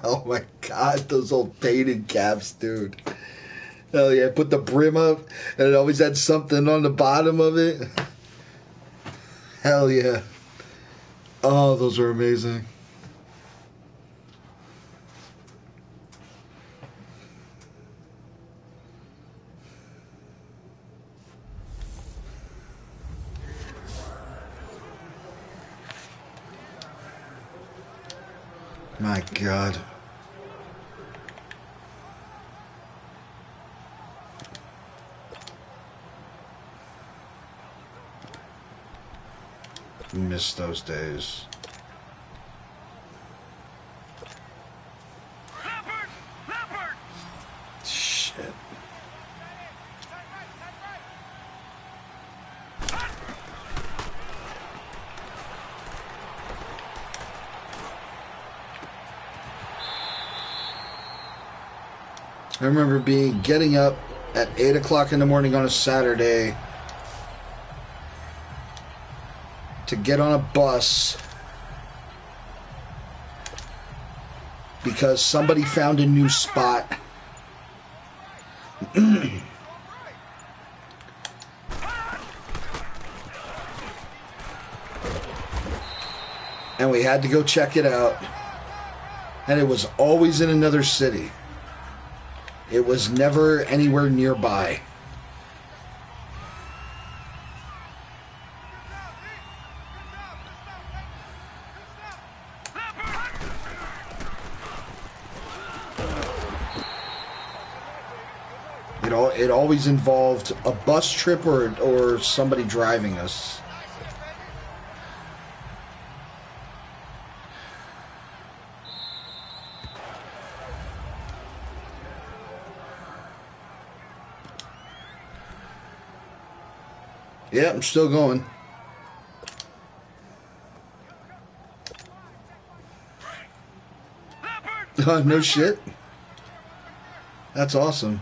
Oh my god, those old painted caps, dude. Hell yeah, put the brim up and it always had something on the bottom of it. Hell yeah. Oh, those are amazing. My god. Miss those days. Leopard! Leopard! Shit. I remember getting up at 8 o'clock in the morning on a Saturday to get on a bus because somebody found a new spot. And we had to go check it out. And it was always in another city. It was never anywhere nearby. It always involved a bus trip or somebody driving us. Yeah, I'm still going. No shit. That's awesome.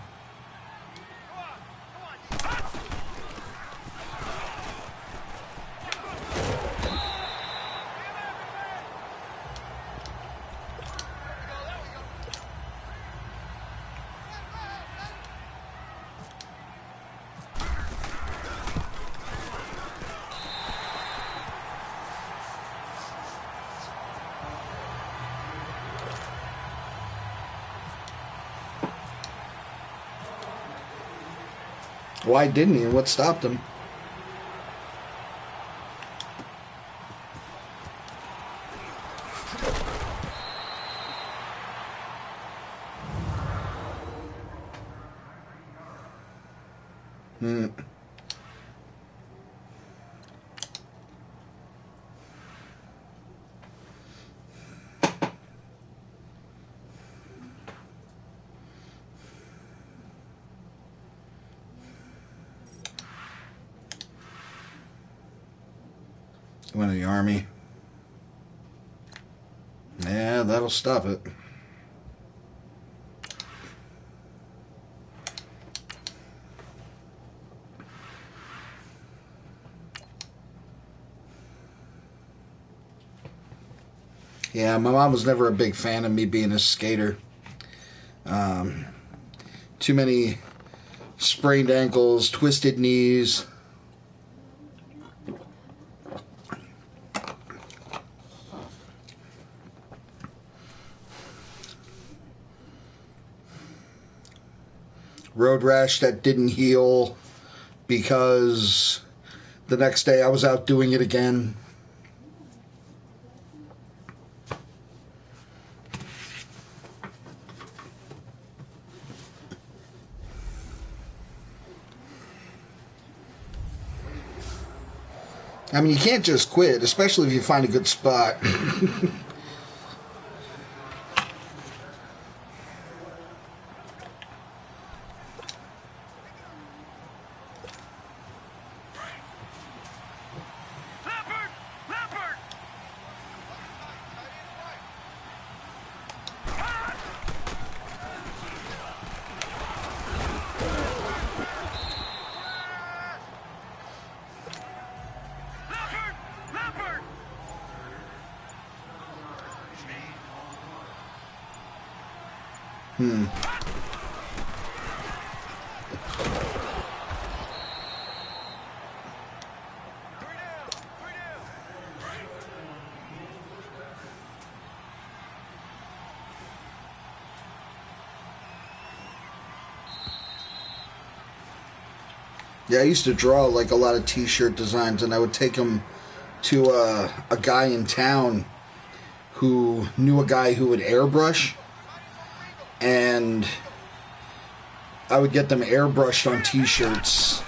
Why didn't he? And what stopped him? Hmm. Went to the army. Yeah, that'll stop it. Yeah, my mom was never a big fan of me being a skater. Too many sprained ankles, twisted knees. Road rash that didn't heal because the next day I was out doing it again. I mean, you can't just quit, especially if you find a good spot. Leopard! Leopard! Leopard! Leopard! Yeah, I used to draw like a lot of T-shirt designs, and I would take them to a guy in town who knew a guy who would airbrush, and I would get them airbrushed on T-shirts.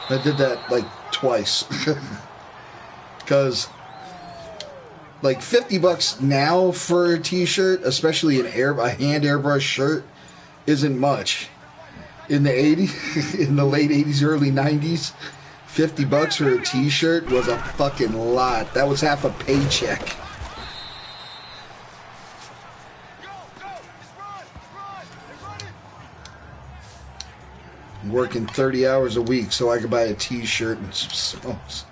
I did that like twice. Because like $50 now for a T-shirt, especially a hand airbrush shirt, isn't much. In the '80s, in the late '80s, early '90s, $50 for a T-shirt was a fucking lot. That was half a paycheck. Working 30 hours a week so I could buy a T-shirt and some smokes.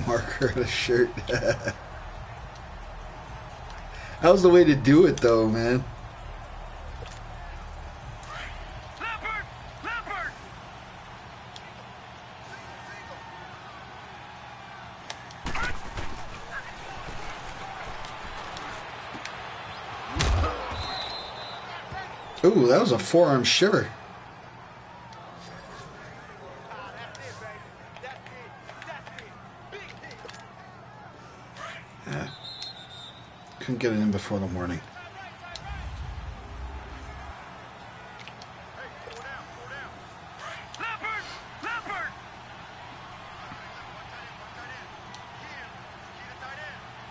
Marker on a shirt. That was the way to do it, though, man. Leopard! Leopard! Ooh, that was a forearm shiver. Yeah. Couldn't get it in before the morning. Leopard! Leopard! Leopard! Leopard! Leopard!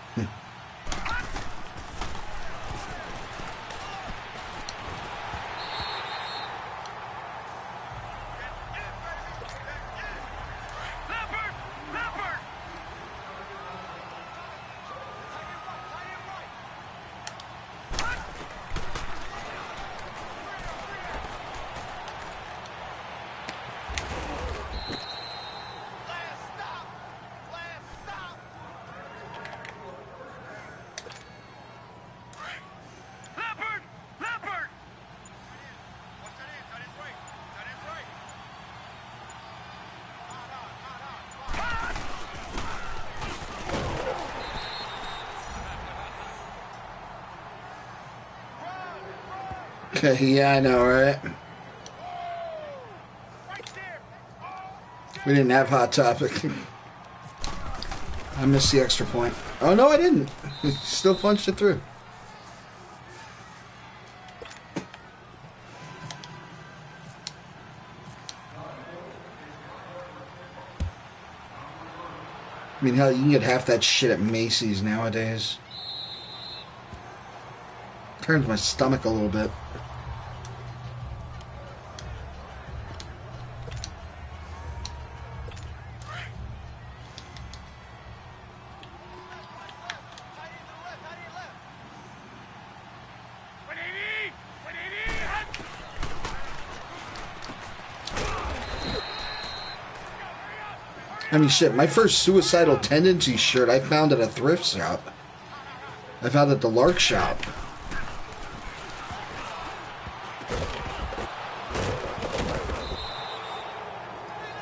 Leopard! Okay, yeah, I know, right? We didn't have Hot Topic. I missed the extra point. Oh, no, I didn't. Still punched it through. I mean, hell, you can get half that shit at Macy's nowadays. turns my stomach a little bit. I mean, shit, my first suicidal tendency shirt I found at a thrift shop. I found it at the Lark shop.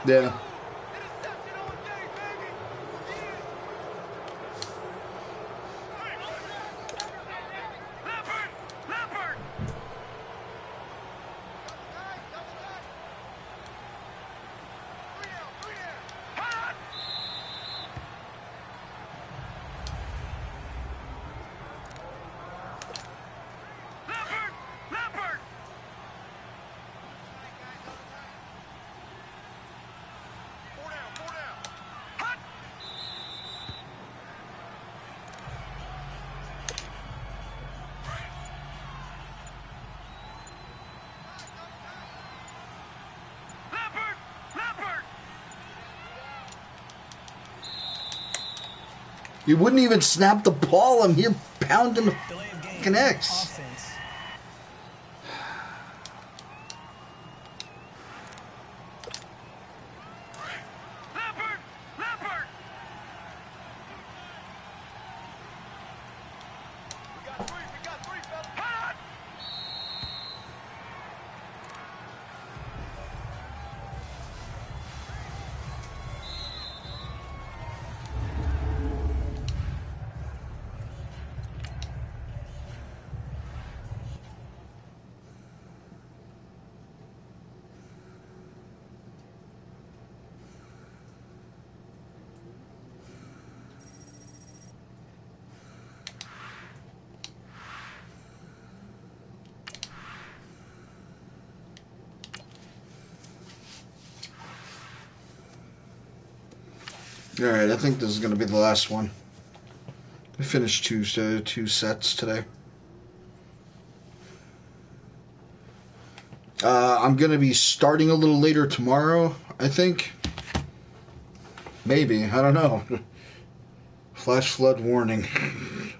Yeah. He wouldn't even snap the ball. I'm here pounding the fucking X. Offense. Alright, I think this is going to be the last one. We finished two sets today. I'm going to be starting a little later tomorrow, I think. Maybe. I don't know. Flash flood warning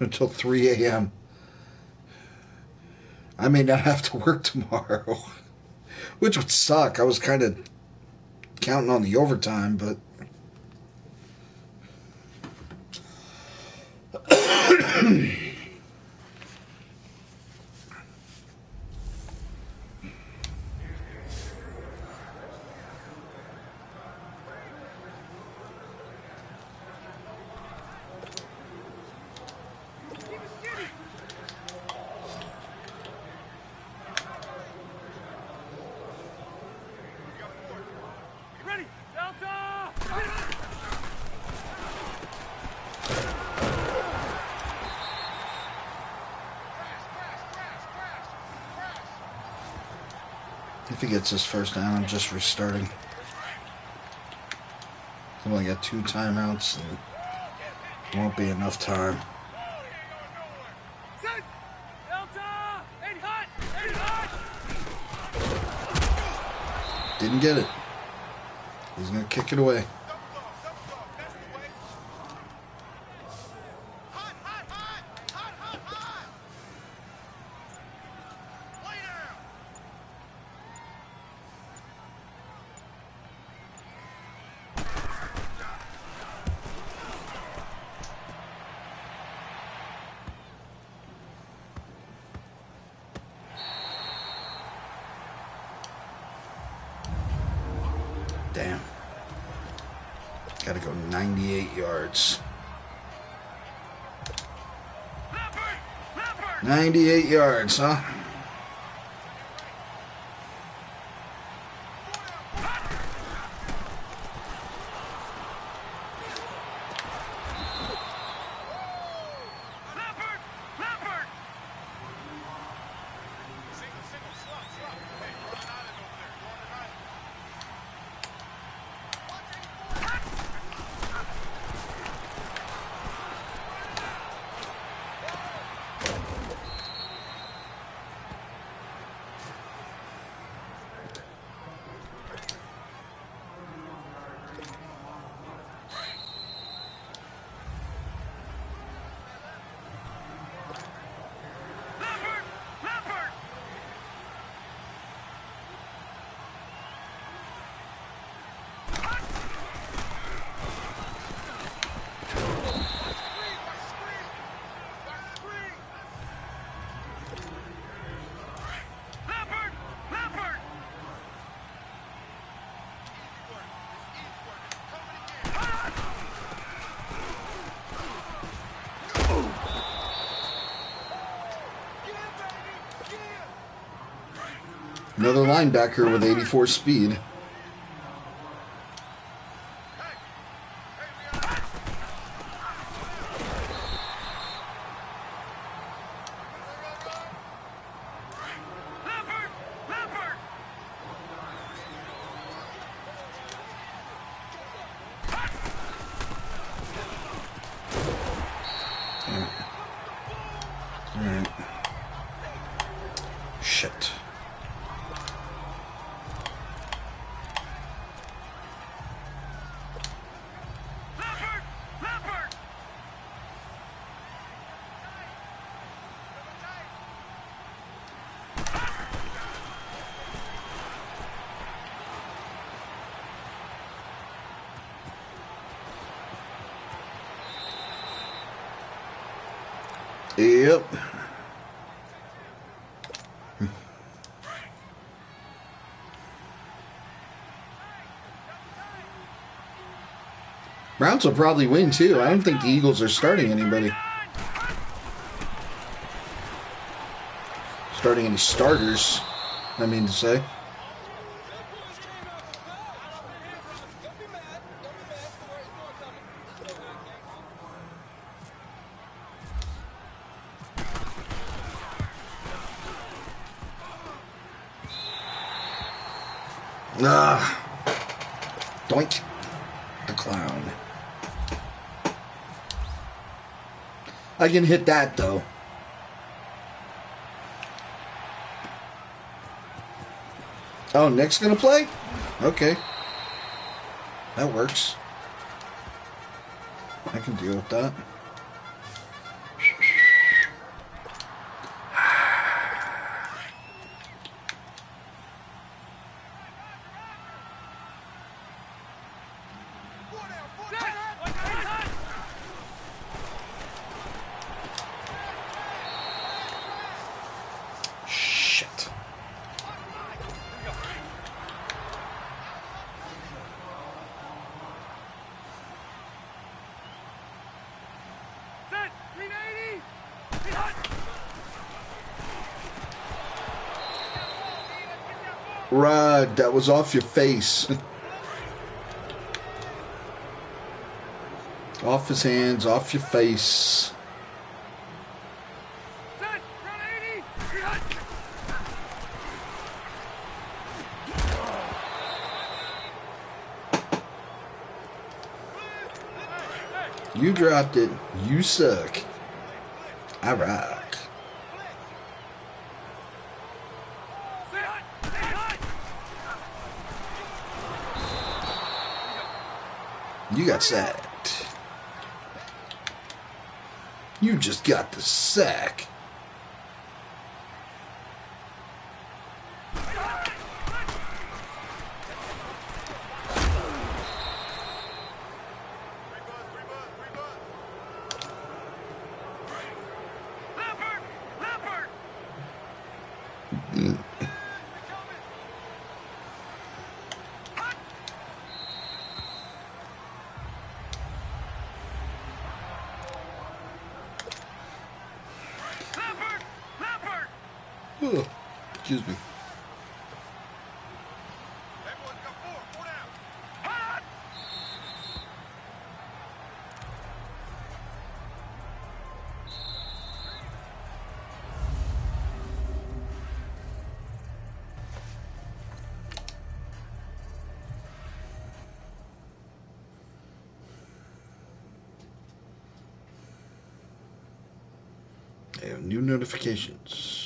until 3 a.m. I may not have to work tomorrow, which would suck. I was kind of counting on the overtime, but... Ready, Delta! If he gets his first down, I'm just restarting. I've only got 2 timeouts, and it won't be enough time. Set! Delta! Ain't hot! Ain't hot! Didn't get it. He's going to kick it away. Damn. Gotta go 98 yards. 98 yards, huh? Another linebacker with 84 speed. Alright. Shit. Yep. Browns will probably win too. I don't think the Eagles are starting anybody. Starting any starters, I mean to say. Doink. The clown. I can hit that though. Oh, Nick's gonna play? Okay. That works. I can deal with that. Shit. Right, that was off your face. Off his hands, off your face. You dropped it. You suck. I rock. You got sacked. You just got the sack. Oh, excuse me. I have new notifications.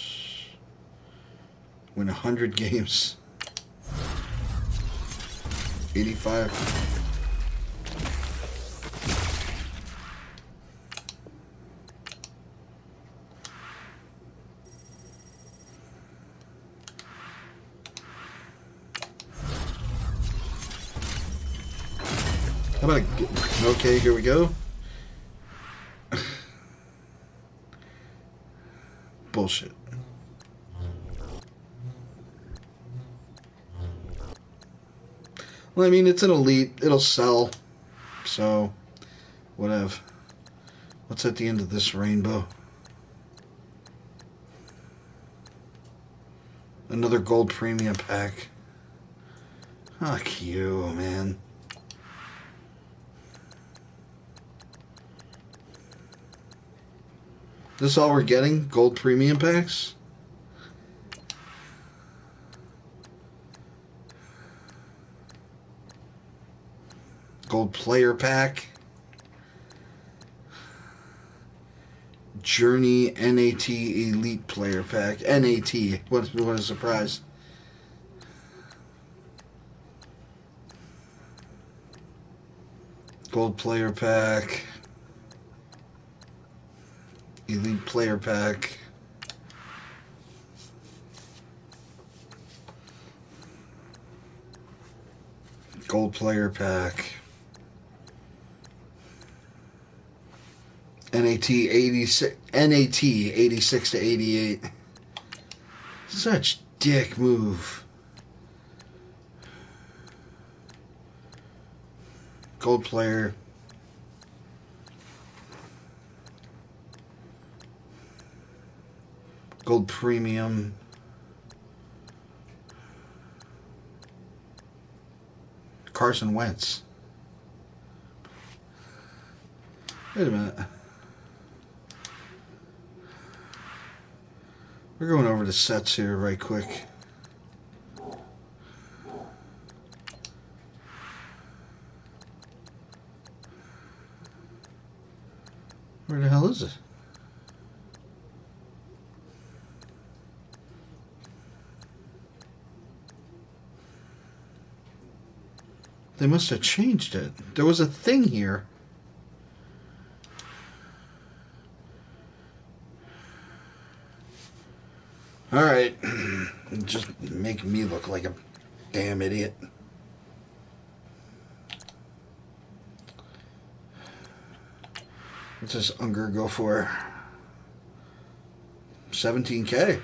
Win 100 games. 85. How about okay, here we go. Bullshit. Well, I mean, it's an elite. It'll sell. So, whatever. What's at the end of this rainbow? Another gold premium pack. Fuck you, man. This all we're getting? Gold premium packs? Gold player pack. Journey NAT Elite player pack. NAT. What a surprise. Gold player pack. Elite player pack. Gold player pack. NAT 86 to 88. Such dick move. Gold player. Gold premium. Carson Wentz. Wait a minute. We're going over the sets here right quick. Where the hell is it? They must have changed it. There was a thing here. Alright. Just make me look like a damn idiot. What's this Unger go for? 17K.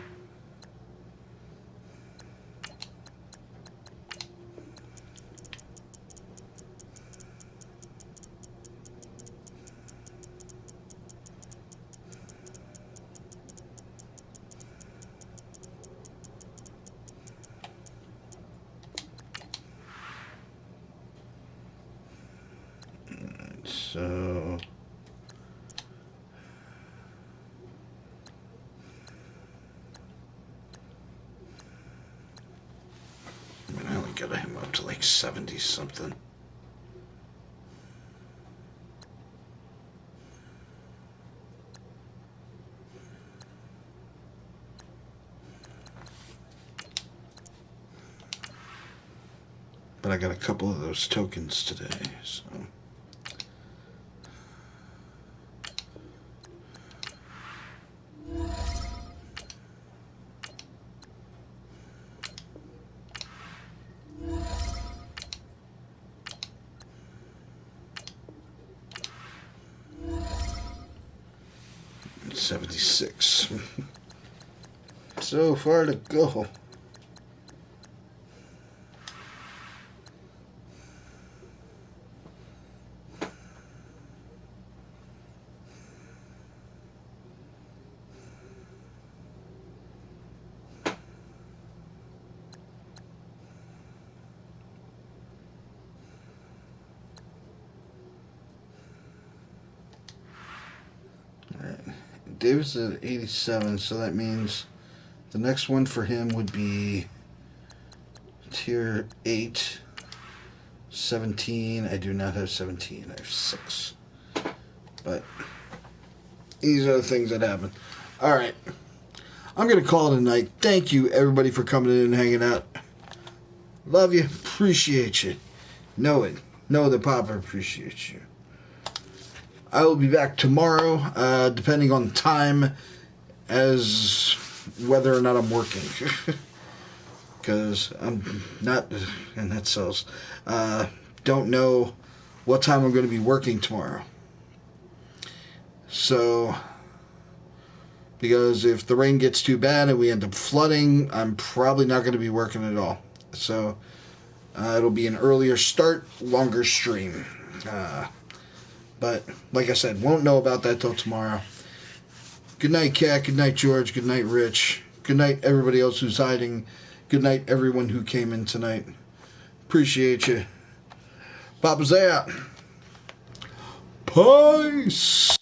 So I only got him up to like 70 something. But I got a couple of those tokens today, so. $76. So far to go. Davis is at 87, so that means the next one for him would be tier 8, 17. I do not have 17, I have 6. But these are the things that happen. Alright, I'm going to call it a night. Thank you, everybody, for coming in and hanging out. Love you, appreciate you. Know it. Know that Papa appreciates you. I will be back tomorrow, depending on time, as whether or not I'm working. Because I'm not, and that sells, don't know what time I'm going to be working tomorrow. So, because if the rain gets too bad and we end up flooding, I'm probably not going to be working at all. So, it'll be an earlier start, longer stream. But, like I said, won't know about that till tomorrow. Good night, Kat. Good night, George. Good night, Rich. Good night, everybody else who's hiding. Good night, everyone who came in tonight. Appreciate you. Papa's out. Peace.